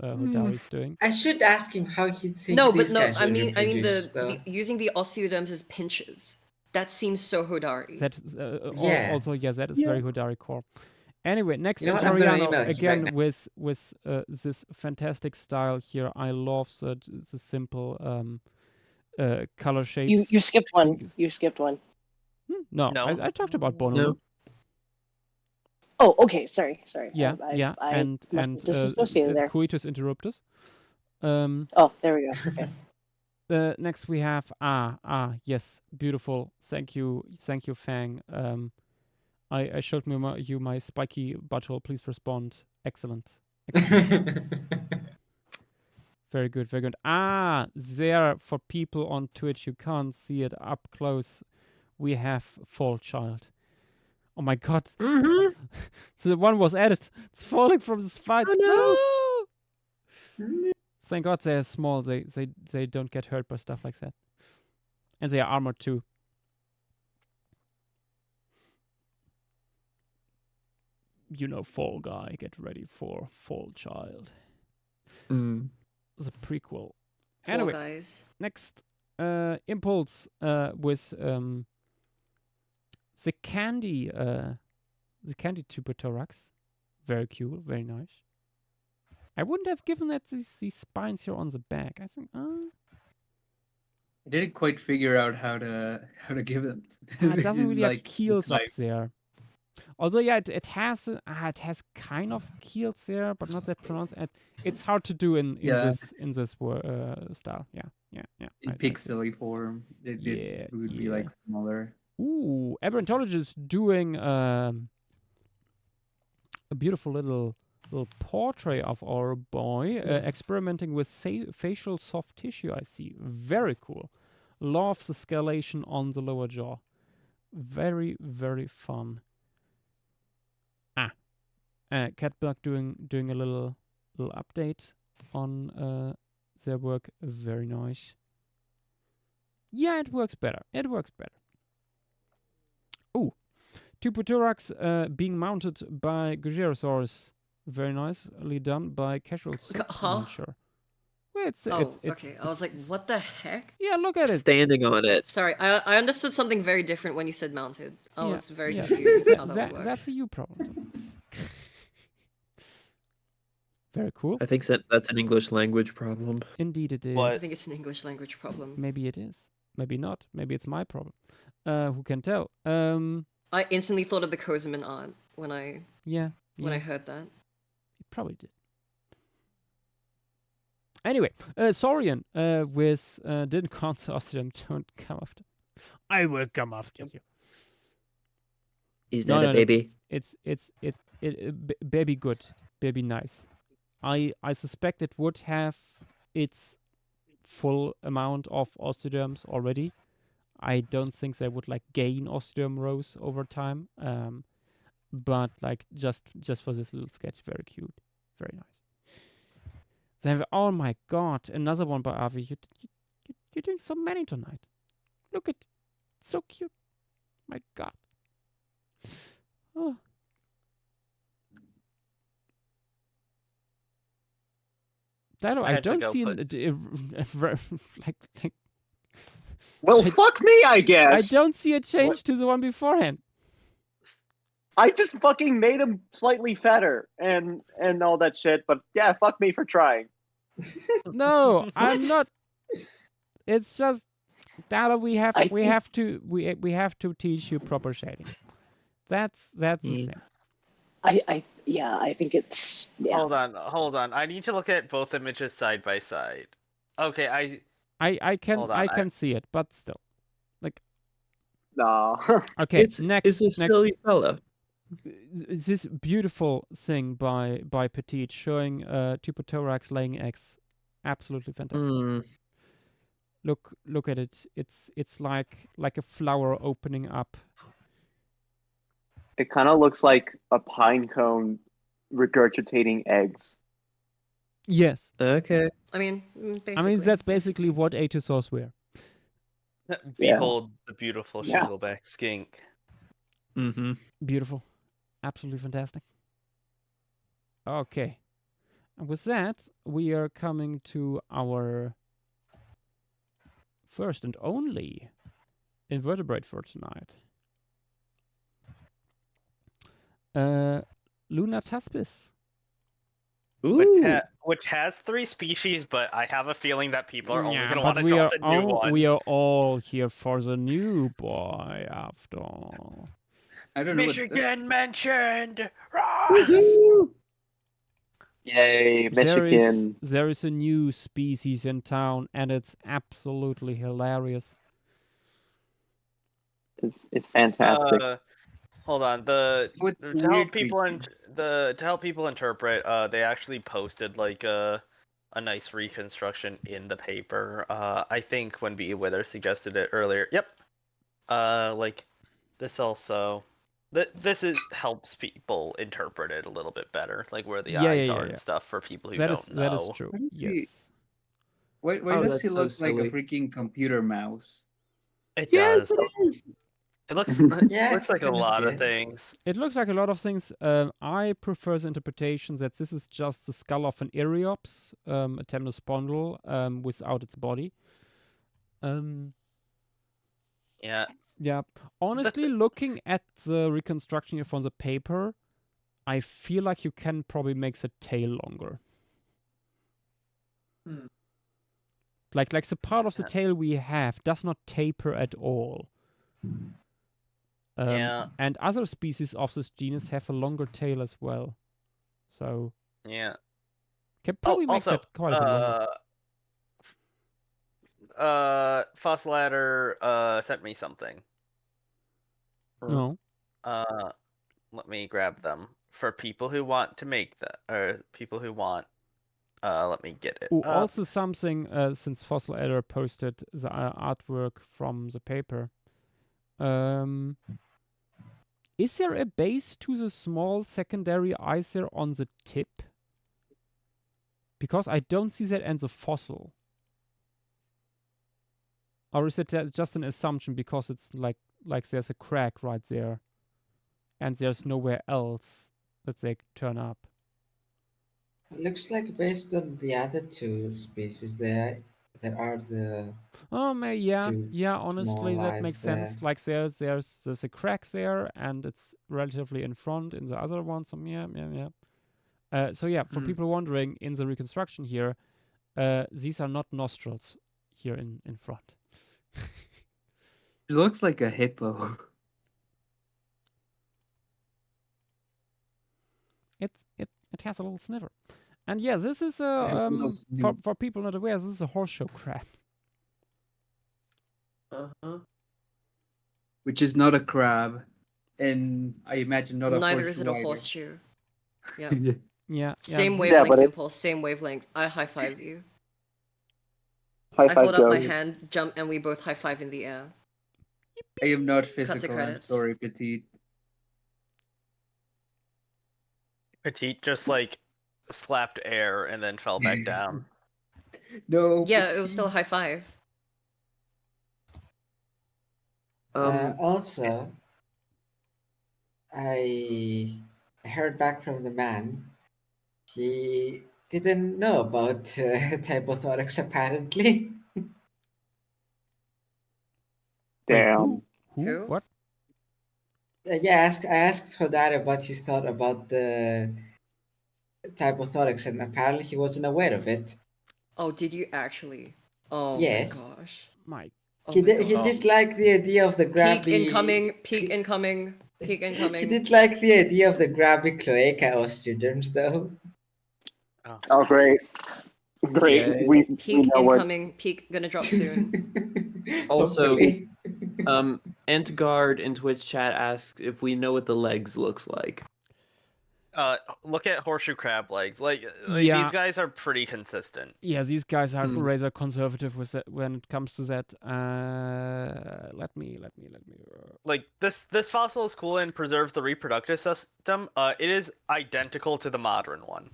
Hodari's doing. I should ask him how he thinks No, but these no. guys I will mean reproduce, the using the osteoderms as pinches. That seems so Hodari. That Yeah. also that is very Hodari core. Anyway, next You know what, I'm gonna email Interiano him again right with this fantastic style here. I love the simple color shapes. You skipped one. You skipped one. No, I talked about Bonolo. Oh, okay. Sorry. Yeah, I and disassociated there. Coitus interruptus. Oh, there we go. Okay. Next we have yes, beautiful. Thank you, Fang. I showed you my spiky butthole. Please respond. Excellent. Very good. There for people on Twitch, you can't see it up close. we have Fall Child. Oh my god. Mm-hmm. The one was added. It's falling from the spine. Oh No! Thank God they're small. They don't get hurt by stuff like that. And they are armored too. You know, Fall Guy. Get ready for Fall Child. Mm. The prequel. Fall Anyway, Guys. next Impulse with the candy Tupothorax. Very cool, very nice. I wouldn't have given that these spines here on the back. I think I didn't quite figure out how to give them. it doesn't really have like keels up type. there. Although yeah, it has kind of keels there, but not that pronounced. It's hard to do in Yeah. this style. Yeah. In I see. pixely form, it would be like smaller. Ooh, Aberrantologist doing a beautiful little portrait of our boy, experimenting with facial soft tissue. I see. Very cool. Loves the scalation on the lower jaw. Very, very fun. Catbug doing a little update on their work. Very nice. Yeah, it works better. Ooh, Tupothorax being mounted by Gujerosaurus. Very nicely done by Casual Launcher. Well, it's okay. I was like, what the heck? Yeah, look at it. Standing on it. Sorry, I understood something very different when you said mounted. I was very yeah. confused how that would work. That's a you problem. Very cool. I think that's an English language problem. Indeed it is. I think it's an English language problem. Maybe it is. Maybe not. Maybe it's my problem. Who can tell? I instantly thought of the Kozaman art when I heard that. It probably did. Anyway, Saurian with didn't count Ostrium, don't come after. I will come after you. Is that a baby? It's baby good, baby nice. I suspect it would have its full amount of osteoderms already. I don't think they would like gain osteoderm rows over time. But like just for this little sketch, very cute, very nice. Then oh my god, another one by Avi. You're doing so many tonight. Look at, so cute. My god. Oh. I don't see like. Well, fuck me, I guess. I don't see a change to the one beforehand. I just fucking made him slightly fatter and all that shit, but yeah, fuck me for trying. No, I'm not. It's just that we have to teach you proper shading. That's the thing. I think it's Hold on. I need to look at both images side by side. Okay, I can see it, but still, like. No. Okay, It's a silly fella. This beautiful thing by Petit showing Tupothorax laying eggs, absolutely fantastic. Look at it. It's like a flower opening up. It kind of looks like a pine cone regurgitating eggs. Yes. Okay. I mean, basically. That's basically what Atosaurs were. Behold the beautiful shingleback skink. Mm-hmm. Beautiful. Absolutely fantastic. Okay. And with that, we are coming to our first and only invertebrate for tonight. Lunataspis. Which has 3 species, but I have a feeling that people are only going to want to we draw the new one. We are all here for the new boy, after all. I don't know. Michigan mentioned! Yay, Michigan. There is a new species in town, and it's absolutely hilarious. It's fantastic. Hold on. To help people interpret, they actually posted like a nice reconstruction in the paper. I think when B Wither suggested it earlier. Yep. like this also. This helps people interpret it a little bit better, like where the eyes are and stuff for people who don't know. That is true. Why does he- Yes. Why Oh, does he that's so look like a silly. freaking computer mouse? It Yes, does. it is. It looks Yeah, looks like a kinda lot see of it. things. It looks like a lot of things. I prefer the interpretation that this is just the skull of an Eriops, a temnospondyle, without its body. Yeah. Yeah. Honestly, looking at the reconstruction here from the paper, I feel like you can probably make the tail longer. Hmm. Like the part of the Yeah. tail we have does not taper at all. Yeah. And other species of this genus have a longer tail as well. So Yeah. can probably make Also, that quite a bit longer. Fossil Adder sent me something. No. Let me grab them for people who want to make that, or people who want. Let me get it. Oh, up. also something since Fossil Adder posted the artwork from the paper. Is there a base to the small secondary eyes there on the tip? Because I don't see that in the fossil. Or is it just an assumption because it's like there's a crack right there, and there's nowhere else that they turn up? It looks like based on the other two species, there are the Oh, yeah, two yeah. Honestly, small that eyes makes there. sense. Like there's a crack there, and it's relatively in front in the other one. So yeah. So yeah, for people wondering, in the reconstruction here, these are not nostrils here in front. It looks like a hippo. It has a little sniffer, and yeah, this is Has little snoot. for people not aware, this is a horseshoe crab. Which is not a crab, and I imagine not a Neither horseshoe is it a either. horseshoe. Yeah. Yeah. Same th- wavelength, but it- Impulse. Same wavelength. I high five you. High I five, hold up my Joe. hand, jump, and we both high five in the air. I am not Cut to physical. I'm credits. sorry, Petite. Petite just like slapped air and then fell back down. No. Yeah, Petite. it was still a high five. Also, I heard back from the man. He didn't know about typothorax apparently. Wait, Damn. who? Who? What? Yeah, I asked Hodare what he thought about the typothorax, and apparently he wasn't aware of it. Oh, did you actually? Oh Yes. my gosh. My. Oh He my did. He gosh. did like the idea of the grabby. Peak incoming. Peak incoming. Peak He incoming. did like the idea of the grabby cloaca osteoderms, though. Oh, great. Great. Yay. We Peak know what. incoming. Peak gonna drop soon. Also, Hopefully. Antgard in Twitch chat asks if we know what the legs looks like. Look at horseshoe crab legs. Like Yeah. these guys are pretty consistent. Yeah, these guys are rather conservative with that when it comes to that. Let me. Like this fossil is cool and preserves the reproductive system. It is identical to the modern one.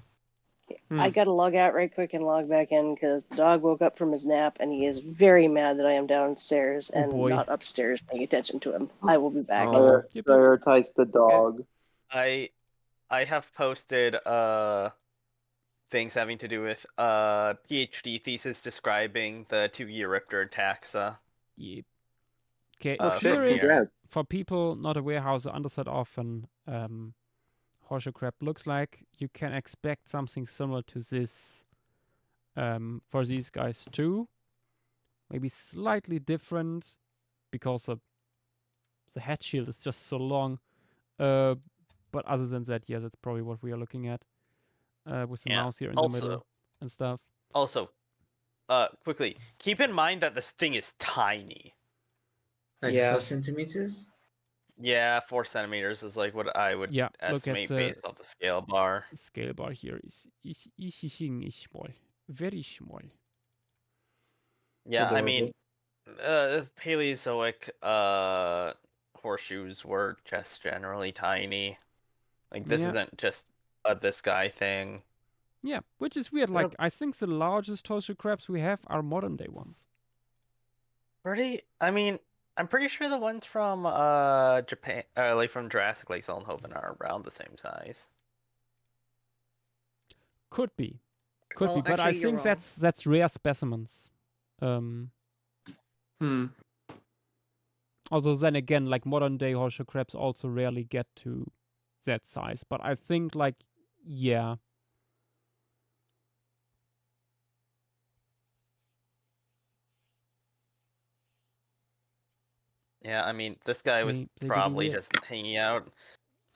I gotta log out right quick and log back in because the dog woke up from his nap and he is very mad that I am downstairs Oh, and boy. not upstairs paying attention to him. I will be back. Oh. Prioritize the dog. I have posted things having to do with PhD thesis describing the two Eurypter taxa. Yep. Okay, Oh, here from is here. for people not aware how the underside of an horseshoe crab looks like. You can expect something similar to this for these guys too. Maybe slightly different because the head shield is just so long. But other than that, yeah, that's probably what we are looking at with the Yeah. mouse here in the middle and stuff. Also, quickly keep in mind that this thing is tiny. Like Yeah. 4 centimeters? Yeah, 4 centimeters is like what I would Yeah, look at estimate the based off the scale bar. scale bar here is small, very small. Yeah, I Adorable. mean, Paleozoic horseshoes were just generally tiny. Like this Yeah. isn't just a this guy thing. Yeah, which is weird. Like, I think the largest horseshoe crabs we have are modern day ones. I mean, I'm pretty sure the ones from Japan, like from Jurassic Lake Solnhofen, are around the same size. Could be, Well, but I actually, you're think wrong. that's rare specimens. Although then again, like modern day horseshoe crabs also rarely get to that size. But I think like, yeah. Yeah, I mean, this guy was They do be probably weird. just hanging out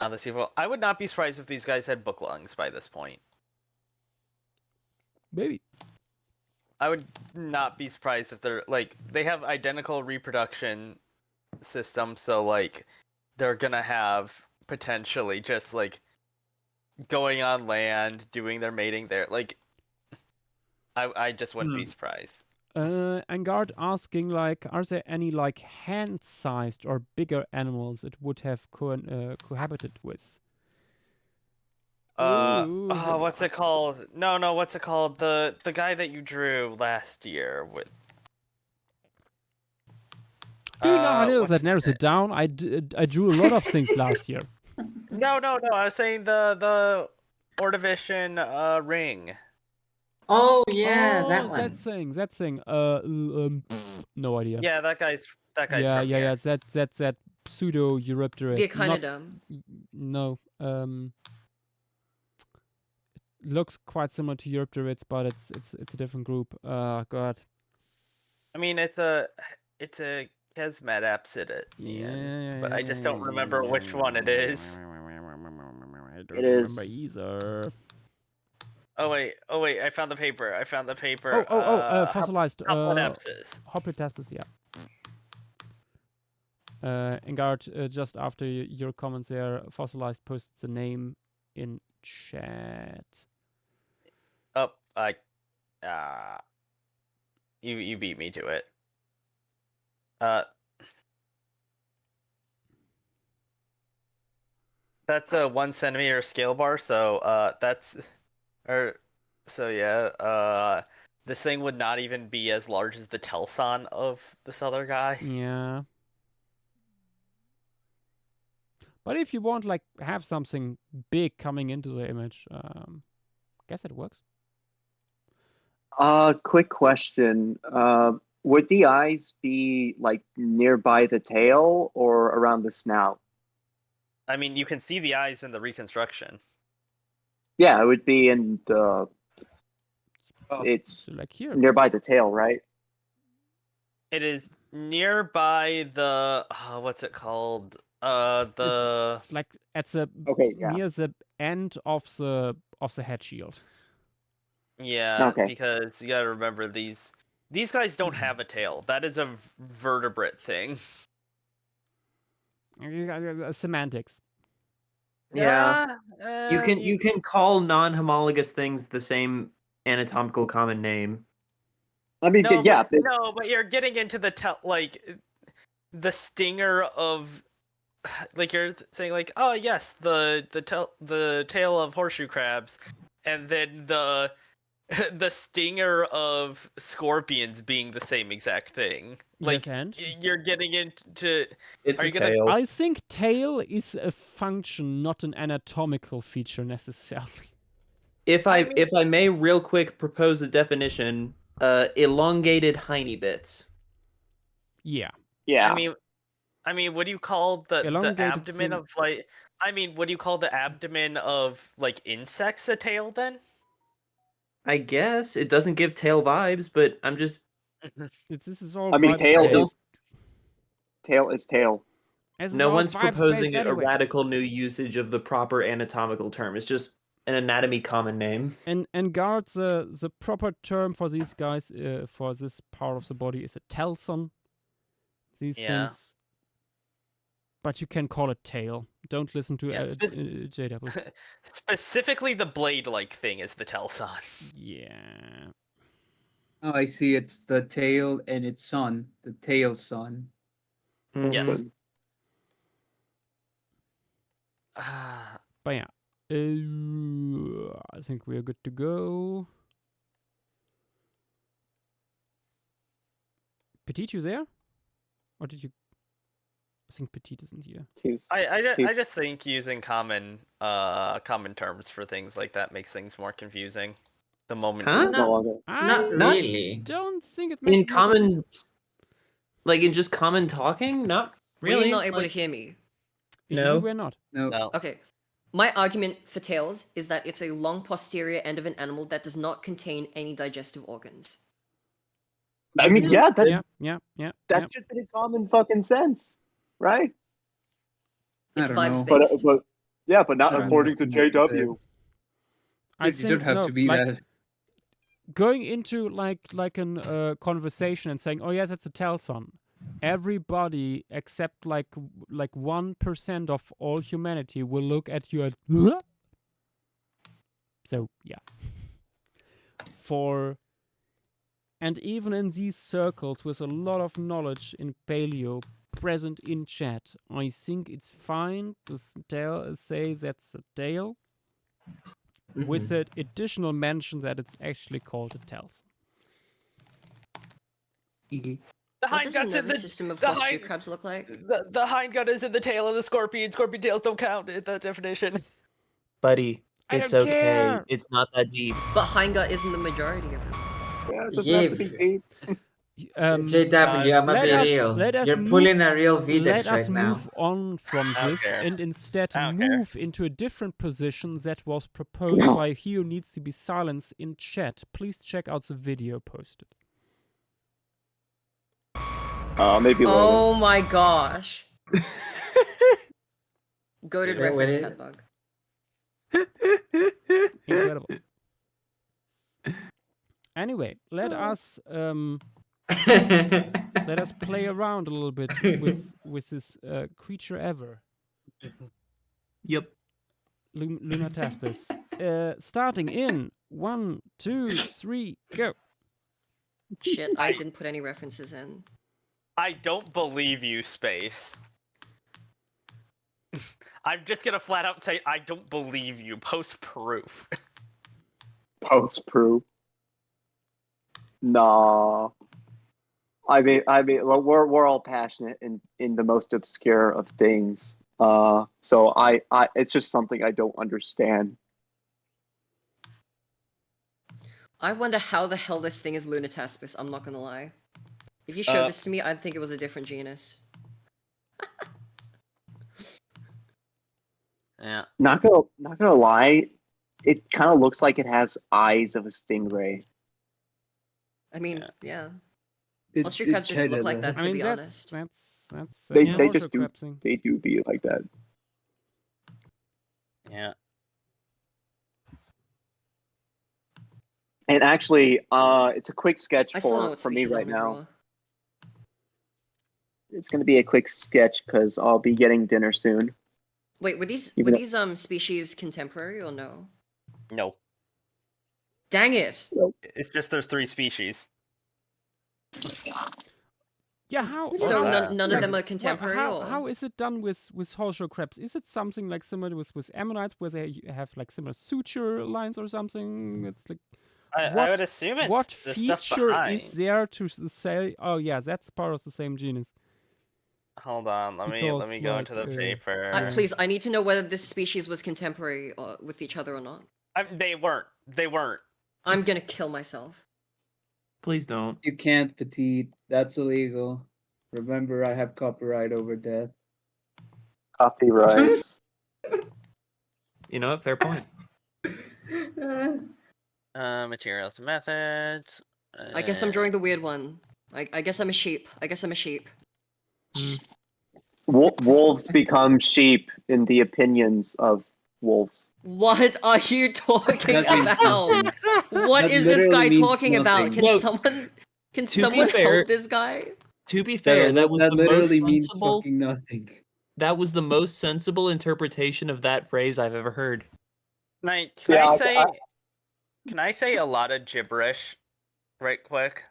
on the seafloor. I would not be surprised if these guys had book lungs by this point. Maybe. I would not be surprised if they're like they have identical reproduction systems, so like they're gonna have potentially just like going on land, doing their mating there. Like I just wouldn't be surprised. Angard asking like, are there any like hand-sized or bigger animals it would have cohabited with? What's it called? No, what's it called? The guy that you drew last year with. Do you know how little what's that his narrows name? it down? I drew a lot of things last year. No. I was saying the Ordovician ring. Oh yeah, that one. That thing. No idea. Yeah, that guy's Yeah, from here. That's that pseudo Eurypterate. The Echinodon. No. It looks quite similar to Eurypterids, but it's a different group. God. I mean, it's a Kesmetapsid but I just don't remember which one it is. I don't It remember is. either. Oh wait, I found the paper. Fossilized. Hoplitapsis. Hoplitapsis, yeah. Engard, just after your comments there, Fossilized posted the name in chat. Oh, you beat me to it. That's a 1 centimeter scale bar, so this thing would not even be as large as the Telson of this other guy. Yeah. But if you want, like, have something big coming into the image, guess it works. Quick question. Would the eyes be like nearby the tail or around the snout? I mean, you can see the eyes in the reconstruction. Yeah, it would be in the. It's So, like here. nearby the tail, right? It is nearby the what's it called? It's like at the near the end of the head shield. Yeah, Okay. because you gotta remember these guys don't have a tail. That is a vertebrate thing. Semantics. Yeah. You can call non-homologous things the same anatomical common name. I mean, yeah. But you're getting into the the stinger of, like you're saying, like, oh yes, the tail of horseshoe crabs, and then the stinger of scorpions being the same exact thing. Like, Yes, and you're getting into. It's a tail. I think tail is a function, not an anatomical feature necessarily. If I may, real quick, propose a definition: elongated hiney bits. Yeah. Yeah. I mean, what do you call the abdomen of like? I mean, what do you call the abdomen of like insects a tail then? I guess it doesn't give tail vibes, but I'm just. This is all. I mean, tail is tail. No one's proposing a radical new usage of the proper anatomical term. It's just an anatomy common name. And guard, the proper term for these guys, for this part of the body, is a telson. These things. But you can call it tail. Don't listen to JW. Specifically, the blade-like thing is the telson. Yeah. Oh, I see. It's the tail and its son. The tail's son. Yes. Good. But yeah, I think we're good to go. Petite, you there? Or did you? I think Petite isn't here. I just think using common terms for things like that makes things more confusing. The moment Huh? It's no longer. Not really. Don't think it makes In it more confusing. common, like in just common talking, not Were really. you not able to like- hear me? No. You were not. No. No. Okay. My argument for tails is that it's a long posterior end of an animal that does not contain any digestive organs. I mean, Really? yeah, that's Yeah. that should be common fucking sense, right? It's I don't know. vibes-based. But yeah, but not I don't according to know what to JW. I Dude, you don't think have no, to be like, that. going into like an conversation and saying, "Oh yes, that's a Telson." Everybody except like 1% of all humanity will look at you and so yeah. And even in these circles with a lot of knowledge in paleo present in chat, I think it's fine to say that's a tail with Mhm. an additional mention that it's actually called a Telson. The What hind does the gut's in nervous the system of the horseshoe hind crabs look like? the hind gut is in the tail of the scorpion. Scorpion tails don't count in that definition. Buddy, I it's don't okay. care. It's not that deep. But hindgut isn't the majority of them. Yeah, it doesn't have to be Yiv. deep. JW, I'ma let be us- real. let us You're move- pulling a real Let Videx us right now. move on from I don't this care. and instead I don't care. move into a different position that was proposed by He Who Needs to Be Silenced in chat. Please check out the video posted. Maybe later. Oh my gosh. Goated Wait, what reference, is- Catbug. Incredible. Anyway, let us play around a little bit with this creature ever, Yep. Lunataspis. Starting in 1, 2, 3, go. Shit, I didn't put any references in. I don't believe you, Space. I'm just gonna flat out say I don't believe you. Post proof. Post proof. Nah. I mean, well, we're all passionate in the most obscure of things. So it's just something I don't understand. I wonder how the hell this thing is Lunataspis, I'm not gonna lie. If you showed this to me, I'd think it was a different genus. Yeah. Not gonna lie, it kind of looks like it has eyes of a stingray. I mean, yeah. It- Horseshoe it crabs just look kinda like does. that, I to mean, be that's honest. They a just do crab thing. they do be like that. Yeah. And actually, it's a quick sketch I still know what for me species I right want to now. draw. It's gonna be a quick sketch because I'll be getting dinner soon. Wait, were these Even species contemporary or no? No. Dang it! It's just there's 3 species. Yeah, how? So how- none of them are contemporary, Well, or how is it done with horseshoe crabs? Is it something like similar with ammonites, where they have like similar suture lines or something? It's like I would assume it's what the stuff feature behind. is there to say? Oh yeah, that's part of the same genus. Hold on, let me Because, go like, into the paper. please, I need to know whether this species was contemporary or with each other or not. They weren't. They weren't. I'm gonna kill myself. Please don't. You can't, Petite. That's illegal. Remember, I have copyright over death. Copyright. You know what? Fair point. Materials and methods. I guess I'm drawing the weird one. I guess I'm a sheep. Wolves become sheep in the opinions of wolves. What are you talking That means about? nothing. What That is this literally guy means talking about? nothing. Can Well, someone to be fair- help this guy? To be fair, that was that the most literally means sensible. fucking nothing. That was the most sensible interpretation of that phrase I've ever heard. Can Yeah, I say a lot of gibberish right quick?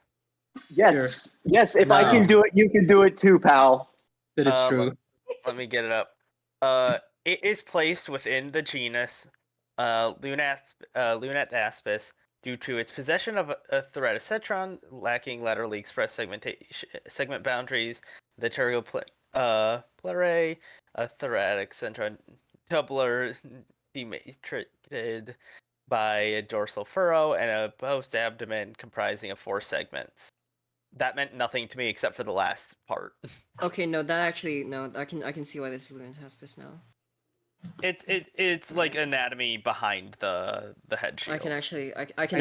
Yes, yes. If I can No. do it, you can do it too, pal. That is Uh, true. Let me get it up. It is placed within the genus Lunataspis due to its possession of a threadocetron lacking laterally expressed segment boundaries, the pterygoplerae, a thoracic centron tubular dematrixed by a dorsal furrow, and a post abdomen comprising of 4 segments. That meant nothing to me except for the last part. Okay, no, that actually no. I can see why this is Lunataspis now. It's like anatomy behind the head shield. I can I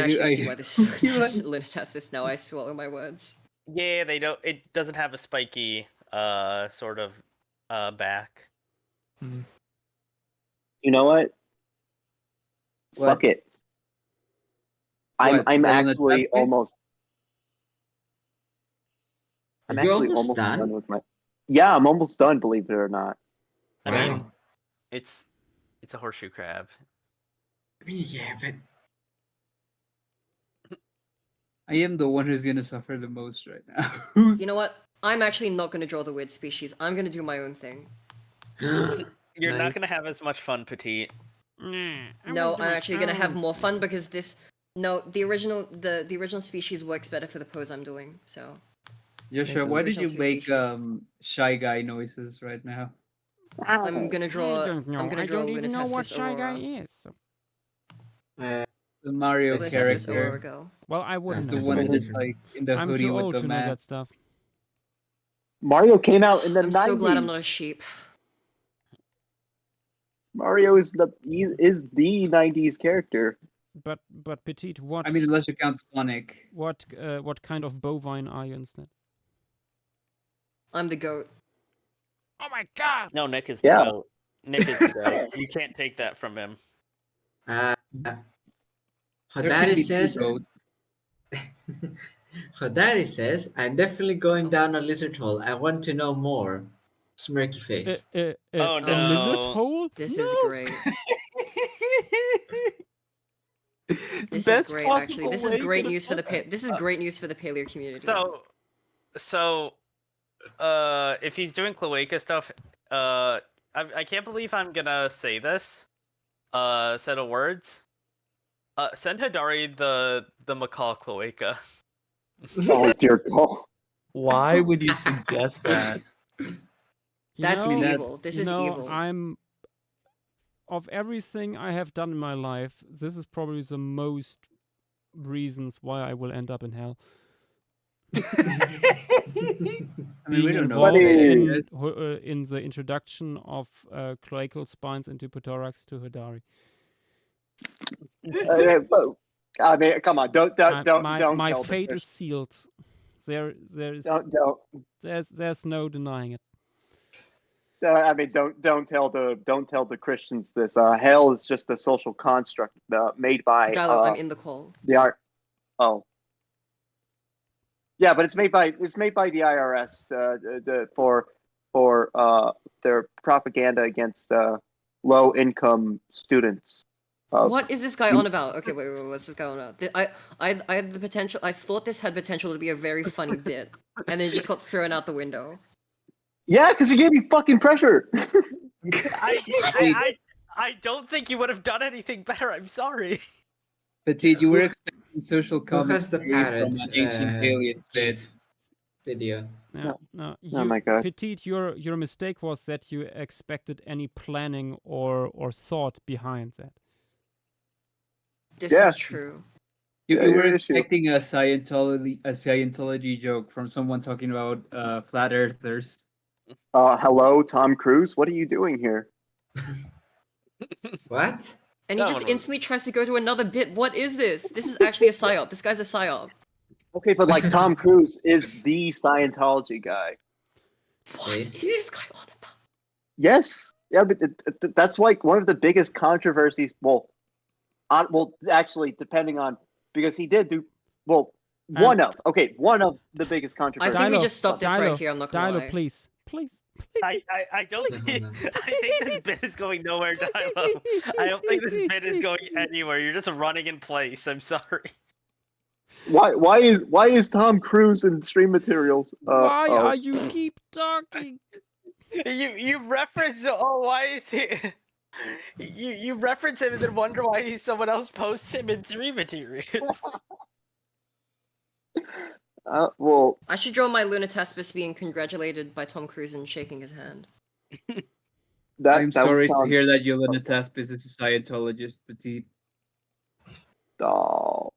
actually see why this is You're right. Lunataspis now. I swallow my words. Yeah, they don't. It doesn't have a spiky sort of back. You know what? Fuck it. What, I'm the actually Lunataspis? almost. I'm Are you actually almost almost done? done with my. Yeah, I'm almost done. Believe it or not. I mean, Wow. it's a horseshoe crab. I mean, yeah, but I am the one who's gonna suffer the most right now. You know what? I'm actually not gonna draw the weird species. I'm gonna do my own thing. You're not Nice. gonna have as much fun, Petite. No, I'm actually gonna have more fun because this. No, the original species works better for the pose I'm doing. So Joshua, The why did original you 2 make species. Shy Guy noises right now? I'm gonna draw. I don't know. I'm gonna I draw don't even know what Lunataspis Shy Guy Aurora. is. The Mario This is Lunataspis character. Aurora go. Well, I It's wouldn't the have one known. that's like in the I'm hoodie too with old the to know that mask. stuff. Mario came out in the I'm 90s. so glad I'm not a sheep. Mario is the 90s character. But Petite, what I mean, unless you count Sonic. what kind of bovine are you instead? I'm the goat. Oh my god! No, Nick is the Yeah. goat. Nick is the goat. You can't take that from him. There Hodari can be two says. goats. Hodari says, "I'm definitely going down a lizard hole. I want to know more." Smirky face. Oh, A lizard no. hole? This no! is great. This Best is great. possible Actually, this is way great to news for the put that. this is great news for the paleo community. So, if he's doing cloaca stuff, I can't believe I'm gonna say this, set of words. Send Hidari the macaw cloaca. Oh dear God. Why would you suggest that? That's know- evil. This is evil. I'm of everything I have done in my life, this is probably the most reasons why I will end up in hell. I mean, we Being don't know. involved Buddy. in the introduction of cloacal spines into Pterorax to Hidari. I mean, come on, don't My tell fate the is sealed. There's there's no denying it. I mean, don't tell the Christians this. Hell is just a social construct made by Dialogue, I'm in the call. the art. Oh, yeah, but it's made by the IRS for their propaganda against low income students. What is this guy on about? Okay, wait, what's this guy on about? I had the potential. I thought this had potential to be a very funny bit, and then it just got thrown out the window. Yeah, because you gave me fucking pressure. I don't think you would have done anything better. I'm sorry. Petite, you were expecting social Who has the commentary from parrot an ancient alien bit. GIF video? No, Oh my God. Petite, your mistake was that you expected any planning or thought behind that. This Yeah. is true. You Yeah, were your issue. expecting a Scientology joke from someone talking about flat earthers. Hello, Tom Cruise. What are you doing here? What? And he That just one was- instantly tries to go to another bit. What is this? This is actually a psyop. This guy's a psyop. Okay, but like Tom Cruise is the Scientology guy. What is Is this guy on about? Yes. Yeah, but that's like one of the biggest controversies. Well, actually, depending on because he did do one of the biggest I controversies. think we just stop this right here. I'm not gonna Dilo, lie. please. I don't think No. I think this bit is going nowhere, Dilo. I don't think this bit is going anywhere. You're just running in place. I'm sorry. Why is Tom Cruise in stream materials? Why are you keep talking? You reference why is he you reference him and then wonder why someone else posts him in stream materials. Well, I should draw my Lunataspis being congratulated by Tom Cruise and shaking his hand. I'm that would sorry to sound. hear that Yelena is a Scientologist, Petit. Oh,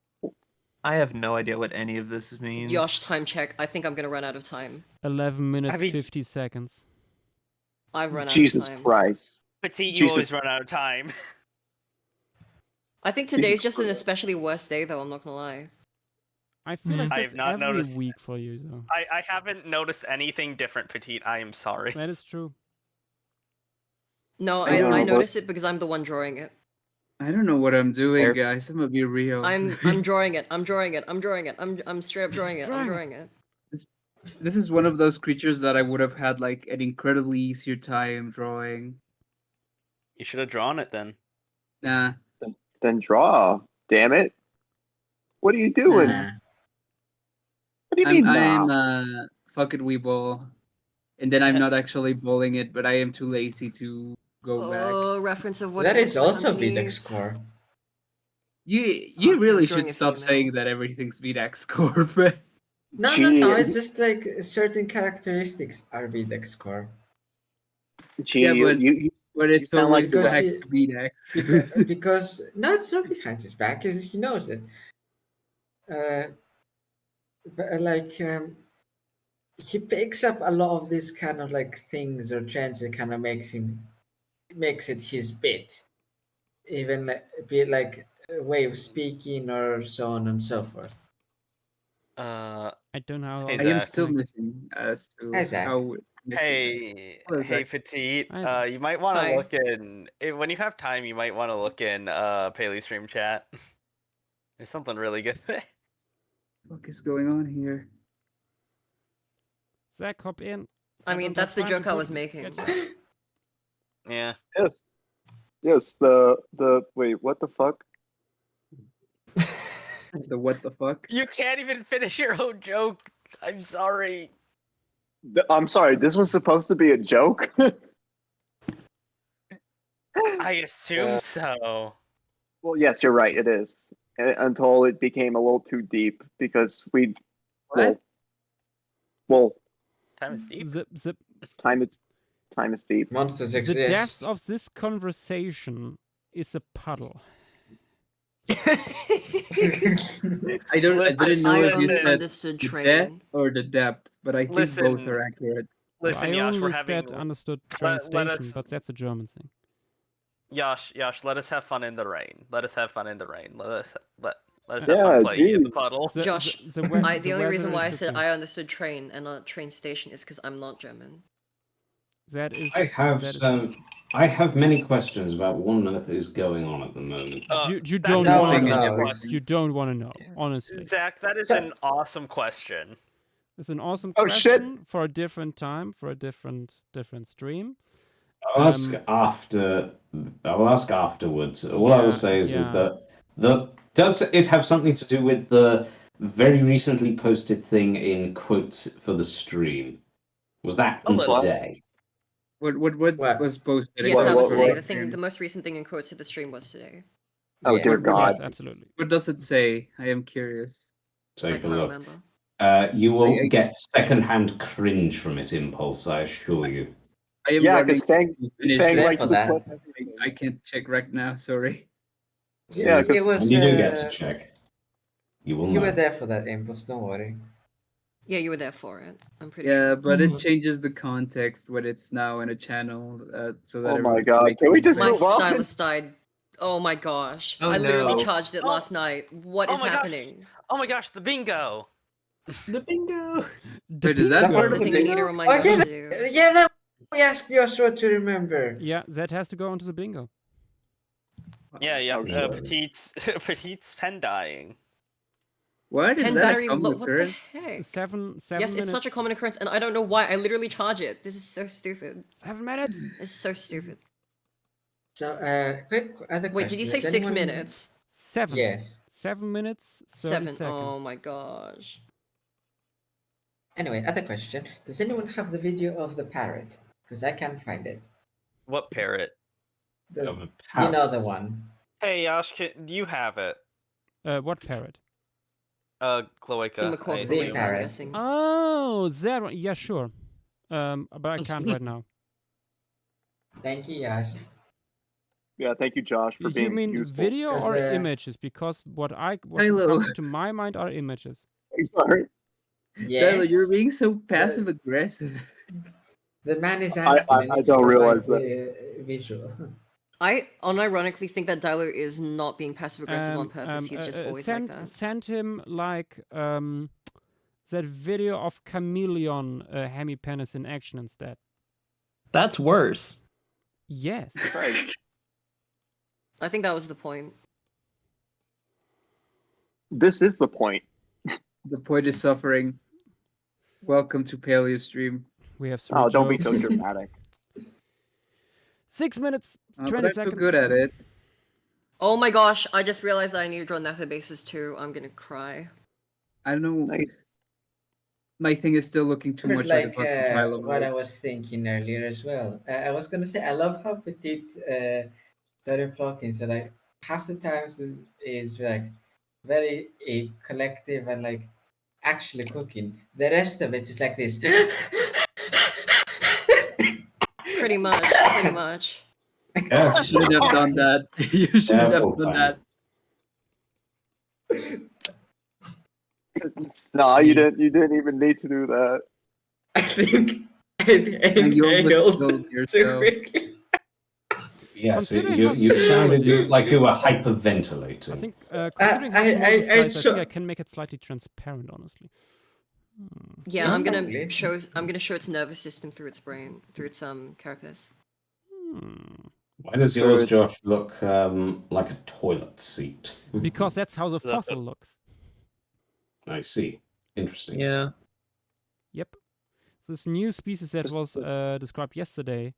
I have no idea what any of this means. Yosh, time check. I think I'm gonna run out of time. 11 minutes, I mean- 50 seconds. I've run Jesus out of time. Christ! Petite, you Jesus. always run out of time. I think today's Jesus just an Christ. especially worse day, though. I'm not gonna lie. I feel like I that's have not every noticed- week for you, so. I haven't noticed anything different, Petite. I am sorry. That is true. No, I don't know I what- notice it because I'm the one drawing it. I don't know what I'm doing, Fair. guys. I'm gonna be real. I'm drawing it. I'm drawing it. I'm drawing it. I'm straight up drawing it. I'm drawing it. This is one of those creatures that I would have had like an incredibly easier time drawing. You should have drawn it then. Nah. Then draw. Damn it! What are you doing? Nah. What do you mean I'm now? fuck it, Weeball. And then I'm not actually bowling it, but I am too lazy to go back. Oh, reference of what? That is also underneath. VDEX score. You I'm really drawing should a stop female. saying that everything's VDAX score, but No, it's just like certain characteristics are VDEX score. Gee, yeah, you but it's sound like always the back best- to VDAX. Because no, it's not behind his back. He knows it. But, he picks up a lot of these kind of like things or trends that kind of makes it his bit, even be it like a way of speaking or so on and so forth. Uh, I don't know how Hey, I am Zach. still missing as to Hi, Zach. how. hey, Hello, hey, Zach. Petite. Hi. You might want to Hi. look in when you have time. You might want to look in Paleostream chat. There's something really good there. What is going on here? Zach, hop in. I mean, don't that's have the time to joke I put- was making. get you- Yeah. yes. The wait. What the fuck? The what the fuck? You can't even finish your own joke. I'm sorry. I'm sorry. This was supposed to be a joke. I assume so. Well, yes, you're right. It is until it became a little too deep because we. What? Well, Time is deep. The time is deep. Monsters depth exist. of this conversation is a puddle. I didn't know I if you only said understood the train. depth or the depth, but I think both Listen. are accurate. Listen, I Yash, only we're having. understood train let station, us- but that's a German thing. Yash, let us have fun in the rain. Let us have fun in the rain. Let us have Yeah, fun playing in the geez. puddle. Josh, the The only reason weather why I is said okay. I understood train and not train station is because I'm not German. That is. I have that is- some. I have many questions about what on earth is going on at the moment. You that's don't an want Nothing to and know. everything. You don't want to know, honestly. Zach, that is So- an awesome question. It's an awesome Oh, shit. question for a different time, for a different stream. I'll ask Um, after. I'll ask afterwards. All I will Yeah, say is yeah. that does it have something to do with the very recently posted thing in quotes for the stream? Was that A little. today? What What? was posted? Yes, What- that was what- today. what- The thing, the most recent thing in quotes of the stream was today. Oh, dear Yeah. God. Yes, absolutely. What does it say? I am curious. I Take a can't look. remember. You will I- get secondhand cringe from it, Impulse. I assure you. I am Yeah, running because Fang to finish Fang this. There likes for to that. clip I everything. can't check right now. Sorry. Yeah, 'cause it was. When you do get to check, you will You know. were there for that, Impulse. Don't worry. Yeah, you were there for it. I'm pretty Yeah, sure. but it changes the context when it's now in a channel, so that. Oh my everyone God, make can we it just My move on? stylus died. Oh my gosh. Oh, I literally no. charged it Oh. last night. What Oh is my gosh. happening? Oh my gosh, the bingo! The bingo. Wait, is that That part The of the thing you need to bingo? remind Oh, us yeah, to do. Yeah, that we asked Joshua to remember. Yeah, that has to go onto the bingo. Yeah, Oh, shit. Petite's pen dying. What is Pen that? battery A common low. What the occurrence? heck? Seven Yes, minutes. it's such a common occurrence, and I don't know why. I literally charge it. This is so stupid. 7 minutes. This is so stupid. So, quick other question. Wait, did you say Does 6 anyone- minutes? 7. Yes. 7 minutes 30 seconds. Oh my gosh. Anyway, other question. Does anyone have the video of the parrot? Because I can't find it. What parrot? Of a You parrot. know the one. Hey, Yosh, do you have it? What parrot? Cloaca. The macaw I The cloaca, I'm parrot. guessing. Oh, that one. Yeah, sure. But I can't right now. Thank you, Yash. Yeah, thank you, Josh, for You being mean useful. video 'Cause or the- images? Because what Hello. comes to my mind are images. Sorry. Tyler, you're Yes. being so passive aggressive. The man is I asking. I, I need don't to realize provide the visual. I unironically think that Dialer is not being passive aggressive on purpose. He's just always like that. Send him like that video of Chameleon hemipenis in action instead. That's worse. Yes. Christ. I think that was the point. This is the point. The point is suffering. Welcome to Paleostream. We have 3 Oh, don't be jokes. so dramatic. 6 minutes, But 20 I'm so seconds. good at it. Oh my gosh, I just realized that I need to draw nether bases too. I'm gonna cry. I don't know. Nice. My thing is still looking too much like a fucking pile of what wood. I was thinking earlier as well. I was gonna say I love how petite Dottie Flocking. So like half the times is like very collective and like actually cooking. The rest of it is like this. Pretty much, pretty much. Yeah, You should have done that. You should have Careful, done Fanny. that. No, you didn't even need to do that. I think And you almost inhaled killed too yourself. quickly. Yes, Considering you how sounded slow it is. like you were I hyperventilating. think considering how small the I slice, I think saw- I can make it slightly transparent, honestly. Yeah, Yeah, I'm gonna probably. show its nervous system through its brain, through its carapace. Why does So yours, it's- Josh, look like a toilet seat? Because that's how the That's fossil looks. I see. Interesting. Yeah. Yep. This new species that Just was described yesterday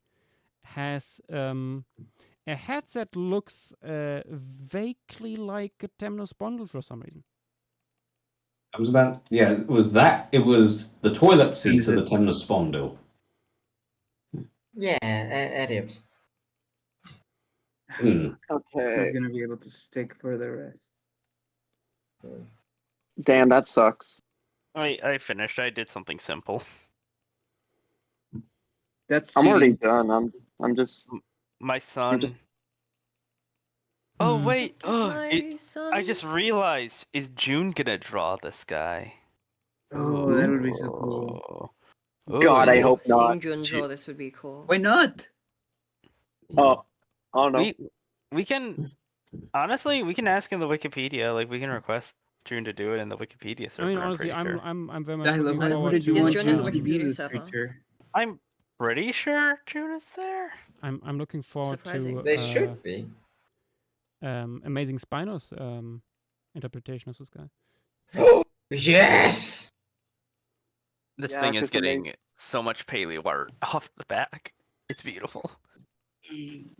has a head that looks vaguely like a temnospondyl for some reason. I was about, yeah, it was the toilet seat is of the it? temnospondyl. Yeah, Arabs. Hmm. Okay. Not gonna be able to stick for the rest. Damn, that sucks. I finished. I did something simple. That's I'm already cheating. done. I'm just. My son. just- Oh wait! My son. I just realized. Is June gonna draw this guy? Oh, that would be so cool. God, I Ooh. hope not. Seeing Jun draw this would be cool. Why not? Oh, I don't know. We can honestly we can ask in the Wikipedia. Like we can request June to do it in the Wikipedia server. I mean, honestly, I'm pretty sure. I'm very much Tyler, looking why forward did to. you Is want Jun in the to Wikipedia do this server? creature? I'm pretty sure June is there. I'm looking forward Surprising. to They should be. Amazing Spino's interpretation of this guy. Yes. This Yeah, thing is 'cause the getting so much paleo art off the back. It's beautiful.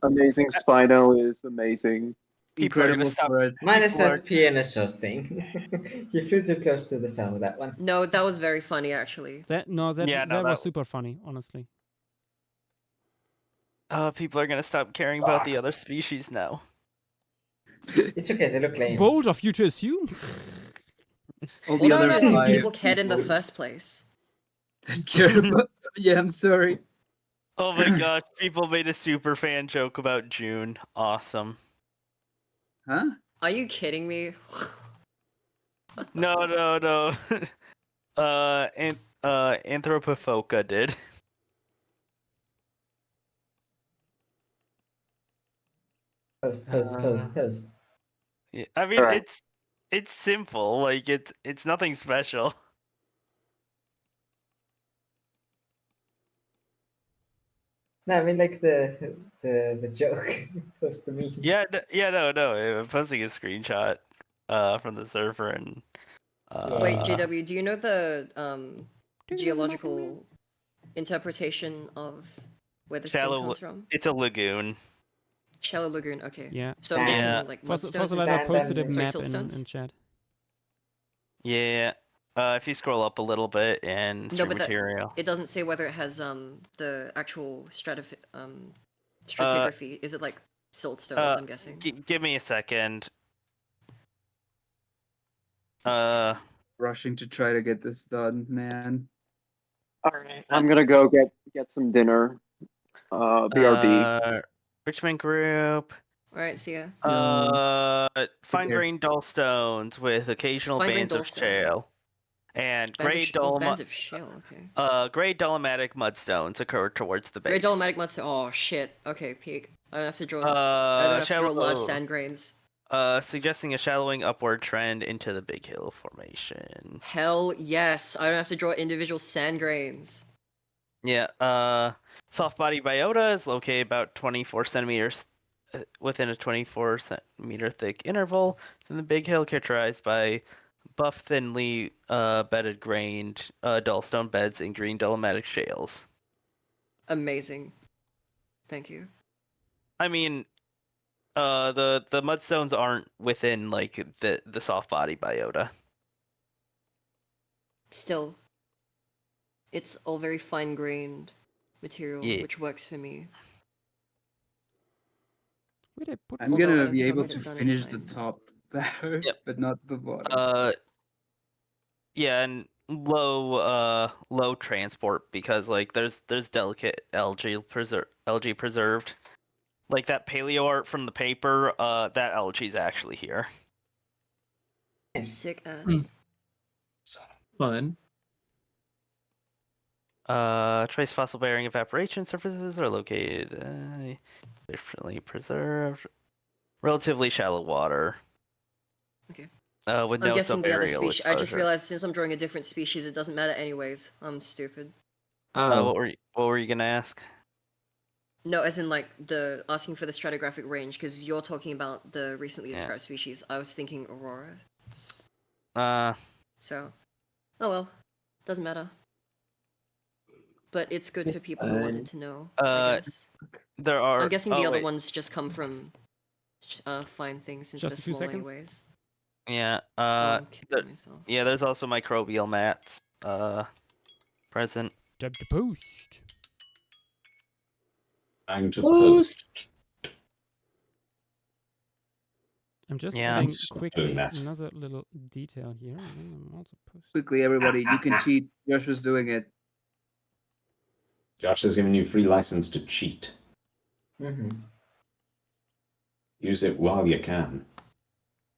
Amazing Spino is amazing. People are gonna Incredible stop. for it. Minus People are- that PNSO thing. You flew too close to the sun with that one. No, that was very funny actually. That Yeah, was super funny, honestly. People are gonna stop caring about the other species now. It's okay, they look lame. Bold of you to assume. All Well, the other no, no, five people cared in the people first place. that cared about. Yeah, I'm sorry. Oh my god! People made a super fan joke about June. Awesome. Huh? Are you kidding me? No. Anthropophoca did. Post. Yeah, I mean, Alright. it's simple. Like it's nothing special. No, I mean like the joke. Post the meme. Yeah, no. I'm posting a screenshot from the server and Wait, JW, do you know the geological interpretation of where this thing Shallow comes from? it's a lagoon. Shallow lagoon. Okay. Yeah. So I'm Sand. guessing Yeah. like mudstones. Fossilizer Sand posted a and- map sorry, in siltstones? chat. Yeah. If you scroll up a little bit and No, through but material. it doesn't say whether it has the actual stratigraphy. Is it like siltstones? I'm guessing. Give me a second. Rushing to try to get this done, man. All right, I'm gonna go get some dinner. BRB. Richmond Group. All right, see ya. Fine care. grained dull stones with occasional Fine grained bands of dullstone. shale. And Bands of gray bands of shale. Okay. gray dolomitic mudstones occur towards the base. Gray dolomitic mudstone. Oh shit. Okay, peak. I don't have to draw. I don't have to draw large sand grains. Suggesting a shallowing upward trend into the Big Hill Formation. Hell yes. I don't have to draw individual sand grains. Yeah. Soft body biota is located about 24 centimeters within a 24 centimeter thick interval within the Big Hill, characterized by buff, thinly bedded grained dullstone beds and green dolomitic shales. Amazing. Thank you. I mean, the mudstones aren't within like the soft body biota. Still, it's all very fine grained material, Yeah. which works for me. Where they put I'm Although I gonna don't be think I'll able get to it done in finish the time. top there, Yep. but not the bottom. Yeah, and low transport because like there's delicate algae preserved. Like that paleo art from the paper, that algae's actually here. Sick ass. Fun. Trace fossil bearing evaporation surfaces are located differently preserved. Relatively shallow water. Okay. With I'm no guessing the other subaerial species. I just exposure. realized since I'm drawing a different species, it doesn't matter anyways. I'm stupid. What were you gonna ask? No, as in like the asking for the stratigraphic range, because you're talking about the recently described species. I was thinking aurora. So, oh well, doesn't matter. But it's good for It's people who wanted fine. to know. I guess. There are. I'm guessing the other ones just come from fine things since Just they're a few small seconds. anyways. Yeah. I'm kidding myself. Yeah. There's also microbial mats. Present. Time to post. Time to Post. I'm just Yeah. adding Stop quickly doing that. another little detail here. And then I'm also posting. Quickly, everybody, you can cheat. Josh was doing it. Josh has given you free license to cheat. Mm-hmm. Use it while you can.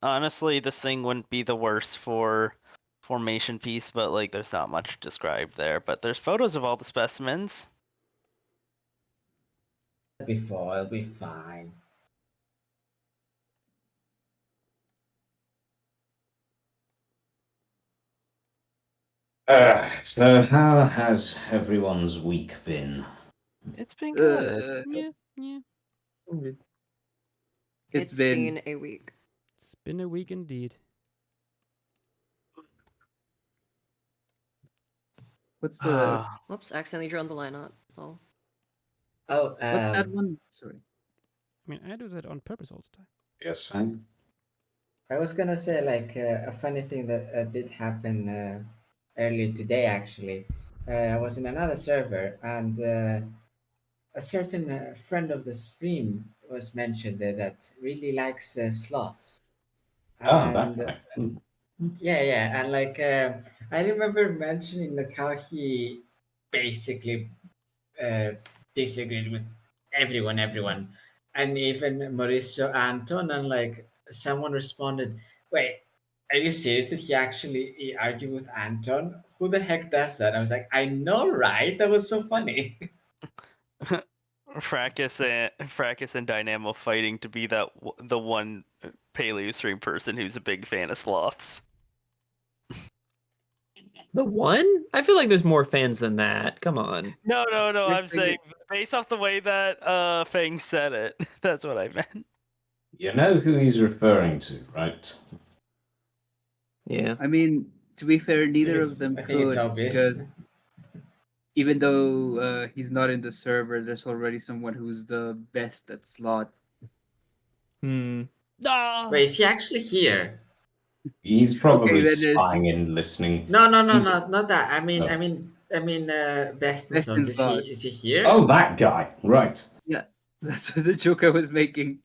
Honestly, this thing wouldn't be the worst for formation piece, but like there's not much described there. But there's photos of all the specimens. It'll be fine. So how has everyone's week been? It's been good. Yeah, yeah. It's been a week. It's been a week indeed. what's the Whoops, accidentally drawn the line art. Well, Oh, what's that one? Sorry. I mean, I do that on purpose all the time. Yes, fine. I was gonna say like a funny thing that did happen earlier today. Actually, I was in another server, and a certain friend of the stream was mentioned there that really likes sloths. Oh, that And guy. Hmm. yeah, and like I remember mentioning like how he basically disagreed with everyone, and even Mauricio Anton, and like someone responded, "Wait, are you serious that he argued with Anton? Who the heck does that?" I was like, "I know, right? That was so funny." Fracus and Dynamo fighting to be the one Paleostream person who's a big fan of sloths. The one? I feel like there's more fans than that. Come on. No. You're I'm saying based off the way that Fang said it. That's what I meant. You know who he's referring to, right? Yeah. I mean, to be fair, neither of them I think it's could obvious. because even though he's not in the server, there's already someone who's the best at slot. Hmm. Ah! Wait, is he actually here? He's probably then, spying and listening. No, He's- not that. I mean, No. best in Best in Is Sword. he here? Oh, that guy. Right. Yeah, that's the joke I was making.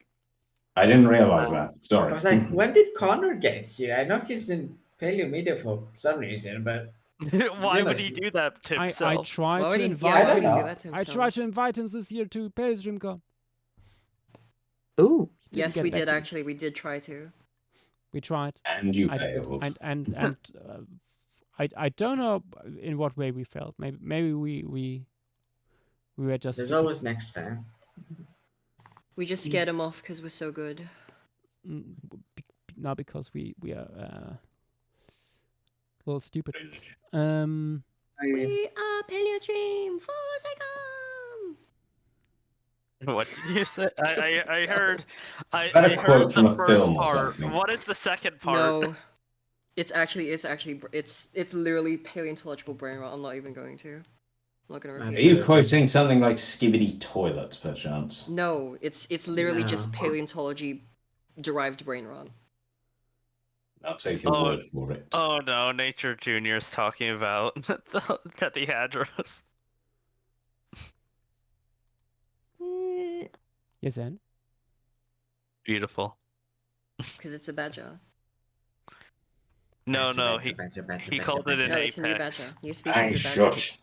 I didn't realize that. I Sorry. was like, when did Connor get here? I know he's in Paleo Media for some reason, but Why you know, would he do that to I himself? tried Why to would he? invite Yeah, why I would don't he do know. that to I himself? tried to invite him this year to PaleostreamCon. Ooh. Didn't Yes, get we back did to me. actually. We did try to. We tried. And you I- failed. I don't know in what way we failed. Maybe we were just there's stupid. always next time. We just scared him off because we're so good. Not because we are a little stupid. Um, We are Paleostream Forzacom. What did you say? I heard. Is that a I quote heard from the a first film or part. something? What is the second part? No, it's literally paleontological brain rot. I'm not even going to. I'm not gonna Are repeat you it. quoting something like Skibbity Toilets, perchance? No, it's literally just No. paleontology derived brain rot. I'll take your word for it. Oh no, Nature Junior's talking about the address. yes, and Beautiful. Because it's a badger. No, Badger, no, badger, he called it an No, it's a new apex. badger. New species Hey, of badger. shush.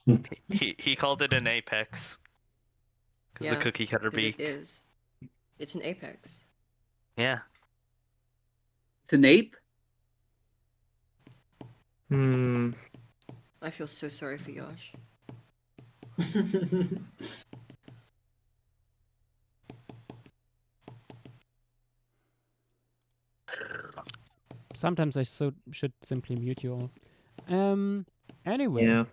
He called it an apex. Because Yeah, the cookie cutter 'cause it beak. is. It's an apex. Yeah. It's an ape? Hmm. I feel so sorry for Yosh. sometimes I should simply mute you all. Anyway, Yeah.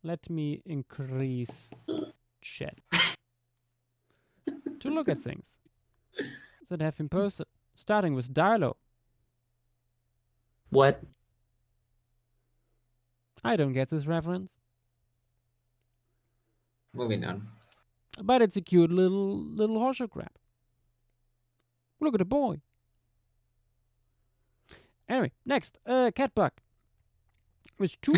let me increase chat to look at things that have been posted, starting with Dilo. What? I don't get this reference, Moving on. but it's a cute little horseshoe crab. Look at the boy. Anyway, next, Catbug. With two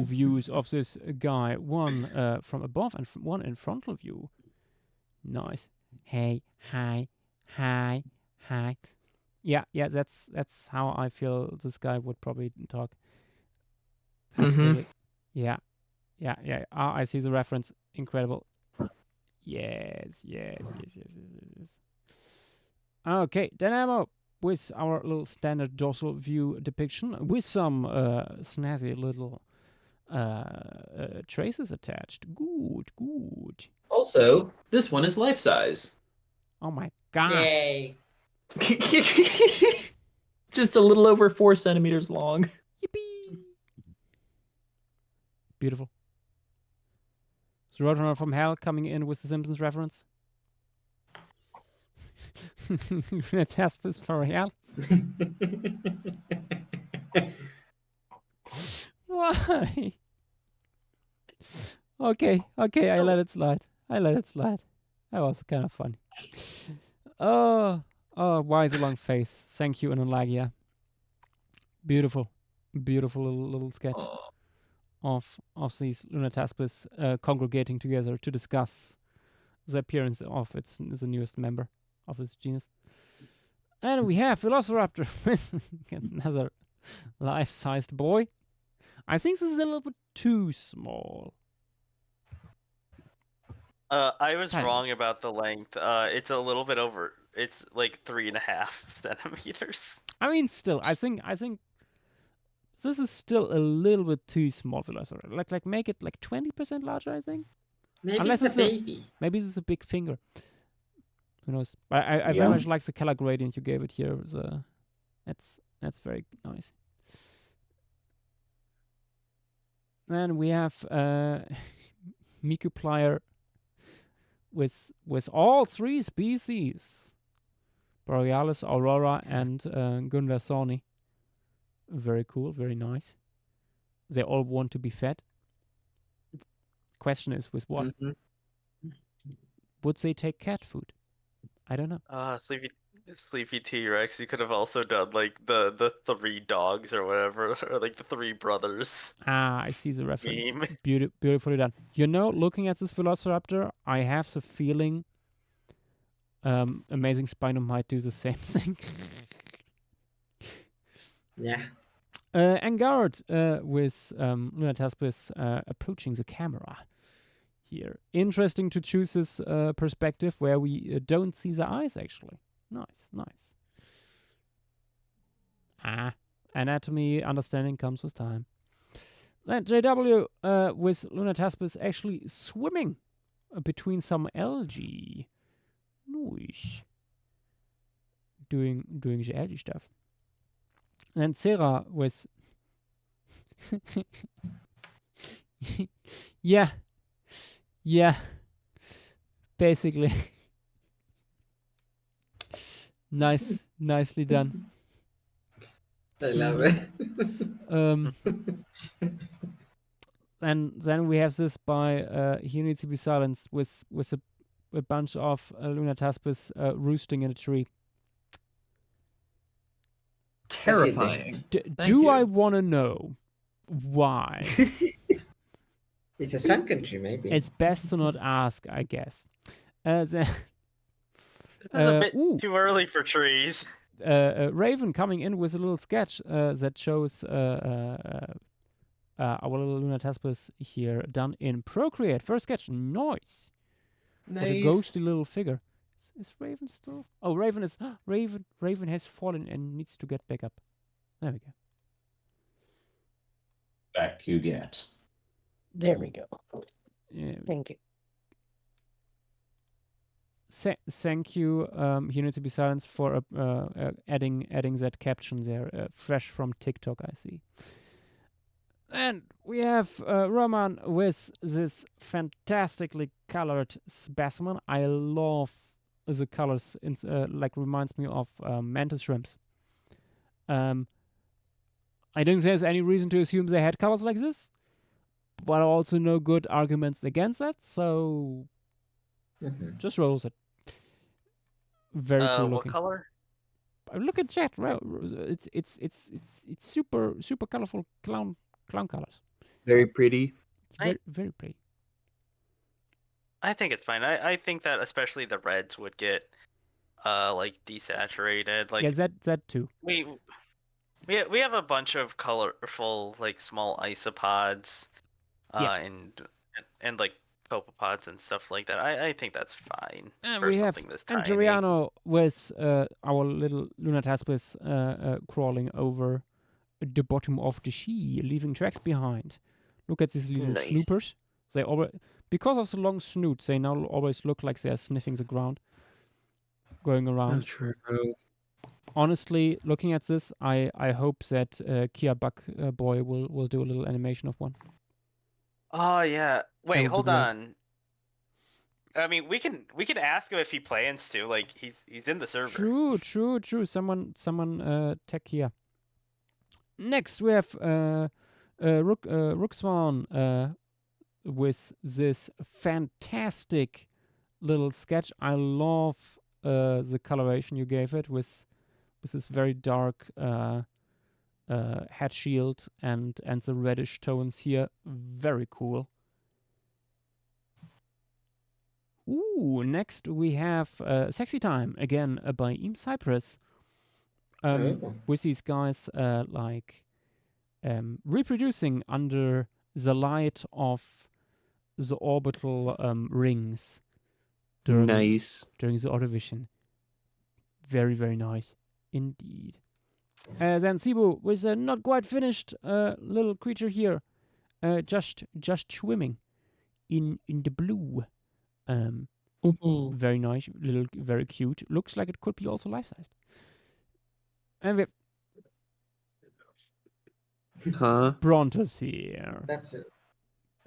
views of this guy, one from above and one in frontal view. Nice. Hey, hi, hi, hi. Yeah, that's how I feel this guy would probably talk. Absolutely. Yeah. I see the reference. Incredible. Yes. Okay, Dynamo with our little standard dorsal view depiction with some snazzy little traces attached. Good. Also, this one is life size. Oh my god. Yay. Just a little over 4 centimeters long. Yippee. Beautiful. Is Roadrunner from Hell coming in with the Simpsons reference? Taspis for Hell? Why? Okay, I let it slide. That was kind of funny. Oh, why is a long face? Thank you, Analagia. Beautiful little sketch of these Lunataspis congregating together to discuss the appearance of the newest member of its genus. And we have Velociraptor with another life-sized boy. I think this is a little bit too small. I was I don't wrong about the length. It's a little bit over. It's like 3.5 centimeters. I mean, still, I think this is still a little bit too small for Velociraptor. Like make it like 20% larger, I think. Maybe Unless it's a baby. Maybe this is a big finger. Who knows? I very much like the color gradient you gave it here. That's very nice. Then we have Micuplier with all three species, Borealis, Aurora, and Gundersoni. Very cool, very nice. They all want to be fed. Question is with what? would they take cat food? I don't know. Sleepy T-Rex. You could have also done like the three dogs or whatever, or like the three brothers. Ah, I see the reference. Meme. Beautifully done. Looking at this Velociraptor, I have the feeling Amazing Spino might do the same thing. Yeah. Angard with Lunataspis approaching the camera here. Interesting to choose this perspective where we don't see the eyes, actually. Nice. Anatomy understanding comes with time. Then JW with Lunataspis actually swimming between some algae. Nice. Doing the algae stuff. And Sarah with yeah, basically. Nicely done. I love it. And then we have this by He Needs to Be Silenced with a bunch of Lunataspis roosting in a tree. Terrifying. Do I want to know why? It's a sun country, maybe. It's best to not ask, I guess. This is a bit too early for trees. Raven coming in with a little sketch that shows our little Lunataspis here done in Procreate. First sketch, nice. What a ghostly little figure. Is Raven still? Oh, Raven is Raven has fallen and needs to get back up. There we go. Back you get. There we go. Yeah. Thank you. Thank you, You Need to Be Silenced, for adding that caption there, fresh from TikTok, I see. And we have Roman with this fantastically colored specimen. I love the colors. Like reminds me of mantis shrimps. I don't think there's any reason to assume they had colors like this, but also no good arguments against it. So just rolls it. Very cool What looking. color? Look at chat. It's super colorful clown colors. Very pretty. Very pretty. I think it's fine. I think that especially the reds would get like desaturated. Like yeah, that too. We have a bunch of colorful like small isopods, and like copepods and stuff like that. I think that's fine for we have something this tiny. Andriano with our little Lunataspis crawling over the bottom of the sea, leaving tracks behind. Look at these little snoopers. They always, because of the long snoot, they now always look like they are sniffing the ground, going around. True. Honestly, looking at this, I hope that Kia Buck Boy will do a little animation of one. Oh yeah. Wait, would be hold great. on. I mean, we can ask him if he plans to. Like, he's in the server. True. Someone tech here. Next, we have Rookswan with this fantastic little sketch. I love the coloration you gave it with this very dark head shield and the reddish tones here. Very cool. Ooh, next we have Sexy Time, again by Eam Cypress. With these guys reproducing under the light of the orbital rings during the Ordovician. Very, very nice indeed. Then Cebu with a not quite finished little creature here, just swimming in the blue. Very nice, very cute. Looks like it could be also life-sized. And we have Brontos here. That's it.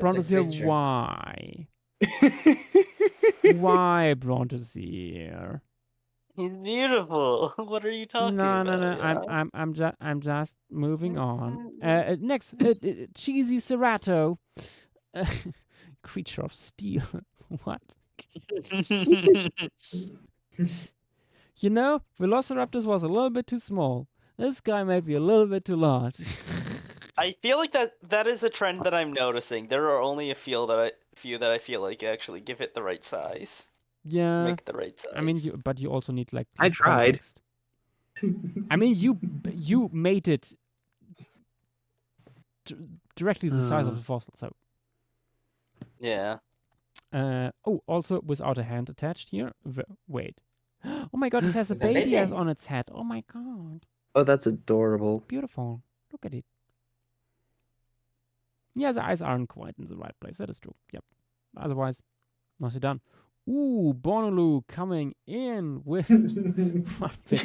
Brontos here, why? Why Brontos here? He's beautiful. What are you talking about? No. I'm just moving on. Next, cheesy Cerato, creature of steel. What? You know, Velociraptors was a little bit too small. This guy may be a little bit too large. I feel like that is a trend that I'm noticing. There are only a few that I feel like actually give it the right size. Yeah, Make it the right size. I mean, but you also need like I tried. context. I mean, you made it directly the size of the fossil. So Yeah. oh, also without a hand attached here. Wait. Oh my god, it has a It's a baby baby. on its head. Oh my god. Oh, that's adorable. Beautiful. Look at it. Yeah, the eyes aren't quite in the right place. That is true. Yep. Otherwise, nicely done. Ooh, Bonolu coming in with one big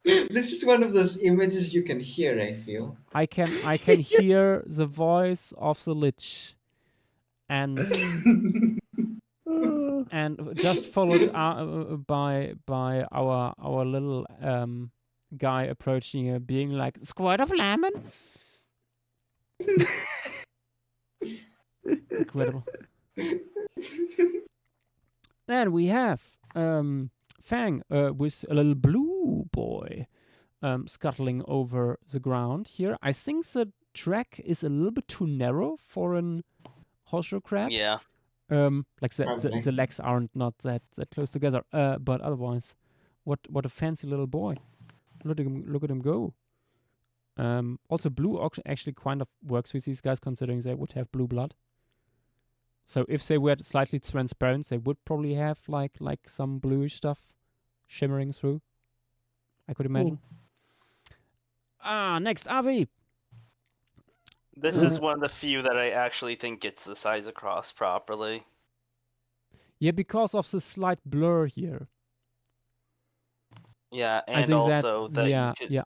This is one of those images you can hear, I feel. I can hear the voice of the lich, and just followed by our little guy approaching here, being like, "Squirt of lemon." Incredible. Then we have Fang with a little blue boy scuttling over the ground here. I think the track is a little bit too narrow for an horseshoe crab. Yeah. Like the legs aren't not that close together. But otherwise, what a fancy little boy. Look at him go. Also, blue actually kind of works with these guys, considering they would have blue blood. So if they were slightly transparent, they would probably have like some bluish stuff shimmering through. I could imagine. Next, Avi. This is one of the few that I actually think gets the size across properly. Yeah, because of the slight blur here. Yeah, and I think also that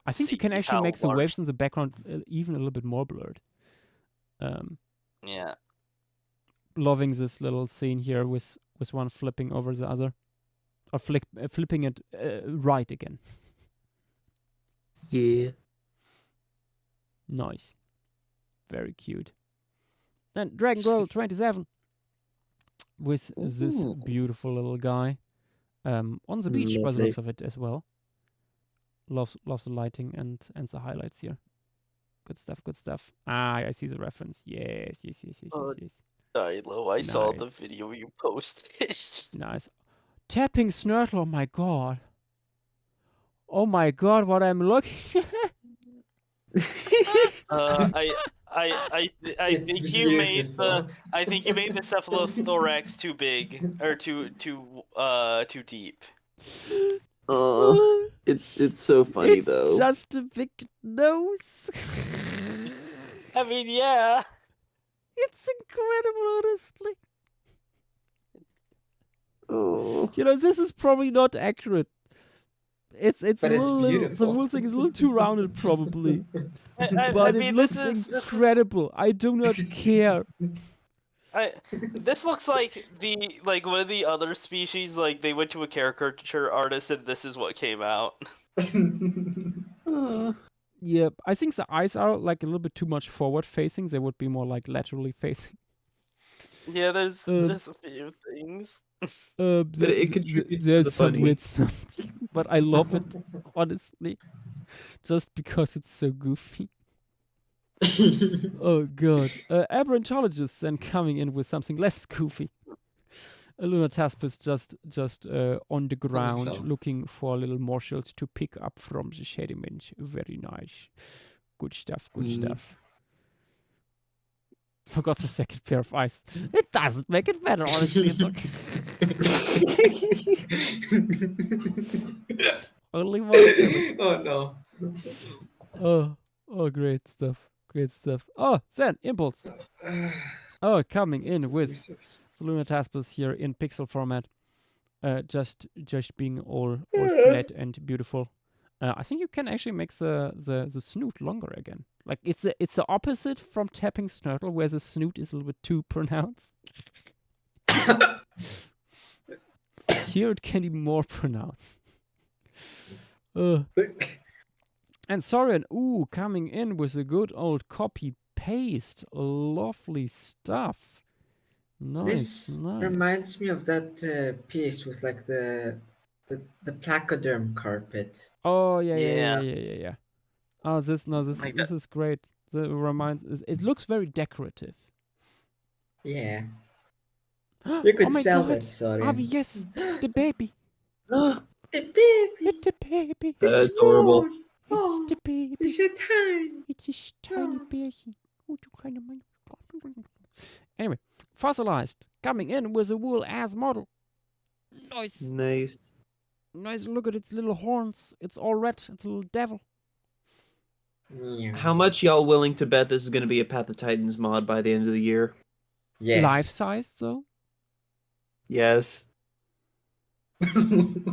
I think you can actually make the waves in the background even a little bit more blurred. Yeah. Loving this little scene here with one flipping over the other, or flipping it right again. Yeah. Nice. Very cute. Then Dragon Girl 27 with this beautiful little guy on the beach by the looks of it as well. Loves the lighting and the highlights here. Good stuff, good stuff. I see the reference. Yes. Dilo, I saw the video you posted. Nice. Tapping Snurtle, oh my god. Oh my god, what I'm looking I think you made the cephalothorax too big or too deep. Oh, it's so funny though. It's just a big nose. I mean, yeah. It's incredible, honestly. Oh. You know, this is probably not accurate. It's but it's beautiful. The whole thing is a little too rounded, probably. But it looks incredible. I do not care. This looks like one of the other species. Like they went to a caricature artist, and this is what came out. Yeah, I think the eyes are like a little bit too much forward facing. They would be more like laterally facing. Yeah, there's a few things. But it contributes to the funny. But I love it, honestly, just because it's so goofy. Oh god. Aberrantologists then coming in with something less goofy. A Lunataspis just on the ground looking for little morsels to pick up from the sediment. Very nice. Good stuff, good stuff. Forgot the second pair of eyes. It doesn't make it better, honestly. It's okay. Only one. Oh no. Oh, great stuff. Great stuff. Oh, Zen, Impulse. Oh, coming in with the Lunataspis here in pixel format. Just being all flat and beautiful. I think you can actually make the snoot longer again. Like it's the opposite from tapping Snurtle, where the snoot is a little bit too pronounced. Here it can be more pronounced. And Soren, coming in with a good old copy paste. Lovely stuff. Nice, This nice. reminds me of that piece with like the placoderm carpet. Oh yeah. Yeah. Oh, this Like this is great. It looks very decorative. Yeah. Oh You could my sell God, that, sorry. Avi, yes, the baby, The baby! it's the baby, It's Adorable. small! it's Oh, the baby, it's so tiny! it's a tiny Oh. baby. Oh, you kind of mind. Anyway, fossilized, coming in with a wool as model. Nice, Nice. nice. Look at its little horns. It's all red. It's a little devil. Yeah. How much y'all willing to bet this is going to be a Path of Titans mod by the end of the year? Life Yes. sized though. Yes.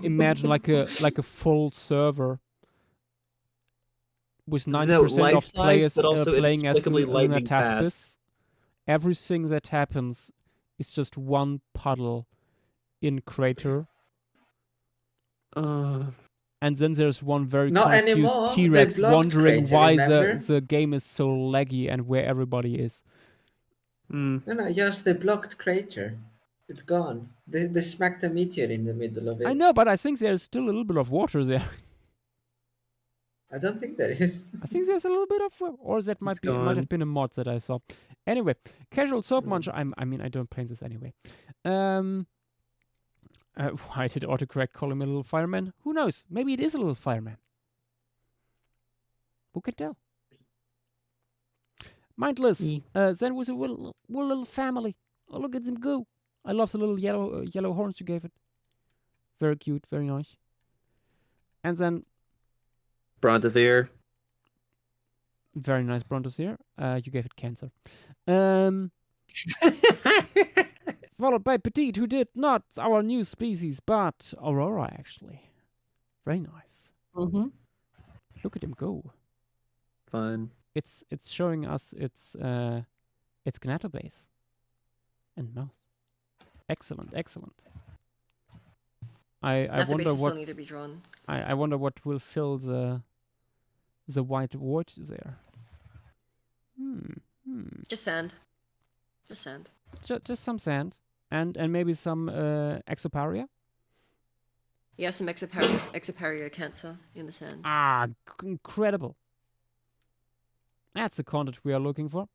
Imagine like a full server with 90% No, life of size, players but also playing as inexplicably lightning fast. Lunataspis. Everything that happens is just one puddle in crater, Uh, and then there's one very Not confused anymore. They T-Rex blocked wondering crater, why remember? the game is so laggy and where everybody is. No, yes, they blocked crater. It's gone. They smacked a meteor in the middle of it. I know, but I think there's still a little bit of water there. I don't think there is. I think there's a little bit of, or that might have been a mod that I saw. Anyway, casual soap muncher. I mean, I don't play this anyway. Why did autocorrect call him a little fireman? Who knows? Maybe it is a little fireman. Who can tell? Mindless. Then was a little family. Oh, look at them go. I love the little yellow horns you gave it. Very cute, very nice. And then Brontothir. very nice Brontosaur. You gave it cancer. Followed by Petite, who did not our new species, but Aurora, actually. Very nice. Mm-hmm. Look at him go. Fun. It's showing us its gnatter base and mouth. Excellent. I wonder what still need to be drawn. I wonder what will fill the white void there. Just sand. Just sand. Just some sand and maybe some exoparia. Yeah, some exoparia cancer in the sand. Ah, incredible. That's the content we are looking for.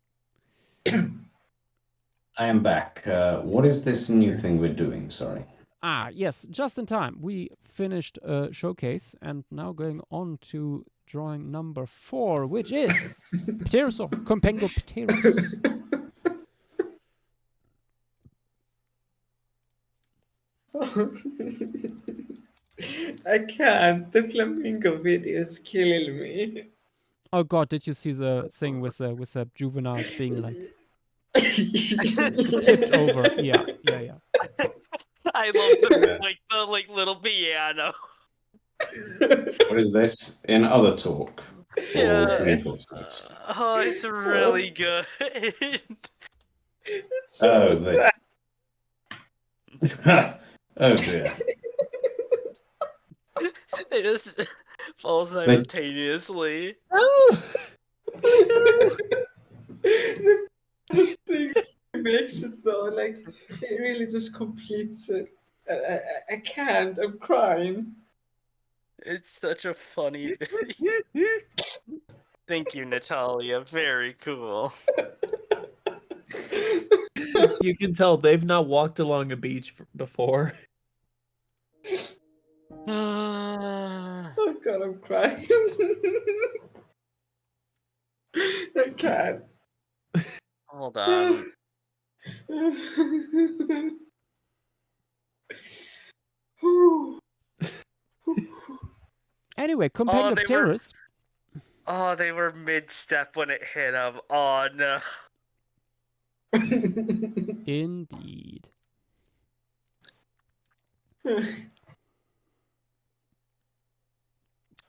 I am back. What is this new thing we're doing? Sorry. Ah, yes, just in time. We finished a showcase and now going on to drawing number 4, which is Pterosaur, Compengo Pteros. I can't. The flamingo video is killing me. Oh God, did you see the thing with the juveniles being like tipped over? Yeah. I love the little piano. What is this? In other talk. Yes. Oh, it's really good. It's so sad. Oh dear. They just fall simultaneously. The thing makes it though, like it really just completes it. I can't. I'm crying. It's such a funny video. Thank you, Natalia. Very cool. You can tell they've not walked along a beach before. Oh God, I'm crying. I can't. Hold on. Anyway, Compengo Pteros. Oh, they were mid-step when it hit them. Oh no. Indeed.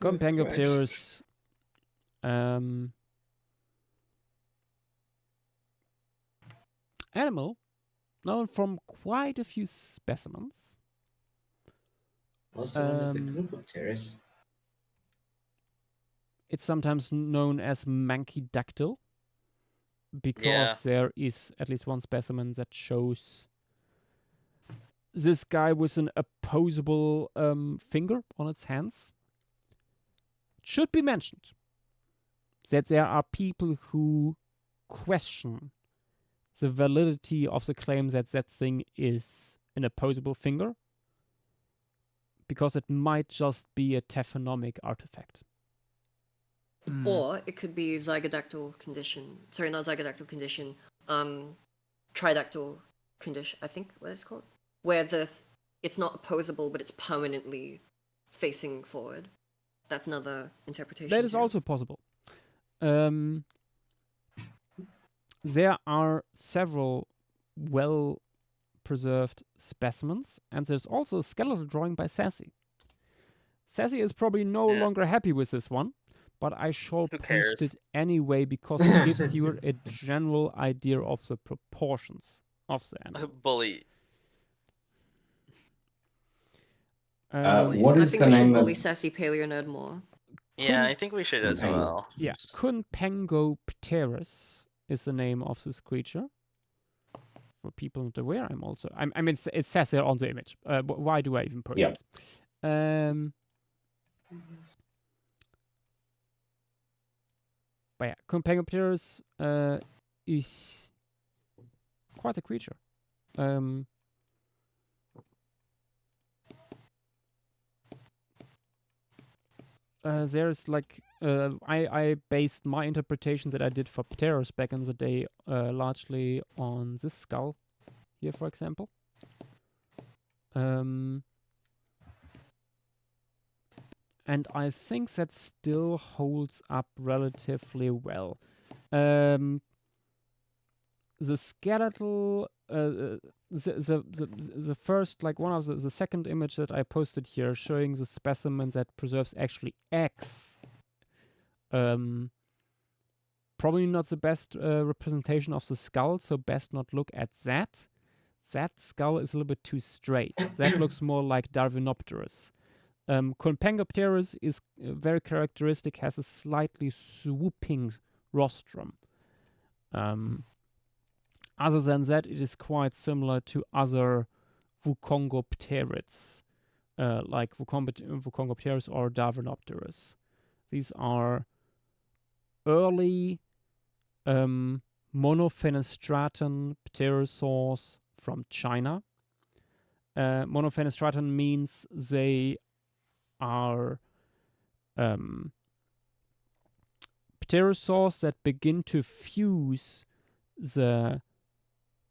Compengo Pteros. Animal known from quite a few specimens. Also known as the group of terrace. It's sometimes known as Mankydactyl. because there is at least one specimen that shows this guy with an opposable finger on its hands. It should be mentioned that there are people who question the validity of the claim that that thing is an opposable finger, because it might just be a taphonomic artifact. Or it could be zygodactyl condition. Sorry, not zygodactyl condition. Tridactyl condition. I think what it's called, where it's not opposable, but it's permanently facing forward. That's another interpretation. That is also possible. There are several well-preserved specimens, and there's also a skeletal drawing by Sassy. Sassy is probably no longer happy with this one, but I shall post it anyway because it gives you a general idea of the proportions of the animal. Bully. What is I think the we name should bully of... Sassy Paleo Nerd more. Yeah, I think we should as well. Yeah, Kunpengopteris is the name of this creature. For people not aware, I mean, it says there on the image. Why do I even post this? But yeah, Kunpengopteris is quite a creature. There's like I based my interpretation that I did for Pteros back in the day largely on this skull here, for example. And I think that still holds up relatively well. The skeletal, the first, like one of the second image that I posted here showing the specimen that preserves actually eggs. Probably not the best representation of the skull, so best not look at that. That skull is a little bit too straight. That looks more like Darwinopterus. Kunpengopteris is very characteristic, has a slightly swooping rostrum. Other than that, it is quite similar to other Wukongopterids, like Wukongopteris or Darwinopterus. These are early monofenestraton pterosaurs from China. Monofenestraton means they are pterosaurs that begin to fuse the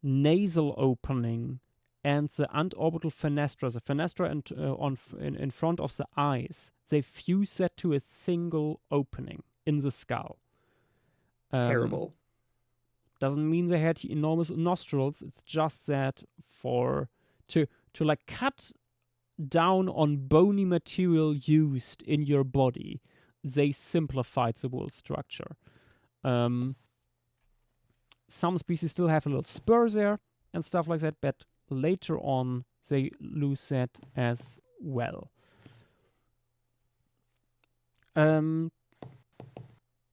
nasal opening and the antorbital fenestra, the fenestra in front of the eyes, they fuse that to a single opening in the skull. Terrible. Doesn't mean they had enormous nostrils. It's just that to like cut down on bony material used in your body, they simplified the whole structure. Some species still have a little spur there and stuff like that, but later on they lose that as well.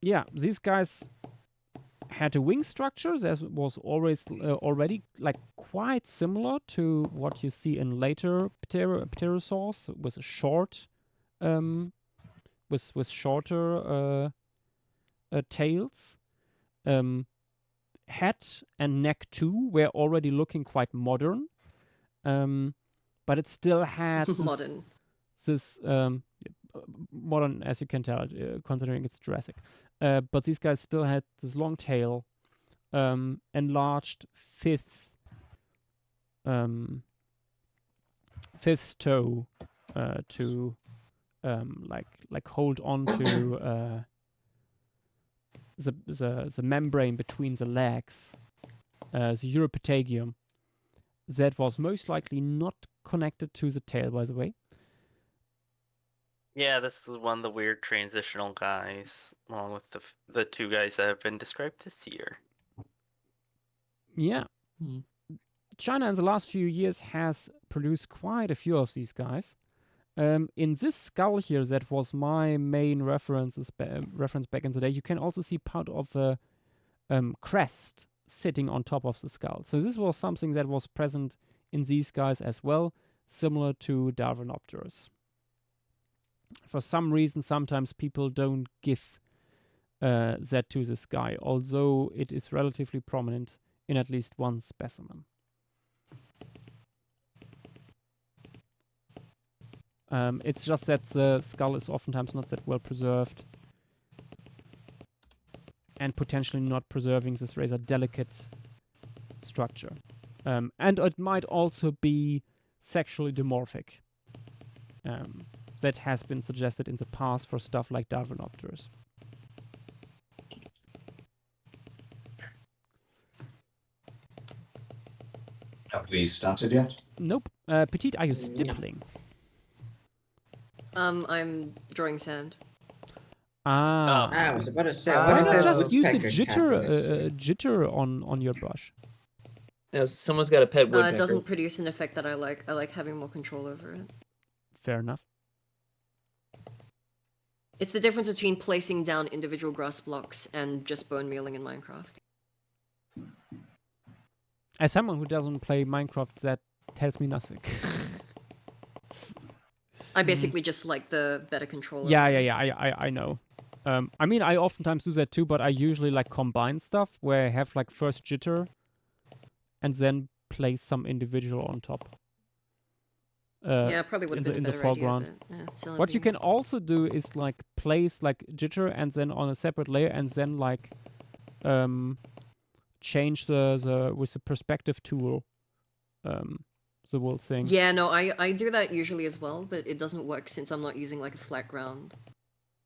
Yeah, these guys had a wing structure that was always already like quite similar to what you see in later pterosaurs, with a short, with shorter tails. Head and neck too were already looking quite modern, but it still had this modern, as you can tell, considering it's Jurassic. But these guys still had this long tail, enlarged fifth toe to like hold on to the membrane between the legs, the Europatagium, that was most likely not connected to the tail, by the way. Yeah, this is one of the weird transitional guys, along with the two guys that have been described this year. Yeah. China in the last few years has produced quite a few of these guys. In this skull here, that was my main reference back in the day, you can also see part of a crest sitting on top of the skull. So this was something that was present in these guys as well, similar to Darwinopterus. For some reason, sometimes people don't give that to this guy, although it is relatively prominent in at least one specimen. It's just that the skull is oftentimes not that well preserved and potentially not preserving this rather delicate structure. And it might also be sexually dimorphic. That has been suggested in the past for stuff like Darwinopterus. Have we started yet? Nope. Petite, are you stippling? I'm drawing sand. I was about to say, Why what is not that just use a woodpecker tapping us with? jitter on your brush? Now, someone's got a pet woodpecker. It doesn't produce an effect that I like. I like having more control over it. Fair enough. It's the difference between placing down individual grass blocks and just bone mealing in Minecraft. As someone who doesn't play Minecraft, that tells me nothing. I basically just like the better control. Yeah, I know. I mean, I oftentimes do that too, but I usually like combine stuff where I have like first jitter and then place some individual on top. Yeah, probably would have been in a the better foreground. idea. But, What you can also do is like place like jitter and then on a separate layer and then like change the with the perspective tool the whole thing. Yeah, no, I do that usually as well, but it doesn't work since I'm not using like a flat ground.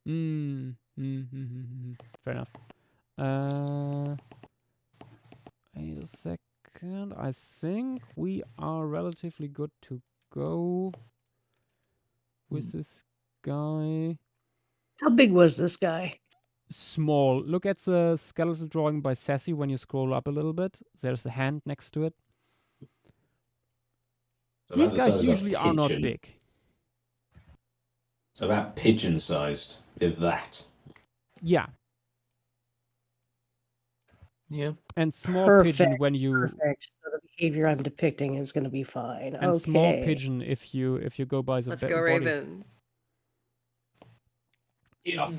Fair enough. Wait a second. I think we are relatively good to go with this guy. How big was this guy? Small. Look at the skeletal drawing by Sassy when you scroll up a little bit. There's a hand next to it. So These about the guys size of a usually are not pigeon. big. So about pigeon-sized, if that. Yeah. Yeah. And small Perfect. pigeon when you Perfect. So the behavior I'm depicting is going to be fine. and okay. small pigeon if you go by the Let's go, body. Raven. Yeah.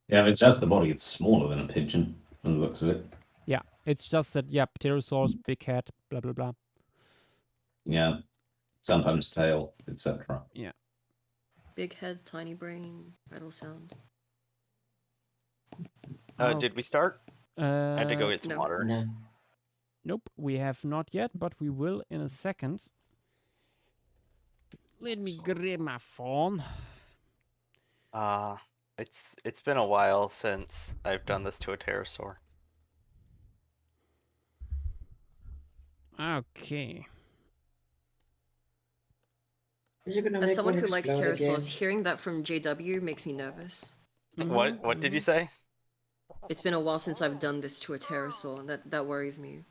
Yeah, if it's just the body, it's smaller than a pigeon, from the looks of it. Yeah, it's just that, yeah, pterosaurs, big head, blah, blah, blah. Yeah. Sometimes tail, etc. Yeah. Big head, tiny brain, rattle sound. Did we start? I had to go get some no. water. No. Nope, we have not yet, but we will in a second. Let me grab my phone. It's been a while since I've done this to a pterosaur. Okay. You're gonna As make someone one who likes explode pterosaurs, again? hearing that from JW makes me nervous. What did you say? It's been a while since I've done this to a pterosaur, and that worries me.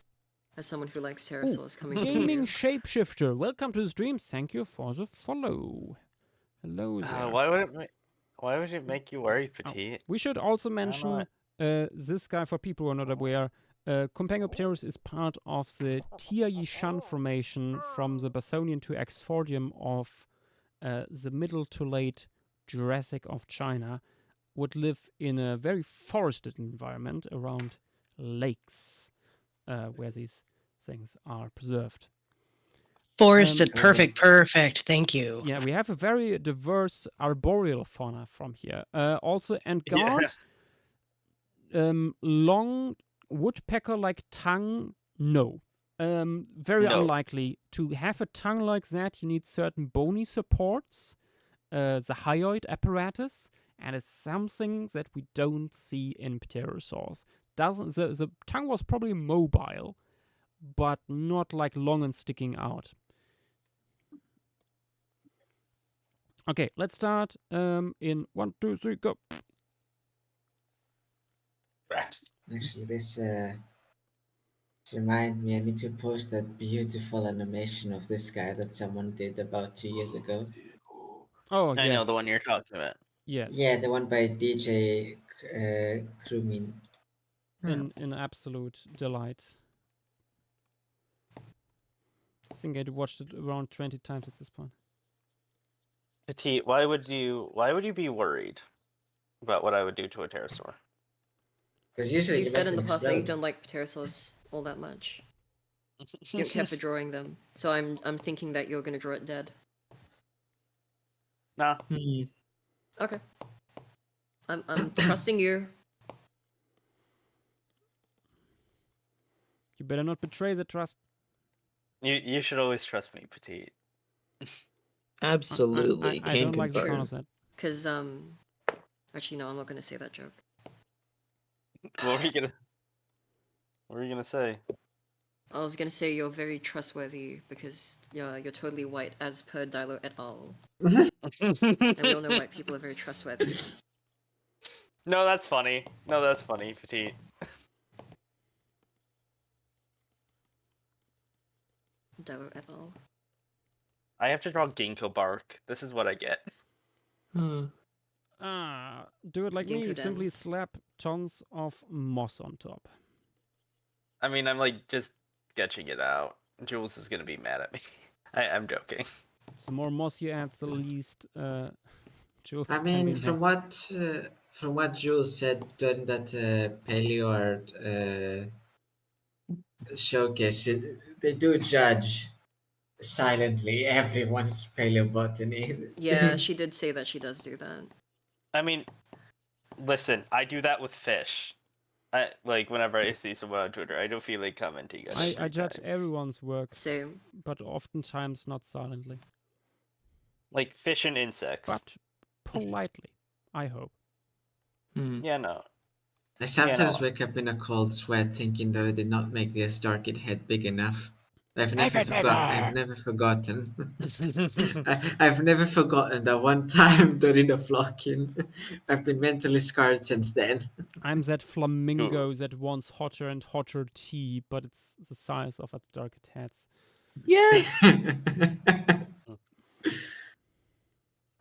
As someone who likes pterosaurs coming from Gaming you. Shapeshifter, welcome to the stream. Thank you for the follow. Hello there. Why would it make you worried, Petite? We should also mention this guy for people who are not aware. Compangopterus is part of the Tiayi-Shan formation from the Basonian to Exfordium of the middle to late Jurassic of China. Would live in a very forested environment around lakes where these things are preserved. Forested, perfect. Thank you. Yeah, we have a very diverse arboreal fauna from here. Also, and guards, long woodpecker-like tongue, no. Very No. unlikely. To have a tongue like that, you need certain bony supports, the hyoid apparatus, and it's something that we don't see in pterosaurs. The tongue was probably mobile, but not like long and sticking out. Okay, let's start in 1, 2, 3, go. Right. Actually, this remind me, I need to post that beautiful animation of this guy that someone did about 2 years ago. Oh, I yeah. know the one you're talking about. Yes. Yeah, the one by DJ Krumin. in absolute delight. I think I'd watched it around 20 times at this point. Petite, why would you be worried about what I would do to a pterosaur? Because usually You've you said let in the them past that you explode. don't like pterosaurs all that much. You don't care for drawing them. So I'm thinking that you're gonna draw it dead. Nah. Okay. I'm trusting you. You better not betray the trust. You should always trust me, Petite. Absolutely. I Can don't like the confirm. sound of that. Cause actually no, I'm not gonna say that joke. What were you gonna say? I was gonna say you're very trustworthy because you're totally white as per Dilo et al. And we all know white people are very trustworthy. No, that's funny. No, that's funny, Petite. Dilo et al. I have to draw ginkgo bark. This is what I get. Do it like me. Ginkgo Simply dens. slap tons of moss on top. I mean, I'm like just sketching it out. Jules is gonna be mad at me. I'm joking. The more moss you add, the least Jules I can be mean, in from what Jules said during that paleo art showcase, they do judge silently everyone's paleobotany. Yeah, she did say that she does do that. I mean, listen, I do that with fish. Like whenever I see someone on Twitter, I don't feel like commenting on it. I judge everyone's work, Same. but oftentimes not silently. Like fish and insects. But politely, I hope. Yeah, no. I sometimes wake up in a cold sweat thinking that I did not make the Astarkid head big enough. I've never forgotten. I've never forgotten that one time during the flocking. I've been mentally scarred since then. I'm that flamingo that wants hotter and hotter tea, but it's the size of its dark heads. Yes.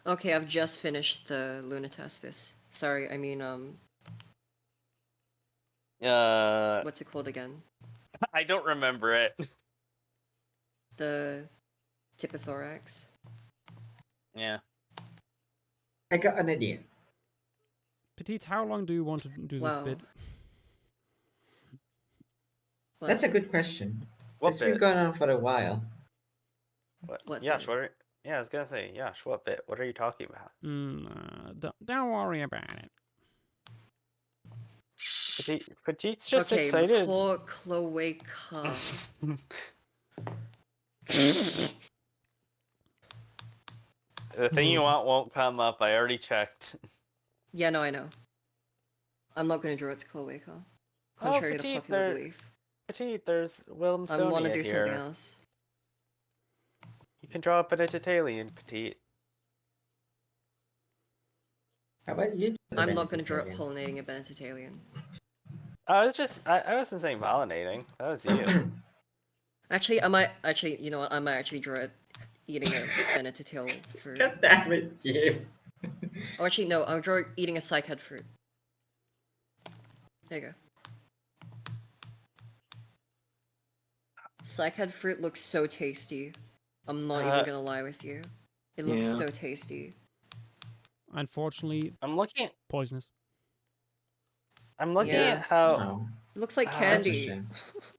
Okay, I've just finished the Lunataspis. Sorry, I mean what's it called again? I don't remember it. The Typothorax. Yeah. I got an idea. Petite, how long do you want to do Wow. this bit? That's a good question. What It's been bit? going on for a while. What Yash, yeah, I was gonna say, Yash, what bit? What are you talking about? Don't worry about it. Petite's just okay, excited. poor Cloaca. The thing you want won't come up. I already checked. Yeah, no, I know. I'm not gonna draw its Cloaca. Contrary to Petite, popular belief. Petite, there's Wilmsonia I want to do here. something else. You can draw a Benedictalian, Petite. How about you? I'm not gonna draw it pollinating a Benedictalian. I wasn't saying pollinating. That was you. Actually, I might you know what? I might actually draw it eating a Benedictale fruit. God damn it, Jim. Oh, actually, no. I'll draw it eating a cycad fruit. There you go. Cycad fruit looks so tasty. I'm not even gonna lie with you. It looks so tasty. Unfortunately, I'm looking at poisonous. I'm looking at how it looks like candy.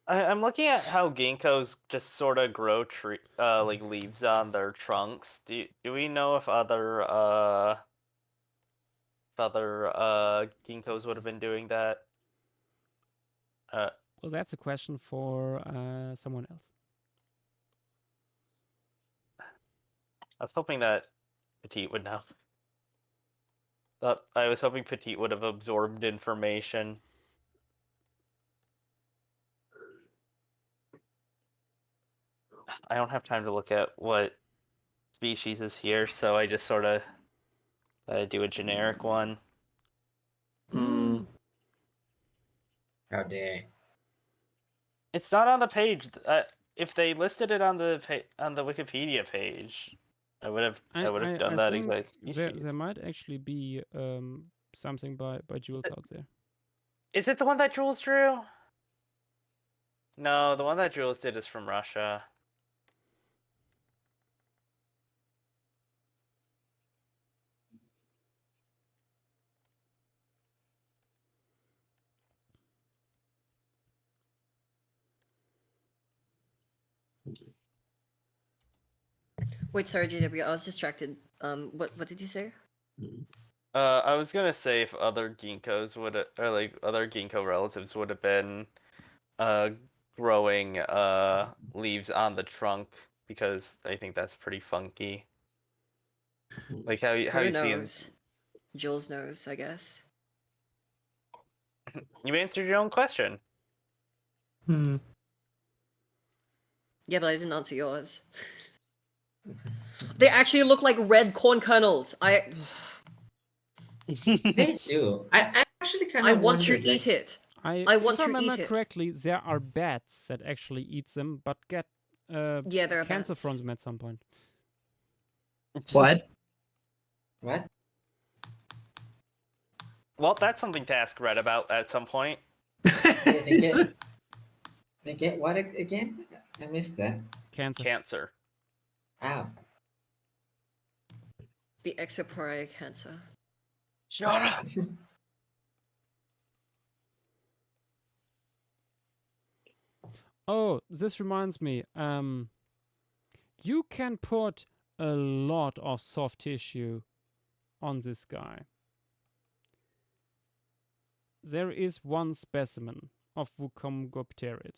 I'm looking at how ginkgos just sort of grow like leaves on their trunks. Do we know if other ginkgos would have been doing that? Well, that's a question for someone else. I was hoping that Petite would know. I was hoping Petite would have absorbed information. I don't have time to look at what species is here, so I just sort of do a generic one. How dare. It's not on the page. If they listed it on the Wikipedia page, I would have done that exact species. There might actually be something by Jules out there. Is it the one that Jules drew? No, the one that Jules did is from Russia. Wait, sorry, JW, I was distracted. What did you say? I was gonna say if other ginkgos would, or like other ginkgo relatives would have been, growing leaves on the trunk, because I think that's pretty funky. Like how Who you see in. knows? Jules knows, I guess. You answered your own question. Hmm. Yeah, but I didn't answer yours. They actually look like red corn kernels. They do. I actually kind I of want to wondered, eat it. I If want I to remember eat it. correctly, there are bats that actually eat them, but get Yeah, there are cancer bats. from them at some point. What? What? Well, that's something to ask Red about at some point. They get what again? I missed that. Cancer. Ow. The exoporic cancer. Shut up. Oh, this reminds me. You can put a lot of soft tissue on this guy. There is one specimen of Wucomgopterid.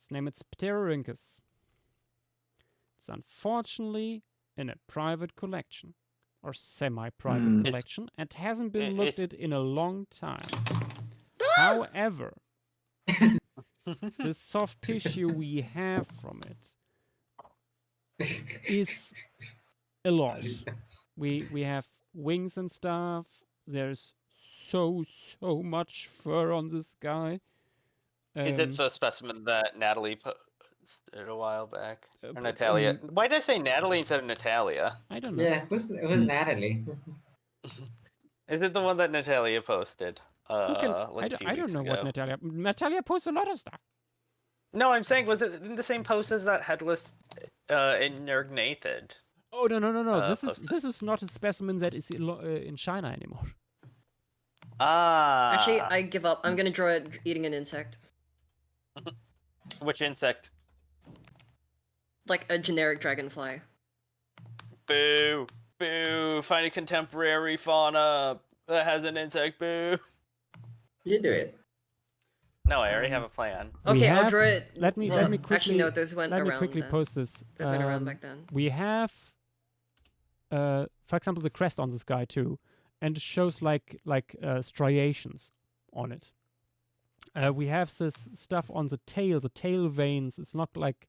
Its name is Pterorhynchus. It's unfortunately in a private collection, or semi-private collection, and hasn't been looked at in a long time. However, the soft tissue we have from it is a lot. We have wings and stuff. There's so much fur on this guy. Is it the specimen that Natalie posted a while back? Or but, Natalia? Why did I say Natalie instead of Natalia? I don't know. Yeah, who's Natalie? Is it the one that Natalia posted? I don't know what Natalia posts a lot of stuff. No, I'm saying, was it in the same post as that headless Nathan? Oh no! This is not a specimen that is in China anymore. Ah. Actually, I give up. I'm gonna draw it eating an insect. Which insect? Like a generic dragonfly. Boo! Boo! Find a contemporary fauna that has an insect. Boo! You do it. No, I already have a plan. Okay, I'll draw it. Let me quickly. Actually, no, those went around. Let me quickly then. post this. Those went around back then. We have, for example, the crest on this guy too, and it shows like striations on it. We have this stuff on the tail veins. It's not like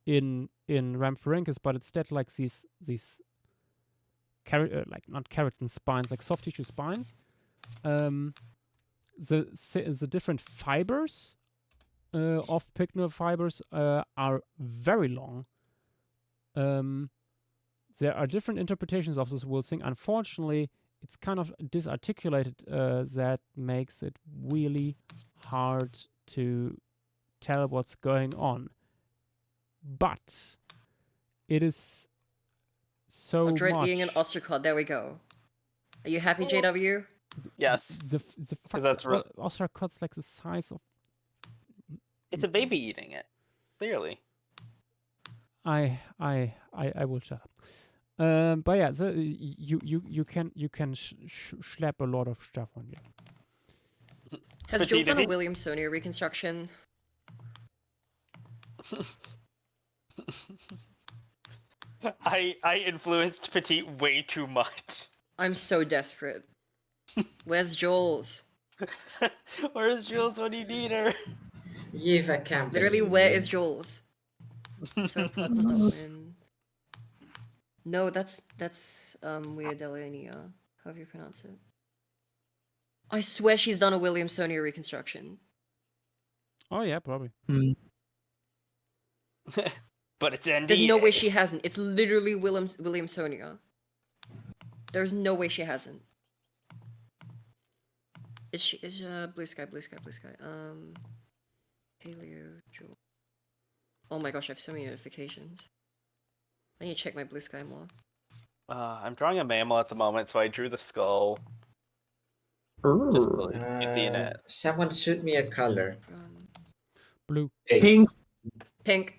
in Rhamphorhynchus, but instead like these like not keratin spines, like soft tissue spines. The different fibers of pycnal fibers are very long. There are different interpretations of this whole thing. Unfortunately, it's kind of disarticulated, that makes it really hard to tell what's going on. But it is so Dread much. eating an ostracod. There we go. Are you happy, JW? Yes. Because that's real. Ostracod's like the size of. It's a baby eating it. Clearly. I will shut up. But yeah, you can slap a lot of stuff on you. Has Jules done a Williamsonian reconstruction? I influenced Petite way too much. I'm so desperate. Where's Jules? Where's Jules when you need her? Eva can't. Literally, where is Jules? So put stuff in. No, that's Weirdelania. However you pronounce it. I swear she's done a Williamsonian reconstruction. Oh yeah, probably. But it's NDA. There's no way she hasn't. It's literally Williamsonia. There's no way she hasn't. Is blue sky, blue sky, blue sky. Paleo jewel. Oh my gosh, I have so many notifications. I need to check my blue sky more. I'm drawing a mammal at the moment, so I drew the skull. Just to get the internet. Someone shoot me a color. Blue. Pink. Pink.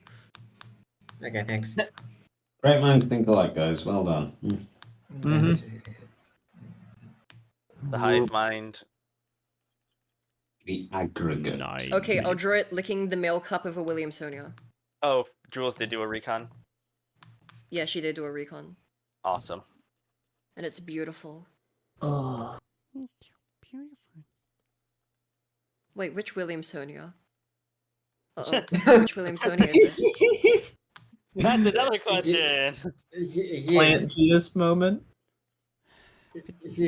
Okay, thanks. Great minds think alike, guys. Well done. That's The hive mind. The aggregate. Nice. Okay, I'll draw it licking the male cup of a Williamsonia. Oh, Jules did do a recon. Yeah, she did do a recon. Awesome. And it's beautiful. Oh. Beautiful. Wait, which Williamsonia? Uh-oh. Which Williamsonia is this? That's another question. Plant genus moment.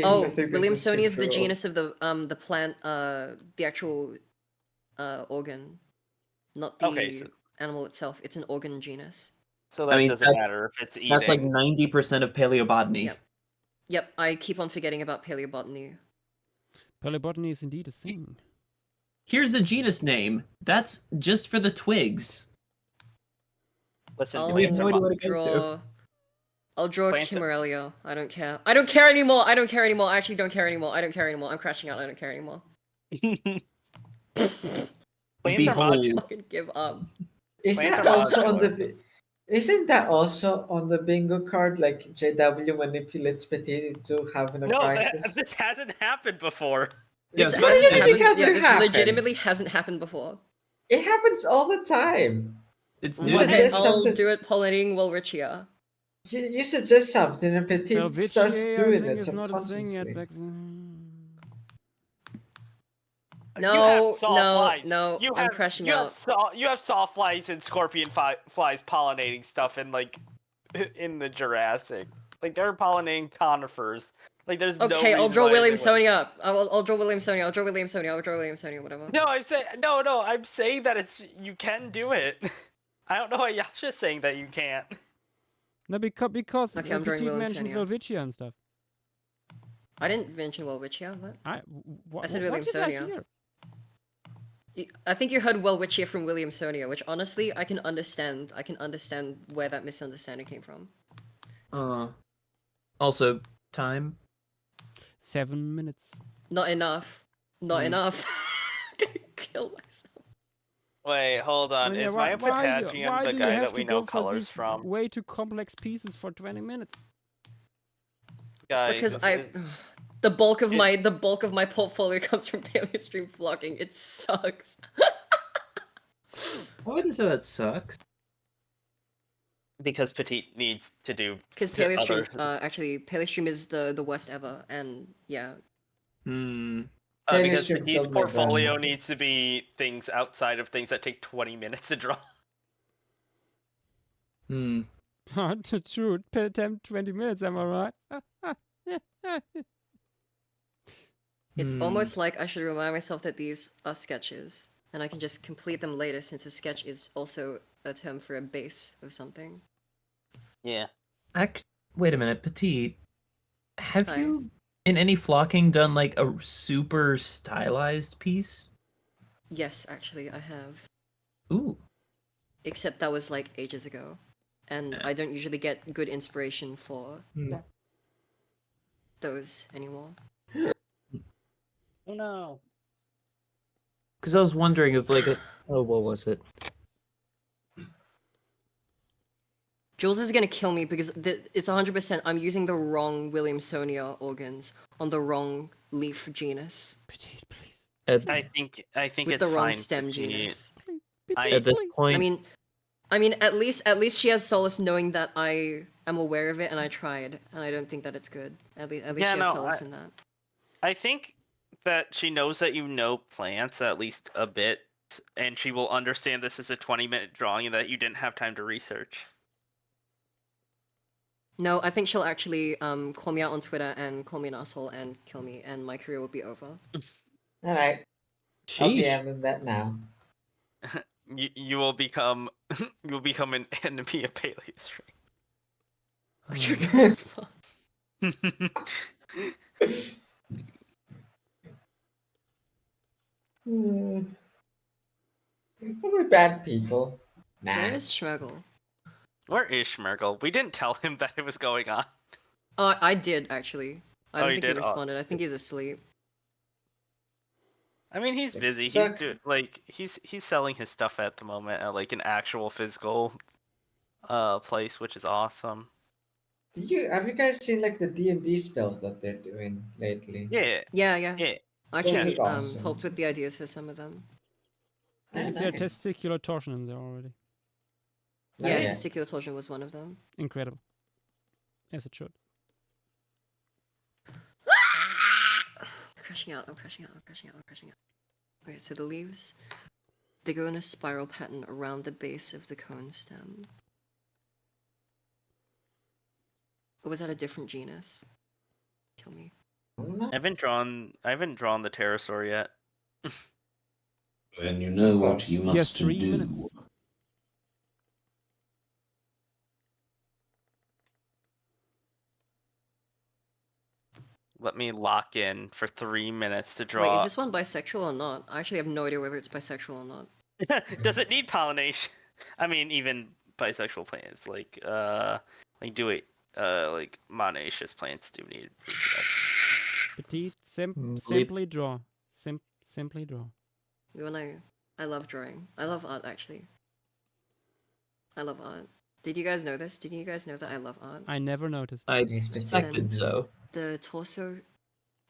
Oh, Williamsonia is the genus of the plant, the actual organ, not the animal itself. It's an organ genus. So that doesn't matter if it's eating. That's like 90% of paleobotany. Yep. Yep, I keep on forgetting about paleobotany. Paleobotany is indeed a thing. Here's a genus name. That's just for the twigs. Listen, I'll plants are draw. I'll draw Plants are- Chimarelio. I don't care. I don't care anymore. I don't care anymore. I actually don't care anymore. I don't care anymore. I'm crashing out. I don't care anymore. Plants are I modular. fucking give up. Is Plants that are also on modular. the? Isn't that also on the bingo card? Like JW manipulates Petit to having a No, crisis. this hasn't happened before. This What do you mean it yeah, hasn't this happened? legitimately hasn't happened before. It happens all the time. It's You Okay, suggest I'll something. do it pollinating Welrichia. You suggest something and Petit Velvetiae, starts I doing think, it is not a thing yet subconsciously. back then. You No, have saw no, flies. no, You I'm have, crashing you out. Have you have sawflies and scorpion flies pollinating stuff in like in the Jurassic. Like they're pollinating conifers. Like there's no Okay, I'll reason draw why they Williamsonia. I'll draw Williamsonia. I'll draw Williamsonia. I'll draw Williamsonia. Whatever. No, I'm saying no. I'm saying that you can do it. I don't know why Yasha's saying that you can't. No, because Okay, I'm drawing Petit mentioned Williamsonia. Velvetiae and stuff. I didn't mention Welrichia. What? I said what did I Williamsonia. hear? I think you heard Welrichia from Williamsonia, which honestly I can understand. I can understand where that misunderstanding came from. Also, time. 7 minutes. Not enough. Not enough. I'm gonna kill myself. Wait, hold on. Yeah, Is why my potassium the do you guy have that we to know go for colors these from? way too complex pieces for 20 minutes? Guys, Because the bulk of my portfolio comes from Paleostream vlogging. It sucks. Why would you say that sucks? Because Petite needs to do. Because Paleostream, actually, Paleostream is the worst ever, and yeah. Because Paleostream Petite's killed my portfolio grandma. needs to be things outside of things that take 20 minutes to draw. To shoot, per 10, 20 minutes, am I right? It's almost like I should remind myself that these are sketches, and I can just complete them later since a sketch is also a term for a base of something. Yeah. Wait a minute, Petite. Have Hi. you, in any flocking, done like a super stylized piece? Yes, actually, I have. Ooh. Except that was like ages ago, and I don't usually get good inspiration for those anymore. Oh no. Because I was wondering if like, what was it? Jules is gonna kill me because it's 100%. I'm using the wrong Williamsonia organs on the wrong leaf genus. Petite, please. I think With it's the wrong fine. stem Petite. genus. At this point, I mean, at least she has solace knowing that I am aware of it and I tried, and I don't think that it's good. At least she has solace in that. I think that she knows that you know plants at least a bit, and she will understand this is a 20-minute drawing and that you didn't have time to research. No, I think she'll actually call me out on Twitter and call me an asshole and kill me, and my career will be over. All right. I'll DM them that now. You will become an enemy of Paleostream. We're bad people. Nah. Where is Schmegel? Where is Schmergel? We didn't tell him that it was going on. Oh, I did actually. I Oh, don't you think he did? Oh. responded. I think he's asleep. I mean, he's Like, busy. suck. He's selling his stuff at the moment at like an actual physical place, which is awesome. Have you guys seen like the D&D spells that they're doing lately? Yeah. Yeah. Yeah. I Those actually look awesome. helped with the ideas for some of them. Is there testicular torsion in there already? Yeah, Yeah. testicular torsion was one of them. Incredible. As it should. I'm crashing out. Okay, so the leaves, they go in a spiral pattern around the base of the cone stem. Or was that a different genus? Kill me. I haven't drawn the pterosaur yet. Then you know what course. you He has must 3 do. minutes. Let me lock in for 3 minutes to draw. Wait, is this one bisexual or not? I actually have no idea whether it's bisexual or not. Does it need pollination? I mean, even bisexual plants, like monoecious plants do need reproduction. Petite, simply draw. Simply draw. I love drawing. I love art, actually. I love art. Did you guys know this? Did you guys know that I love art? I never noticed. I Yes, suspected so. The torso,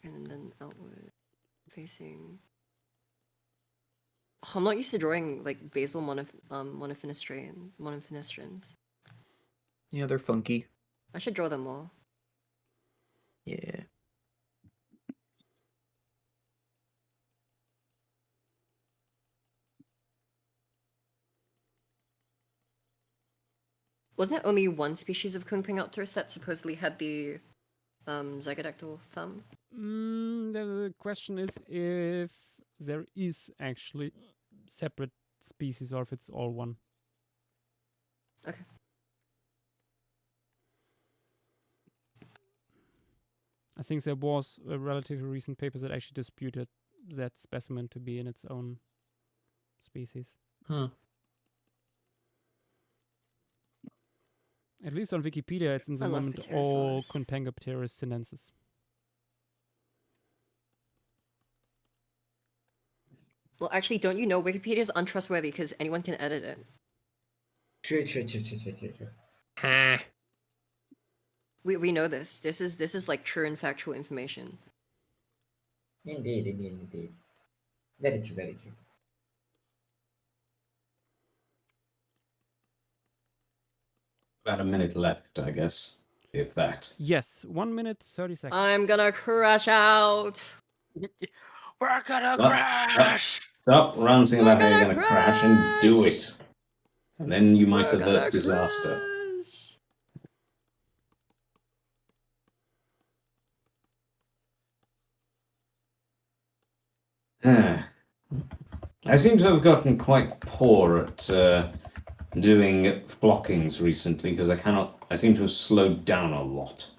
and then outward facing. Oh, I'm not used to drawing like basal monofenestrans. Yeah, they're funky. I should draw them more. Yeah. Wasn't there only one species of Kungpingopterus that supposedly had the zygodactyl thumb? The question is if there is actually separate species or if it's all one. Okay. I think there was a relatively recent paper that actually disputed that specimen to be in its own species. Huh. At least on Wikipedia, it's in the moment all Kungpingopterus sinensis. Well, actually, don't you know Wikipedia is untrustworthy because anyone can edit it. True. We know this. This is like true and factual information. Indeed. Very true. About a minute left, I guess, if that. Yes, 1 minute 30 seconds. I'm gonna crash out. We're gonna crash. Stop ranting about how you're going to crash and do it. And then you might avert disaster. I seem to have gotten quite poor at doing flockings recently because I seem to have slowed down a lot.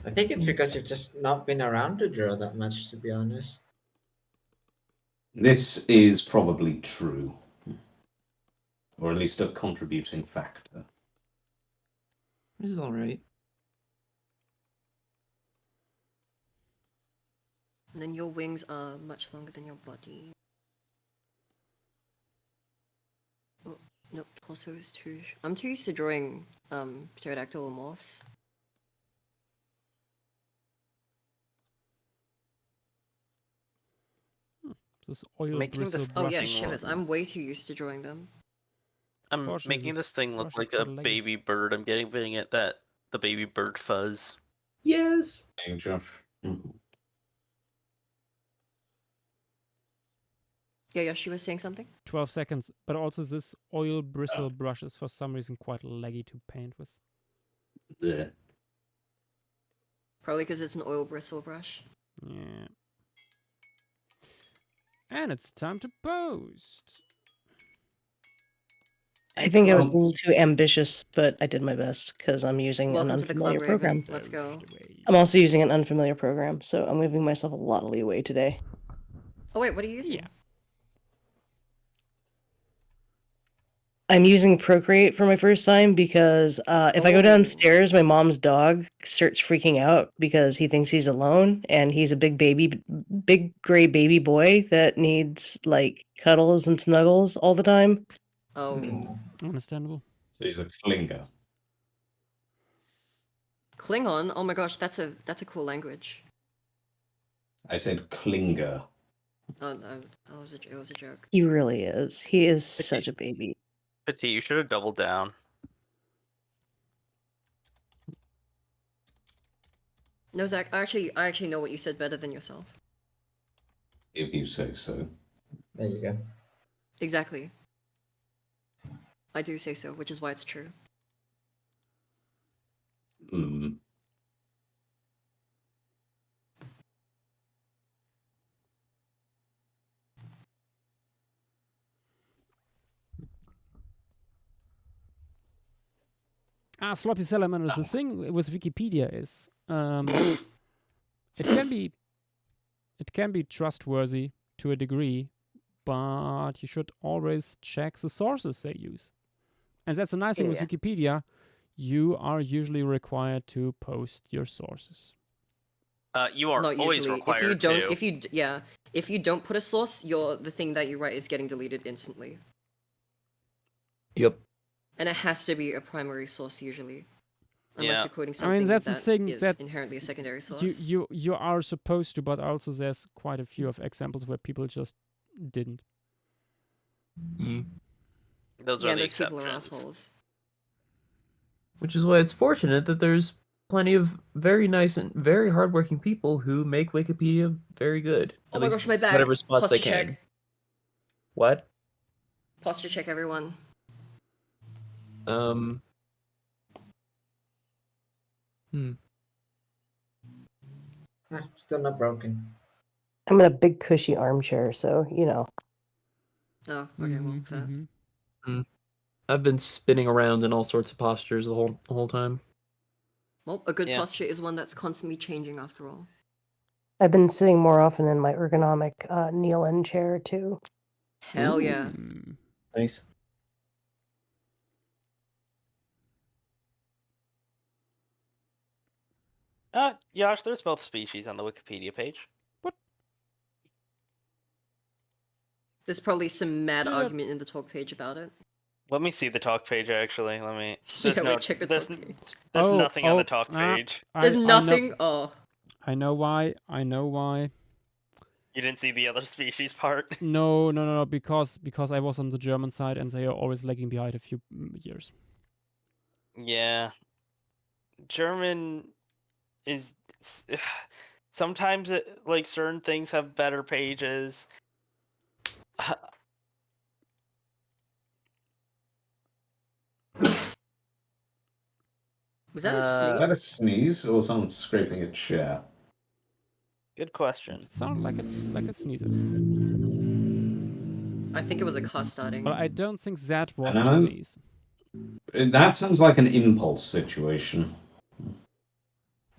I think it's because you've just not been around to draw that much, to be honest. This is probably true. Or at least a contributing factor. This is alright. And then your wings are much longer than your body. Oh, nope, torso is too... I'm too used to drawing pterodactyl morphs. This oil Making bristle this- Oh yeah, brushing shivers. I'm way too used to drawing them. I'm Unfortunately, making this this thing look brush is like a quite leggy. baby bird. I'm giving it the baby bird fuzz. Yes. Hey, Josh. Yeah, she was saying something? 12 seconds. But also this oil bristle brush is for some reason quite laggy to paint with. Yeah. Probably because it's an oil bristle brush. Yeah. And it's time to post. I think I was a little too ambitious, but I did my best because I'm using Welcome an to the unfamiliar club, Raven. program. Let's go. I'm also using an unfamiliar program, so I'm giving myself a lot of leeway today. Oh wait, what are you using? Yeah. I'm using Procreate for my first time because if I go Oh. downstairs, my mom's dog starts freaking out because he thinks he's alone, and he's a big gray baby boy that needs like cuddles and snuggles all the time. Oh. Understandable. So he's a klinger. Klingon? Oh my gosh, that's a cool language. I said klinger. Oh no, it was a joke. He really is. He is such a baby. Petit, you should have doubled down. No, Zach, I actually know what you said better than yourself. If you say so. There you go. Exactly. I do say so, which is why it's true. Hmm. Sloppy Salamander. The thing with Wikipedia is it can be trustworthy to a degree, but you should always check the sources they use. And that's the nice thing with Wikipedia. You are usually required to post your sources. You are Not always usually. required to. If you don't put a source, the thing that you write is getting deleted instantly. Yep. And it has to be a primary source usually. Unless Yeah. you're quoting I something mean, that's the that thing is that inherently a secondary source. you are supposed to, but also there's quite a few of examples where people just didn't. Those are the those exceptions. people are assholes. Which is why it's fortunate that there's plenty of very nice and very hardworking people who make Wikipedia very good. Oh At my least gosh, my bag. whatever spots they Posture can. check. What? Posture check, everyone. Still not broken. I'm in a big cushy armchair, so you know. Oh, okay, well, fair. I've been spinning around in all sorts of postures the whole time. Well, a good posture is one that's constantly changing after all. I've been sitting more often in my ergonomic kneel-in chair too. Hell yeah. Nice. Yash, there's both species on the Wikipedia page. There's probably some mad argument in the talk page about it. Let me see the talk page, actually. Let me... Check the talk page. There's nothing on the talk page. There's nothing? I know why. You didn't see the other species part? No, because I was on the German side and they are always lagging behind a few years. Yeah. German is... Sometimes, like, certain things have better pages. Was that a sneeze? Is that a sneeze or someone scraping a chair? Good question. It sounded like a sneeze. I think it was a car starting. But I don't think that was I a know. sneeze. That sounds like an impulse situation.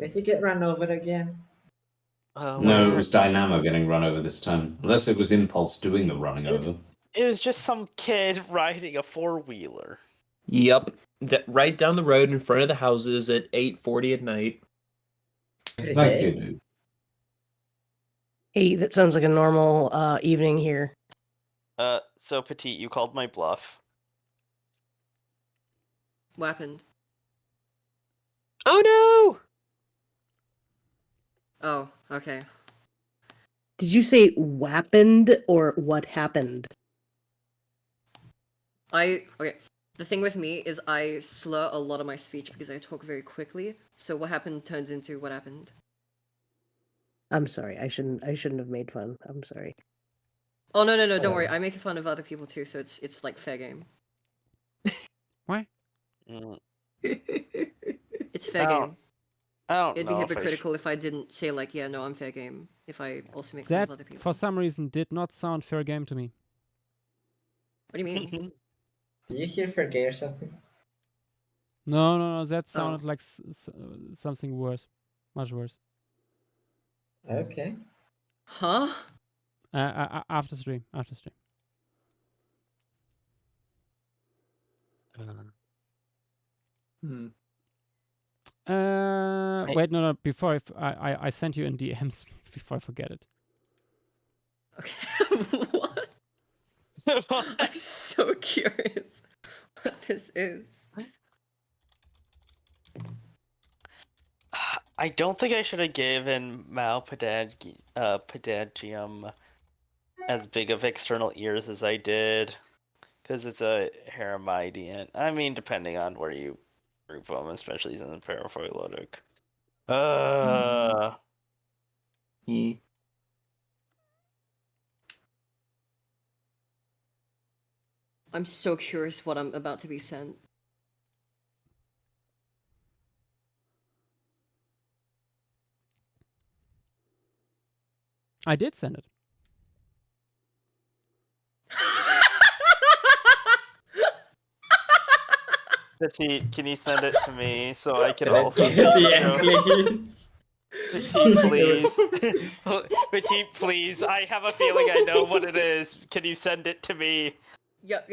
Did he get run over again? No, it was Dynamo getting run over this time. Unless it was Impulse doing the running over. It was just some kid riding a four-wheeler. Yep. Right down the road in front of the houses at 8:40 at night. That kid. Hey, that sounds like a normal evening here. So Petite, you called my bluff. What happened? Oh no! Oh, okay. Did you say whappened or what happened? Okay. The thing with me is I slur a lot of my speech because I talk very quickly. So what happened turns into what happened. I'm sorry. I shouldn't have made fun. I'm sorry. Oh no, don't worry. I make fun of other people too, so it's like fair game. Why? It's fair game. I don't It'd know be if I hypocritical if I didn't say like, yeah, no, I'm fair game. If I also make fun That, of other people. for some reason, did not sound fair game to me. What do you mean? Did you hear for gay or something? No. That sounded like something worse. Much worse. Okay. Huh? After stream. Wait, no. Before I sent you in DMs before I forget it. Okay. What? I'm so curious what this is. I don't think I should have given Padagium as big of external ears as I did, because it's a Heramidian. I mean, depending on where you group them, especially in the Paraphyletic. Yeah. I'm so curious what I'm about to be sent. I did send it. Can you send it to me so I can Can I also see see it, the please? Petit, please. Petit, please. I have a feeling I know what it is. Can you send it to me? Yep.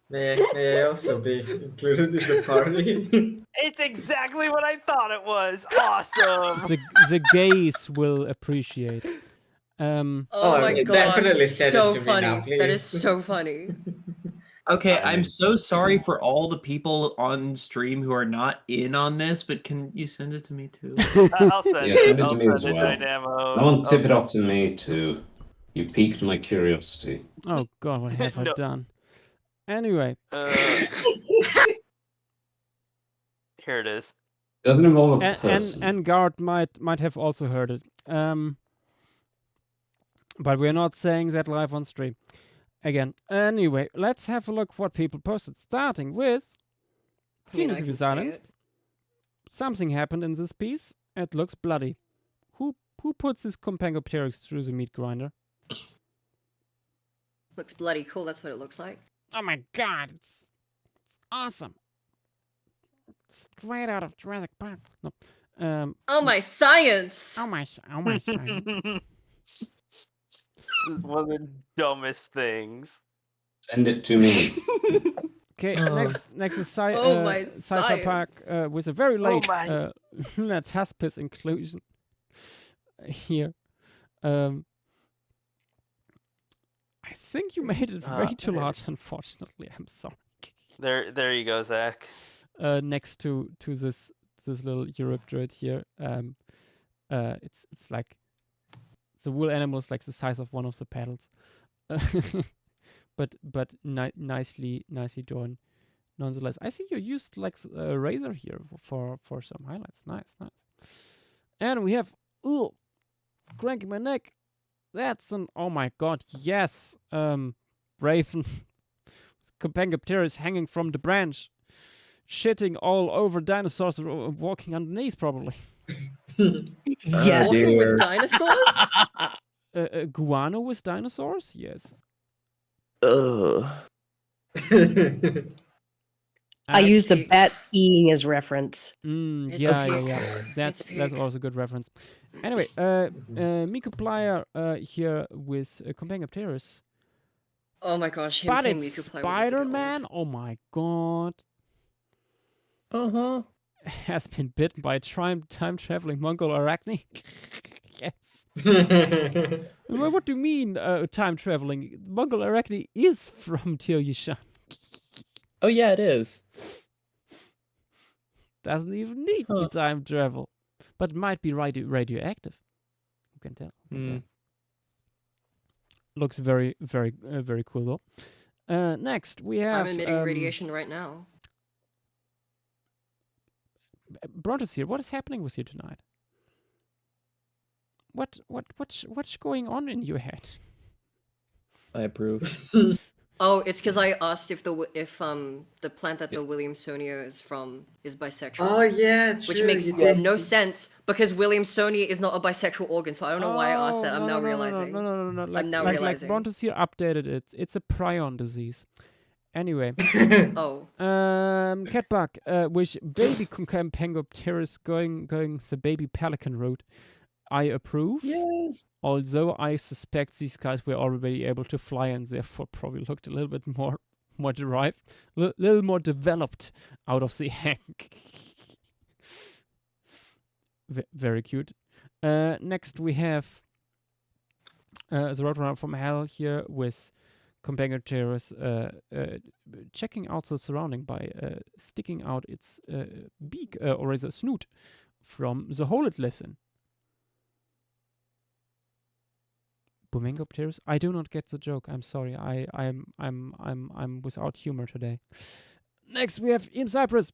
May I also be included in the party? It's exactly what I thought it was. Awesome. The gays will appreciate. Oh my god, definitely send so it to funny. me now, please. That is so funny. Okay, I'm so sorry for all the people on stream who are not in on this, but can you send it to me too? I'll send Yeah, it. send it I'll to me as send it, well. Dynamo. Someone tip it off to me too. You piqued my curiosity. Oh god, what have I No. done? Anyway. Here it is. Doesn't involve a person. And Guard might have also heard it. But we're not saying that live on stream. Again. Anyway, let's have a look what people posted. Starting with Penis to be silenced. Something happened in this piece. It looks bloody. Who puts this Compangopteryx through the meat grinder? Looks bloody cool, that's what it looks like. Oh my god, it's awesome. Straight out of Jurassic Park. No. Oh my science! Oh my science. This is one of the dumbest things. Send it to me. Okay, next is my Sci-Fi Park with a very late my Lunataspis inclusion here. I think you made it way too large, unfortunately. I'm sorry. There you go, Zach. Next to this little Europe droid here, it's like the wool animal is like the size of one of the pedals, but nicely drawn. Nonetheless, I see you used like a razor here for some highlights. Nice. And we have cranking my neck. That's an oh my god, yes. Raven Compangopteryx hanging from the branch, shitting all over dinosaurs walking underneath probably. Yeah. Walking with dinosaurs? Guano with dinosaurs? Yes. I used a bat peeing as reference. Yeah. That's also a good reference. Anyway, Miku here with Compangopteryx. Oh my gosh, him But saying it's Miku Spider-Man? Oh my god. Has been bitten by a time-traveling Mongol arachne? Yes. What do you mean, time-traveling? Mongol arachne is from Tio-Yishan. Oh yeah, it is. Doesn't even need to time travel. But might be radioactive. Who can tell? Looks very cool though. Next we have. I'm emitting radiation right now. Brontos here. What is happening with you tonight? What's going on in your head? I approve. Oh, it's because I asked if the plant that the Williamsonia is from is bisexual. Oh yeah, true. Which makes no sense because Williamsonia is not a bisexual organ, so I don't know why I asked that. I'm now realizing. No. I'm now realizing. Like Brontos here updated it. It's a prion disease. Anyway. Catbug, with baby Compangopteryx going the baby pelican route. I approve. Yes. Although I suspect these guys were already able to fly and therefore probably looked a little bit more more derived, little more developed out of the egg. Very cute. Next we have the Roadrunner from Hell here with companion terrors checking out the surrounding by sticking out its beak or rather snoot from the hole it lives in. Bumengopterus? I do not get the joke. I'm sorry. I'm without humor today. Next we have Im Cypress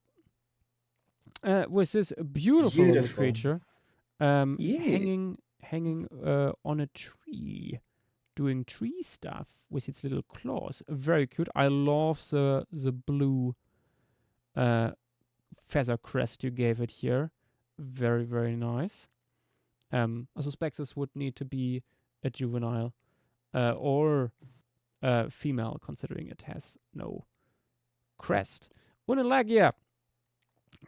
with this beautiful little creature hanging on a tree, doing tree stuff with its little claws. Very cute. I love the blue feather crest you gave it here. Very, very nice. I suspect this would need to be a juvenile or female, considering it has no crest. Unilagia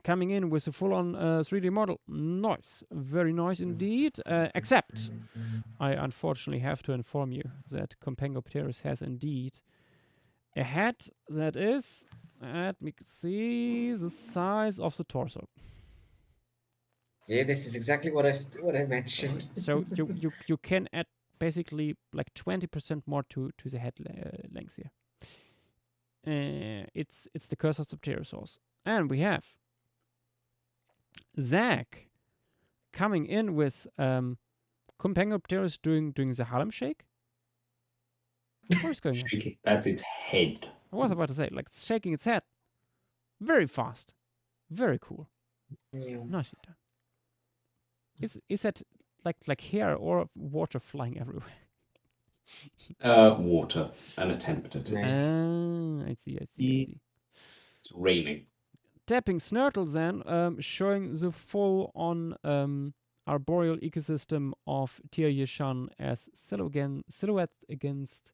coming in with a full-on 3D model. Nice. Very nice indeed. Except, I unfortunately have to inform you that Compangopterus has indeed a head that is, let me see, the size of the torso. See, this is exactly what I mentioned. So you can add basically like 20% more to the head length here. It's the curse of the pterosaurs. And we have Zach coming in with Compangopterus doing the Harlem Shake. What is going on? That's its head. I was about to say, like, shaking its head. Very fast. Very cool. Yeah. Nicely done. Is that like hair or water flying everywhere? Water. An attempt at it. Nice. I see. It's raining. Tapping Snurtle then, showing the full-on arboreal ecosystem of Tir Yishan as silhouette against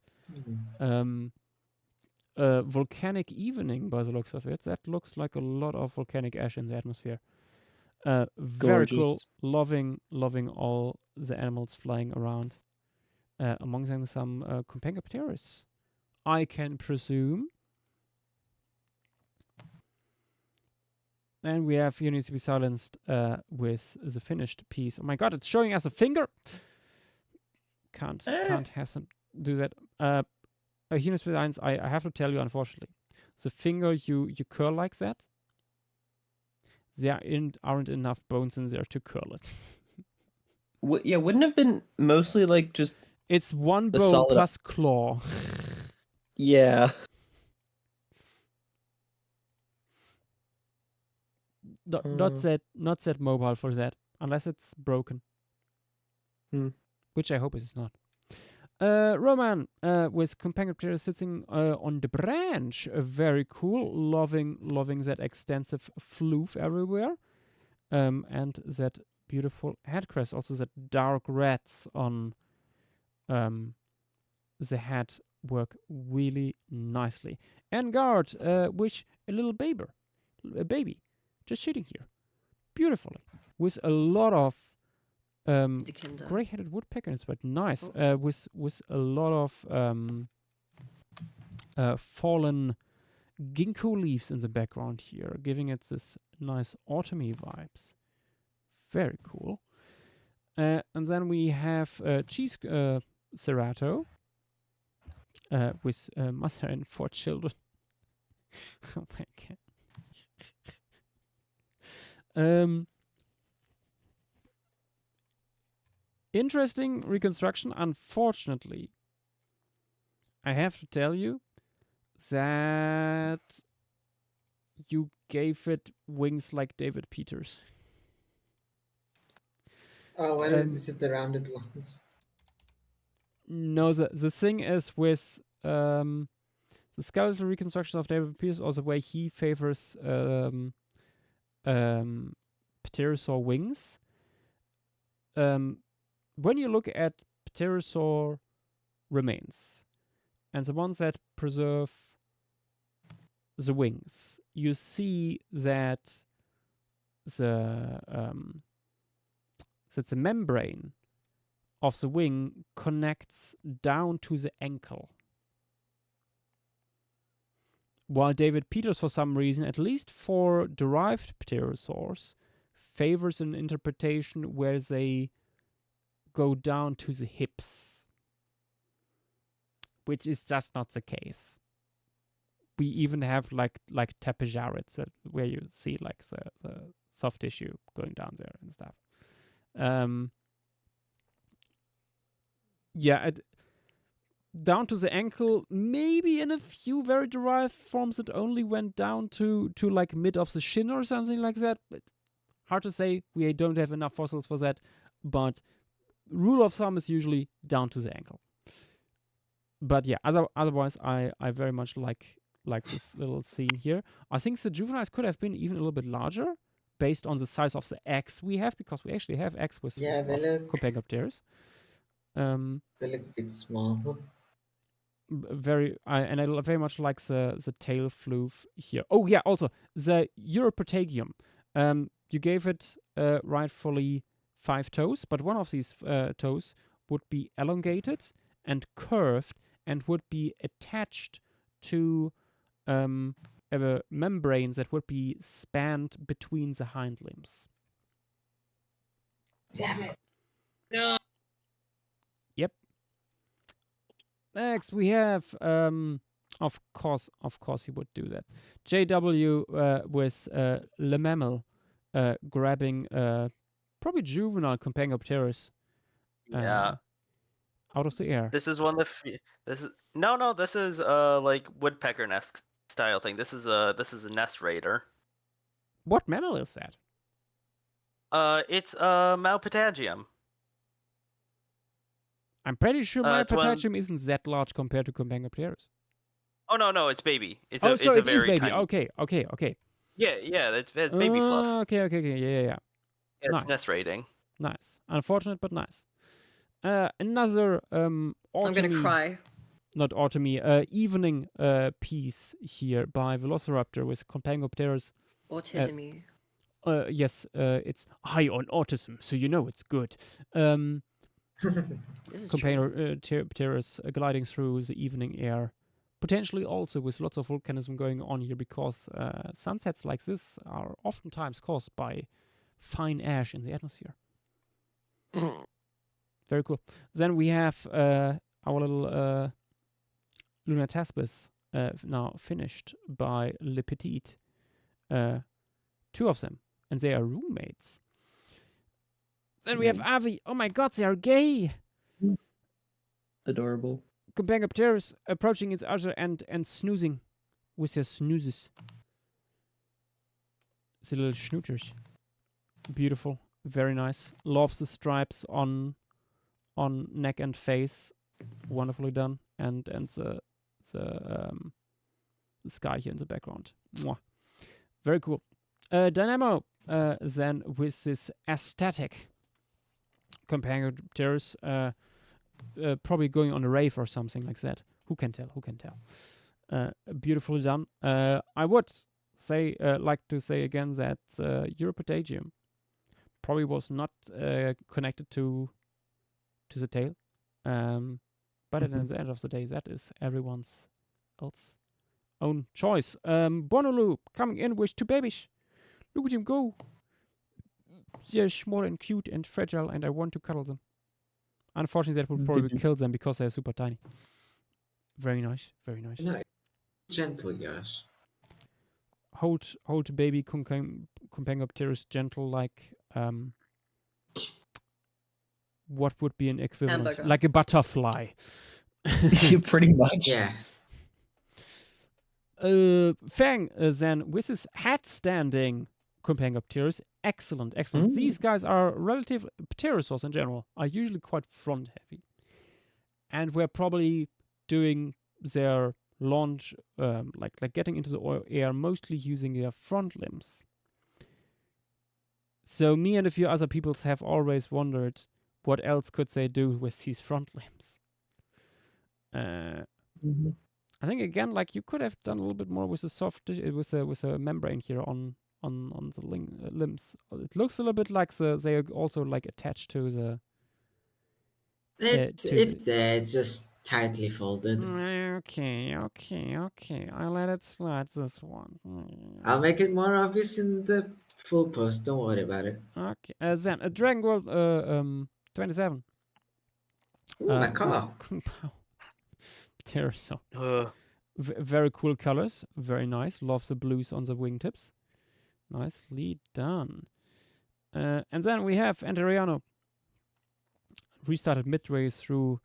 volcanic evening by the looks of it. That looks like a lot of volcanic ash in the atmosphere. Very cool. Loving all the animals flying around. Among them some Compangopterus, I can presume. And we have You Need to Be Silenced with the finished piece. Oh my god, it's showing us a finger! Can't have them do that. You Need to Be Silenced, I have to tell you, unfortunately. The finger you curl like that, there aren't enough bones in there to curl it. Yeah, wouldn't have been mostly like just... It's one bone plus claw. Yeah. Not that mobile for that, unless it's broken. Which I hope it is not. Roman with Compangopterus sitting on the branch. Very cool. Loving that extensive floof everywhere. And that beautiful head crest. Also that dark reds on the head work really nicely. And guard with a little baby just sitting here beautifully with a lot of gray-headed woodpeckers, but nice. With a lot of fallen ginkgo leaves in the background here, giving it this nice autumny vibes. Very cool. And then we have Cheese Cerato with mother and 4 children. Oh my god. Interesting reconstruction. Unfortunately, I have to tell you that you gave it wings like David Peters. Oh, why is it the rounded ones? No, the thing is with the skeletal reconstruction of David Peters, or the way he favors pterosaur wings. When you look at pterosaur remains and the ones that preserve the wings, you see that the membrane of the wing connects down to the ankle. while David Peters, for some reason, at least for derived pterosaurs, favors an interpretation where they go down to the hips, which is just not the case. We even have like tapejarids where you see like the soft tissue going down there and stuff. Down to the ankle, maybe in a few very derived forms it only went down to like mid of the shin or something like that. But hard to say. We don't have enough fossils for that. But rule of thumb is usually down to the ankle. But yeah, otherwise I very much like this little scene here. I think the juveniles could have been even a little bit larger based on the size of the eggs we have, because we actually have eggs with Yeah, they look Compangopterus. they look a bit small. And I very much like the tail floof here. Oh yeah, also the Europrotegium. You gave it rightfully 5 toes, but one of these toes would be elongated and curved and would be attached to a membrane that would be spanned between the hind limbs. Damn it! No. Yep. Next we have, of course he would do that. JW with Le Mammal grabbing probably juvenile Compangopterus. Yeah. Out of the air. This is one of the this is like woodpecker nest style thing. This is a nest raider. What mammal is that? It's Malpatagium. I'm pretty sure it's one- Malpatagium isn't that large compared to Compangopterus. Oh no, it's baby. It's so it's it a is very baby. tiny. Okay. Yeah, it's baby fluff. Okay. Yeah. Yeah, Nice. it's nest raiding. Nice. Unfortunate, but nice. Another I'm gonna cry. Not automy, evening piece here by Velociraptor with Compangopterus. Autism-y. Yes, it's high on autism, so you know it's good. This is true. Compangopterus gliding through the evening air. Potentially also with lots of volcanism going on here, because sunsets like this are oftentimes caused by fine ash in the atmosphere. Very cool. Then we have our little Lunataspis now finished by Le Petit. 2 of them, and they are roommates. Then we have Avi. Oh my god, they are gay! Adorable. Compangopterus approaching its other end and snoozing with their snoozes. The little schnooters. Beautiful. Very nice. Loves the stripes on neck and face. Wonderfully done. And the sky here in the background. Mwah. Very cool. Dynamo then with this aesthetic Compangopterus probably going on a rave or something like that. Who can tell? Beautifully done. I would say like to say again that Europotagium probably was not connected to the tail. But at the end of the day, that is everyone's else own choice. Bonolu coming in with 2 babies. Look at him go. They're small and cute and fragile, and I want to cuddle them. Unfortunately, that would probably kill them because they're super tiny. Very nice. No, gentle, yes. Hold baby Compangopterus gentle like what would be an equivalent? Hamburger. Like a butterfly. Pretty much. Yeah. Fang then with his head standing Compangopterus. Excellent. These guys are relative pterosaurs in general are usually quite front heavy, and we're probably doing their launch like getting into the air mostly using their front limbs. So me and a few other people have always wondered what else could they do with these front limbs. I think again, like you could have done a little bit more with the soft with a membrane here on the limbs. It looks a little bit like they are also like attached to It's there. It's just tightly folded. Okay. I let it slide this one. I'll make it more obvious in the full post. Don't worry about it. Okay. Then a Dragon World 27. Ooh, my With car. Kung Pao. They're so Ugh. very cool colors. Very nice. Love the blues on the wingtips. Nicely done. And then we have Anteriano. Restarted midway through.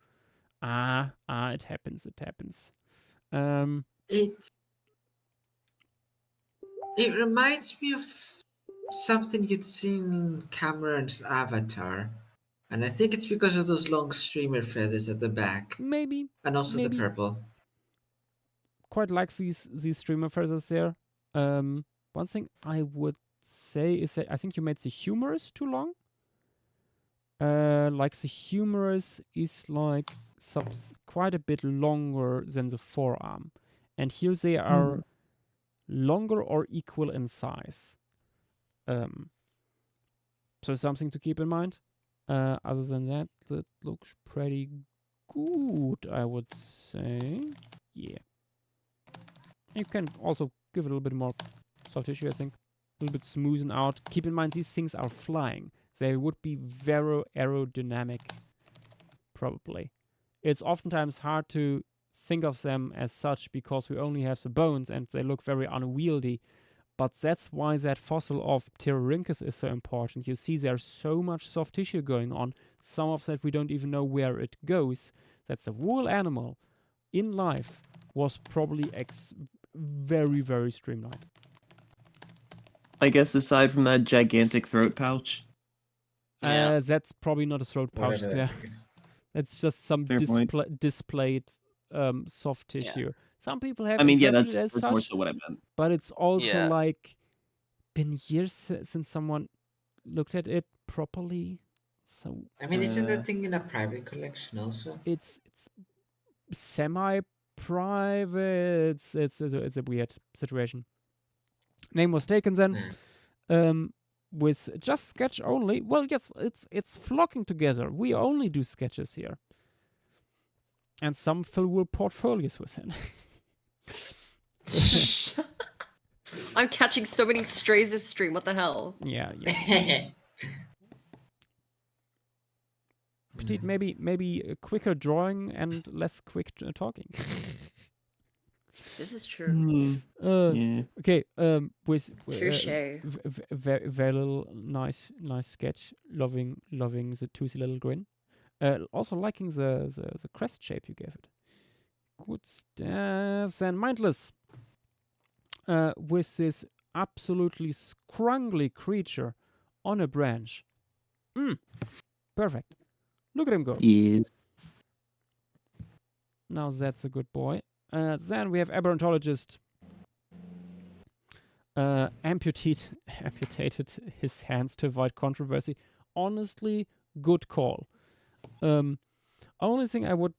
It happens. It reminds me of something you'd seen in Cameron's Avatar. And I think it's because of those long streamer feathers at the back. Maybe. And also the purple. Quite like these streamer feathers there. One thing I would say is that I think you made the humerus too long. Like the humerus is like quite a bit longer than the forearm, and here they are longer or equal in size. So something to keep in mind. Other than that, that looks pretty good, I would say. Yeah. You can also give it a little bit more soft tissue, I think. A little bit smoothen out. Keep in mind, these things are flying. They would be very aerodynamic, probably. It's oftentimes hard to think of them as such because we only have the bones and they look very unwieldy. But that's why that fossil of Pterorhynchus is so important. You see there's so much soft tissue going on. Some of that we don't even know where it goes. That the whole animal in life was probably very, very streamlined. I guess aside from that gigantic throat pouch. That's probably not a throat pouch Whatever there. that is. It's just some displayed soft tissue. Some people have interpreted it as that's such, more so what I meant. but it's also Yeah. like been years since someone looked at it properly. So I mean, isn't that thing in a private collection also? it's semi-private. It's a weird situation. Name was taken then. With just sketch only. Well, yes, it's flocking together. We only do sketches here, and some fill will portfolios with it. I'm catching so many strays this stream. What the hell? Yeah. Petite, maybe a quicker drawing and less quick talking. This is true. Okay. With Touché. very little nice sketch. Loving the toothy little grin. Also liking the crest shape you gave it. Good stuff. And Mindless. With this absolutely scrungly creature on a branch. Perfect. Look at him go. Yes. Now that's a good boy. Then we have Aberrantologist. Amputated his hands to avoid controversy. Honestly, good call. Only thing I would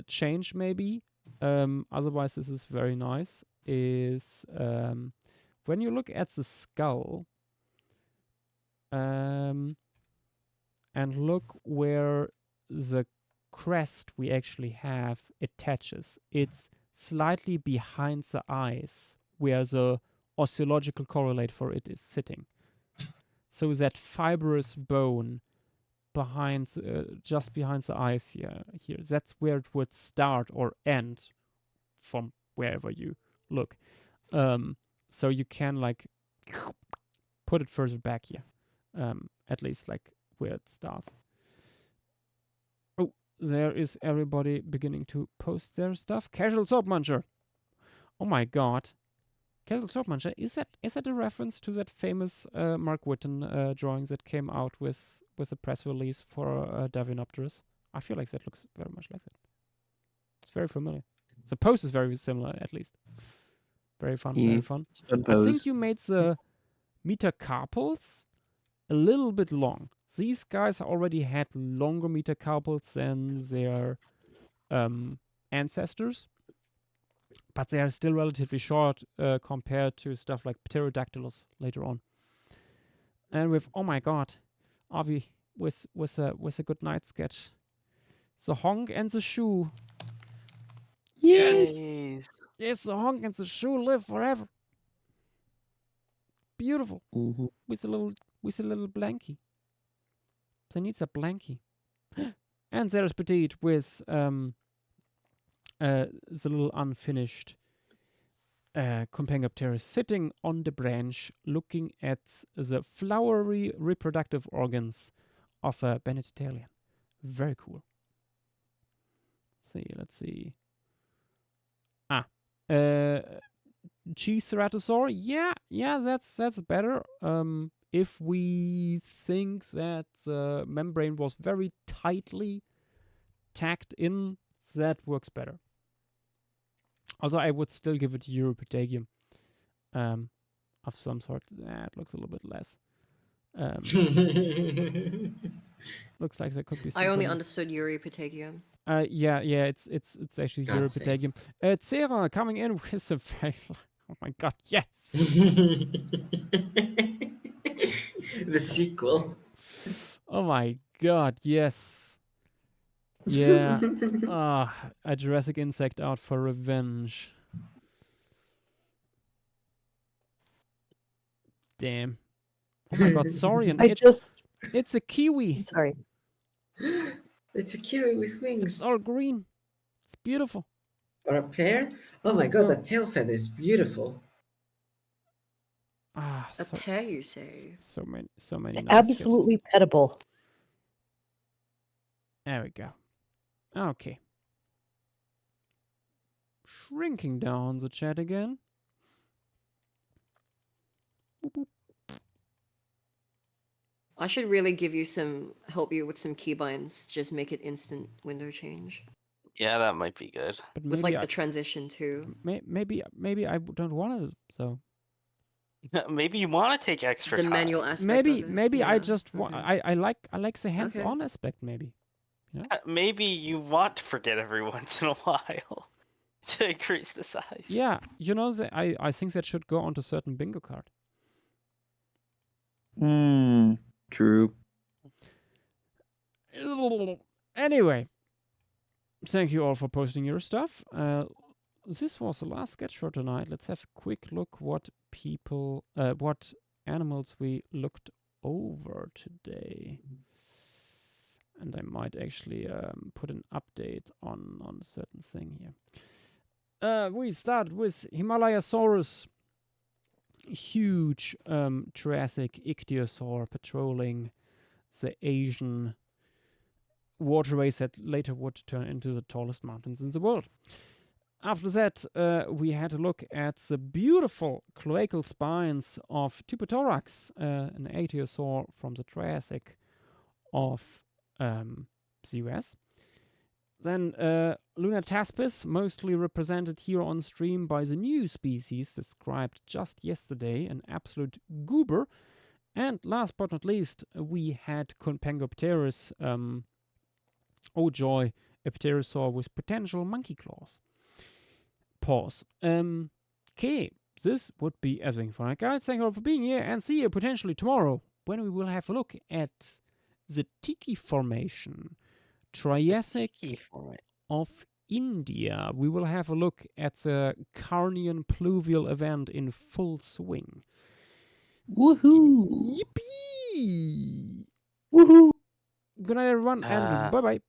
change maybe, otherwise this is very nice, is when you look at the skull and look where the crest we actually have attaches. It's slightly behind the eyes where the osteological correlate for it is sitting. So that fibrous bone behind, just behind the eyes here, that's where it would start or end from wherever you look. So you can like put it further back here, at least like where it starts. Oh, there is everybody beginning to post their stuff. Casual Soap Muncher. Oh my god. Casual Soap Muncher, is that a reference to that famous Mark Whitten drawing that came out with a press release for Davinopterus? I feel like that looks very much like that. It's very familiar. The pose is very similar, at least. Very fun, very fun. It's a fun I pose. think you made the metacarpals a little bit long. These guys already had longer metacarpals than their ancestors, but they are still relatively short compared to stuff like Pterodactylus later on. And with, oh my god, Avi with a good night sketch. The honk and the shoe. Yes. Yes, the honk and the shoe live forever. Beautiful. Mm-hmm. With a little blankie. They need a blankie. And there's Petite with the little unfinished Compangopterus sitting on the branch, looking at the flowery reproductive organs of a Benedictalian. Very cool. Let's see. Cheese ceratosaur. Yeah, that's better. If we think that the membrane was very tightly tacked in, that works better. Although I would still give it Europythagium of some sort. That looks a little bit less. Looks like there could be. I only understood Europythagium. Yeah, it's actually God's sake. Europythagium. Sarah coming in with a very. Oh my god, yes! The sequel. Oh my god, yes. Yeah. A Jurassic insect out for revenge. Damn. Oh my god, Saurian. It's a kiwi. Sorry. It's a kiwi with It's wings. all green. It's beautiful. Or a pear? Oh my god, that tail feather is beautiful. A pear, you say? So many nice Absolutely petable. There we go. Okay. Shrinking down the chat again. Boop, boop. I should really help you with some keybinds. Just make it instant window change. Yeah, that might be good. But with like the transition too. Maybe I don't want to. So maybe you want to take extra the time. manual aspect. Maybe yeah. I just want. I like the hands-on aspect. Maybe. You know? Maybe you want to forget every once in a while to increase the size. Yeah, I think that should go onto certain bingo card. True. Anyway, thank you all for posting your stuff. This was the last sketch for tonight. Let's have a quick look what animals we looked over today. And I might actually put an update on a certain thing here. We started with Himalayasaurus. Huge Jurassic ichthyosaur patrolling the Asian waterways that later would turn into the tallest mountains in the world. After that, we had a look at the beautiful cloacal spines of Tupothorax, an ichthyosaur from the Triassic of the US. Then Lunataspis, mostly represented here on stream by the new species described just yesterday, an absolute goober. And last but not least, we had Compangopterus, oh joy, a pterosaur with potential monkey claws. Pause. Okay, this would be everything for now, guys. Thank you all for being here, and see you potentially tomorrow when we will have a look at the Tiki Formation. Triassic of India. We will have a look at the Carnian pluvial event in full swing. Woohoo! Yippee! Woohoo! Good night, everyone, and bye-bye.